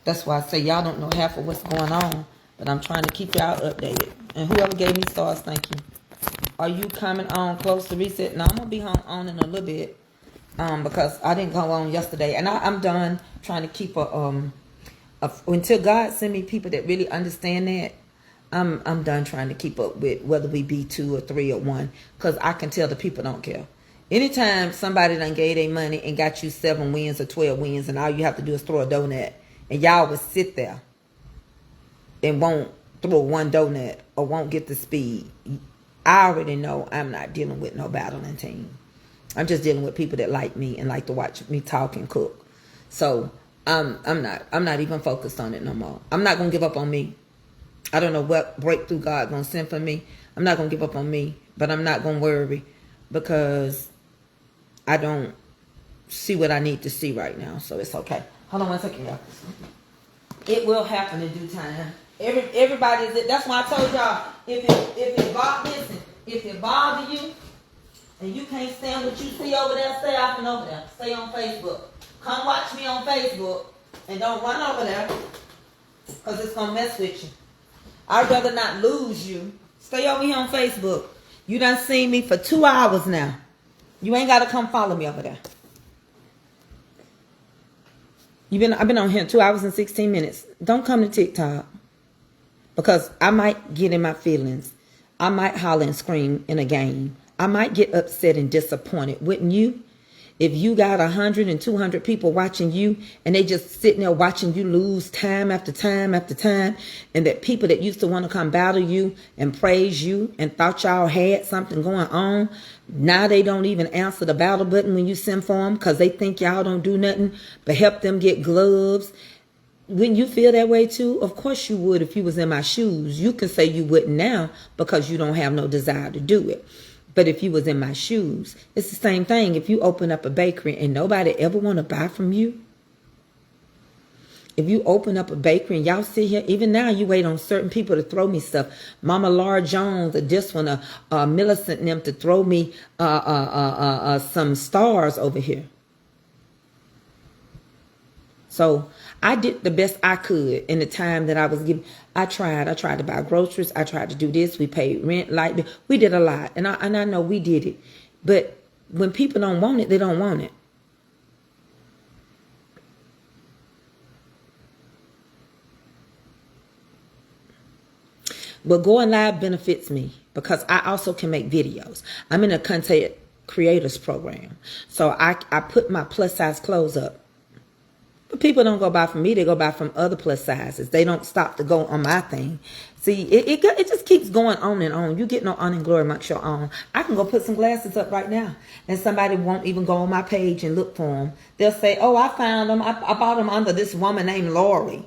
That's why I say y'all don't know half of what's going on. But I'm trying to keep y'all updated. And whoever gave me stars, thank you. Are you coming on close to reset? No, I'm going to be on in a little bit. Because I didn't go on yesterday. And I'm done trying to keep until God send me people that really understand that. I'm done trying to keep up with whether we be 2 or 3 or 1. Because I can tell the people don't care. Anytime somebody done gave their money and got you 7 wins or 12 wins, and all you have to do is throw a donut, and y'all would sit there and won't throw one donut or won't get the speed, I already know I'm not dealing with no battling team. I'm just dealing with people that like me and like to watch me talk and cook. So I'm not even focused on it no more. I'm not gonna give up on me. I don't know what breakthrough God gonna send for me. I'm not gonna give up on me, but I'm not gonna worry because I don't see what I need to see right now. So it's okay. Hold on one second, y'all. It will happen in due time. Everybody's. That's why I told y'all, if it bother you and you can't stand what you see over there, stay off and over there. Stay on Facebook. Come watch me on Facebook and don't run over there because it's gonna mess with you. I'd rather not lose you. Stay over here on Facebook. You done seen me for 2 hours now. You ain't gotta come follow me over there. I've been on here 2 hours and 16 minutes. Don't come to TikTok. Because I might get in my feelings. I might holler and scream in a game. I might get upset and disappointed. Wouldn't you? If you got 100 and 200 people watching you and they just sitting there watching you lose time after time after time, and that people that used to want to come battle you and praise you and thought y'all had something going on, now they don't even answer the battle button when you send for them because they think y'all don't do nothing but help them get gloves. Wouldn't you feel that way too? Of course you would if you was in my shoes. You can say you wouldn't now because you don't have no desire to do it. But if you was in my shoes, it's the same thing. If you open up a bakery and nobody ever want to buy from you. If you open up a bakery and y'all sit here, even now you wait on certain people to throw me stuff. Mama Laura Jones or this one, Millicent and them to throw me some stars over here. So I did the best I could in the time that I was given. I tried to buy groceries. I tried to do this. We paid rent, light bill. We did a lot. And I know we did it. But when people don't want it, they don't want it. But going live benefits me because I also can make videos. I'm in a content creators program. So I put my plus size clothes up. But people don't go buy from me. They go buy from other plus sizes. They don't stop to go on my thing. See, it just keeps going on and on. You get no honor and glory amongst your own. I can go put some glasses up right now. And somebody won't even go on my page and look for them. They'll say, oh, I found them. I bought them under this woman named Lori.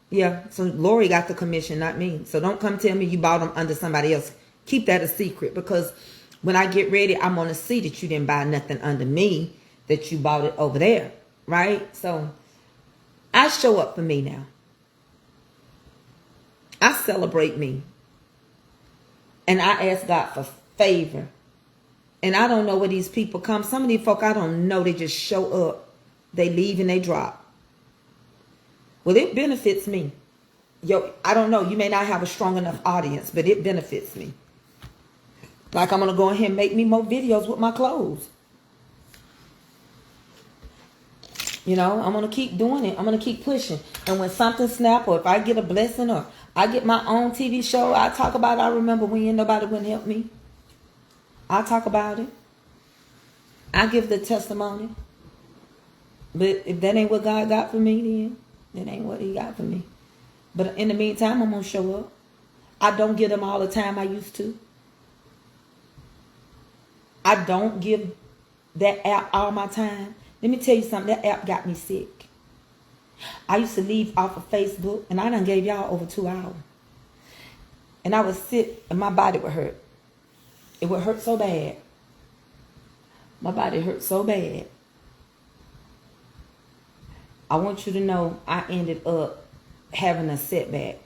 Yeah, so Lori got the commission, not me. So don't come tell me you bought them under somebody else. Keep that a secret because when I get ready, I'm going to see that you didn't buy nothing under me, that you bought it over there. Right? So I show up for me now. I celebrate me. And I ask God for favor. And I don't know where these people come. Some of these folk I don't know. They just show up. They leave and they drop. Well, it benefits me. I don't know. You may not have a strong enough audience, but it benefits me. Like I'm going to go ahead and make me more videos with my clothes. You know, I'm going to keep doing it. I'm going to keep pushing. And when something snaps or if I get a blessing or I get my own TV show, I talk about it. I remember when nobody wouldn't help me. I talk about it. I give the testimony. But if that ain't what God got for me, then that ain't what he got for me. But in the meantime, I'm going to show up. I don't give them all the time I used to. I don't give that app all my time. Let me tell you something. That app got me sick. I used to leave off of Facebook, and I done gave y'all over 2 hours. And I would sit and my body would hurt. It would hurt so bad. My body hurt so bad. I want you to know I ended up having a setback,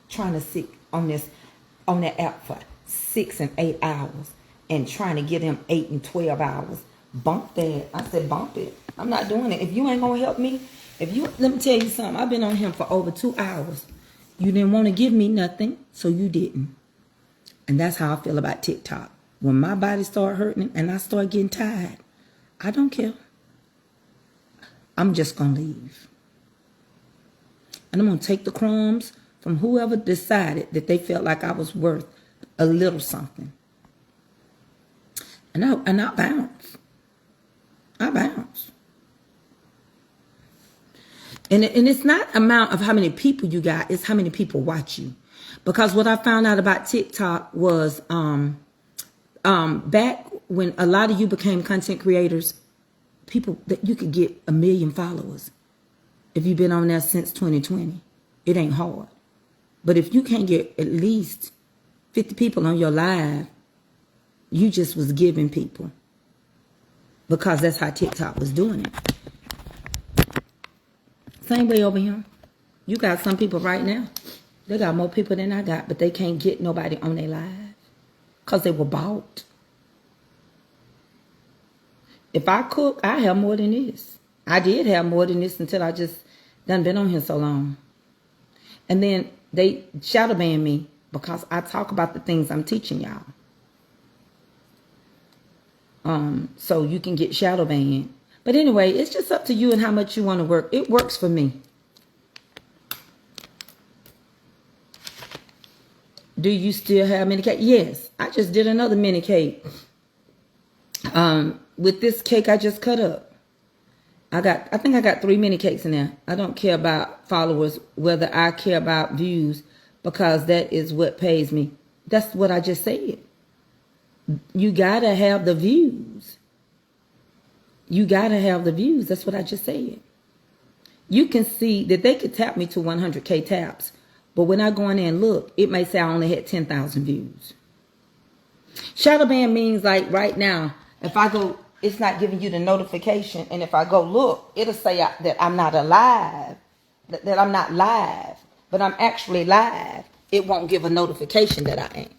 trying to sit on that app for 6 and 8 hours and trying to get them 8 and 12 hours. Bump that. I said, bump it. I'm not doing it. If you ain't gonna help me, let me tell you something. I've been on him for over 2 hours. You didn't want to give me nothing, so you didn't. And that's how I feel about TikTok. When my body start hurting and I start getting tired, I don't care. I'm just gonna leave. And I'm gonna take the crumbs from whoever decided that they felt like I was worth a little something. And I bounce. I bounce. And it's not amount of how many people you got, it's how many people watch you. Because what I found out about TikTok was back when a lot of you became content creators, people that you could get 1 million followers if you've been on there since 2020. It ain't hard. But if you can't get at least 50 people on your live, you just was giving people. Because that's how TikTok was doing it. Same way over here. You got some people right now. They got more people than I got, but they can't get nobody on their live. Because they were bought. If I cook, I have more than this. I did have more than this until I just done been on here so long. And then they shadow ban me because I talk about the things I'm teaching y'all. So you can get shadow banned. But anyway, it's just up to you and how much you want to work. It works for me. Do you still have mini cake? Yes. I just did another mini cake. With this cake I just cut up. I think I got 3 mini cakes in there. I don't care about followers, whether I care about views, because that is what pays me. That's what I just said. You gotta have the views. You gotta have the views. That's what I just said. You can see that they could tap me to 100K taps. But when I go in there and look, it may say I only had 10,000 views. Shadow ban means like right now, if I go, it's not giving you the notification. And if I go look, it'll say that I'm not alive. That I'm not live. But I'm actually live. It won't give a notification that I am.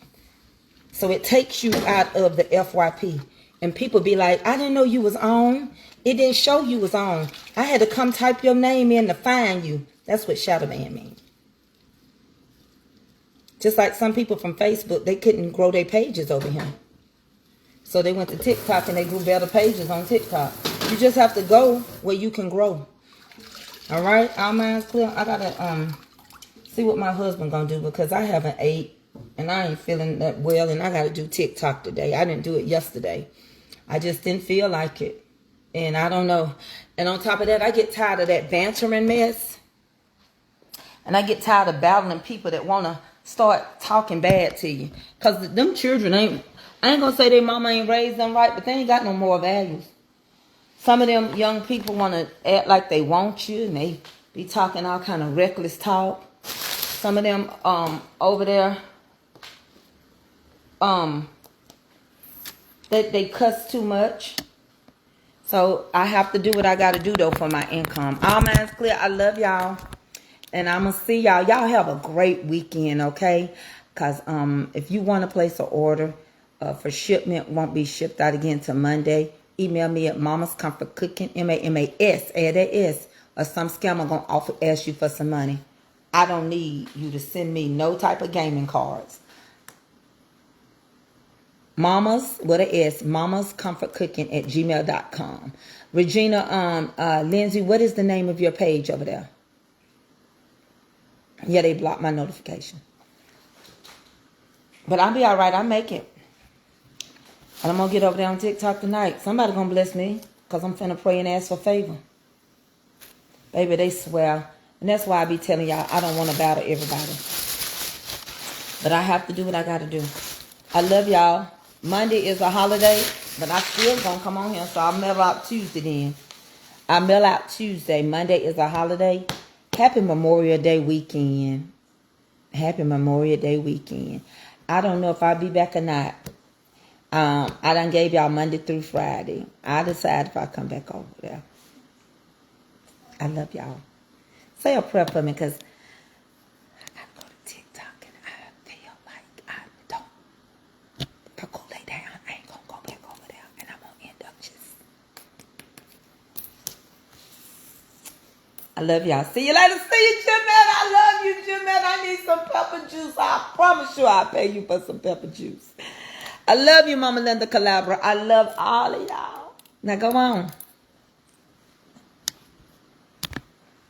So it takes you out of the F.Y.P. And people be like, I didn't know you was on. It didn't show you was on. I had to come type your name in to find you. That's what shadow ban means. Just like some people from Facebook, they couldn't grow their pages over here. So they went to TikTok and they grew better pages on TikTok. You just have to go where you can grow. All right? Our minds clear. I got to see what my husband going to do because I haven't ate. And I ain't feeling that well, and I got to do TikTok today. I didn't do it yesterday. I just didn't feel like it. And I don't know. And on top of that, I get tired of that bantering mess. And I get tired of battling people that want to start talking bad to you. Because them children I ain't going to say their mama ain't raised them right, but they ain't got no moral values. Some of them young people want to act like they want you, and they be talking all kind of reckless talk. Some of them over there, they cuss too much. So I have to do what I got to do though for my income. All minds clear. I love y'all, and I'm gonna see y'all. Y'all have a great weekend, okay? Cause if you want to place an order for shipment, won't be shipped out again till Monday. Email me at Mama's Comfort Cooking, MAMAS, add that S, or some scammer gonna ask you for some money. I don't need you to send me no type of gaming cards. Mamas, with an S, Mamas Comfort Cooking at gmail.com. Regina, Lindsay, what is the name of your page over there? Yeah, they blocked my notification. But I'll be all right. I'll make it. And I'm going to get over there on TikTok tonight. Somebody going to bless me because I'm finna pray and ask for favor. Baby, they swear. And that's why I be telling y'all I don't want to battle everybody. But I have to do what I got to do. I love y'all. Monday is a holiday, but I still gonna come on here, so I'll mail out Tuesday then. I mail out Tuesday. Monday is a holiday. Happy Memorial Day weekend. Happy Memorial Day weekend. I don't know if I'll be back or not. I done gave y'all Monday through Friday. I'll decide if I come back over there. I love y'all. Say a prayer for me, because I gotta go to TikTok and I feel like I don't. If I go lay down, I ain't gonna go back over there, and I'm gonna end up just. I love y'all. See you later. See you, Jim Man. I love you, Jim Man. I need some pepper juice. I promise you I'll pay you for some pepper juice. I love you, Mama Linda Calabra. I love all of y'all. Now go on.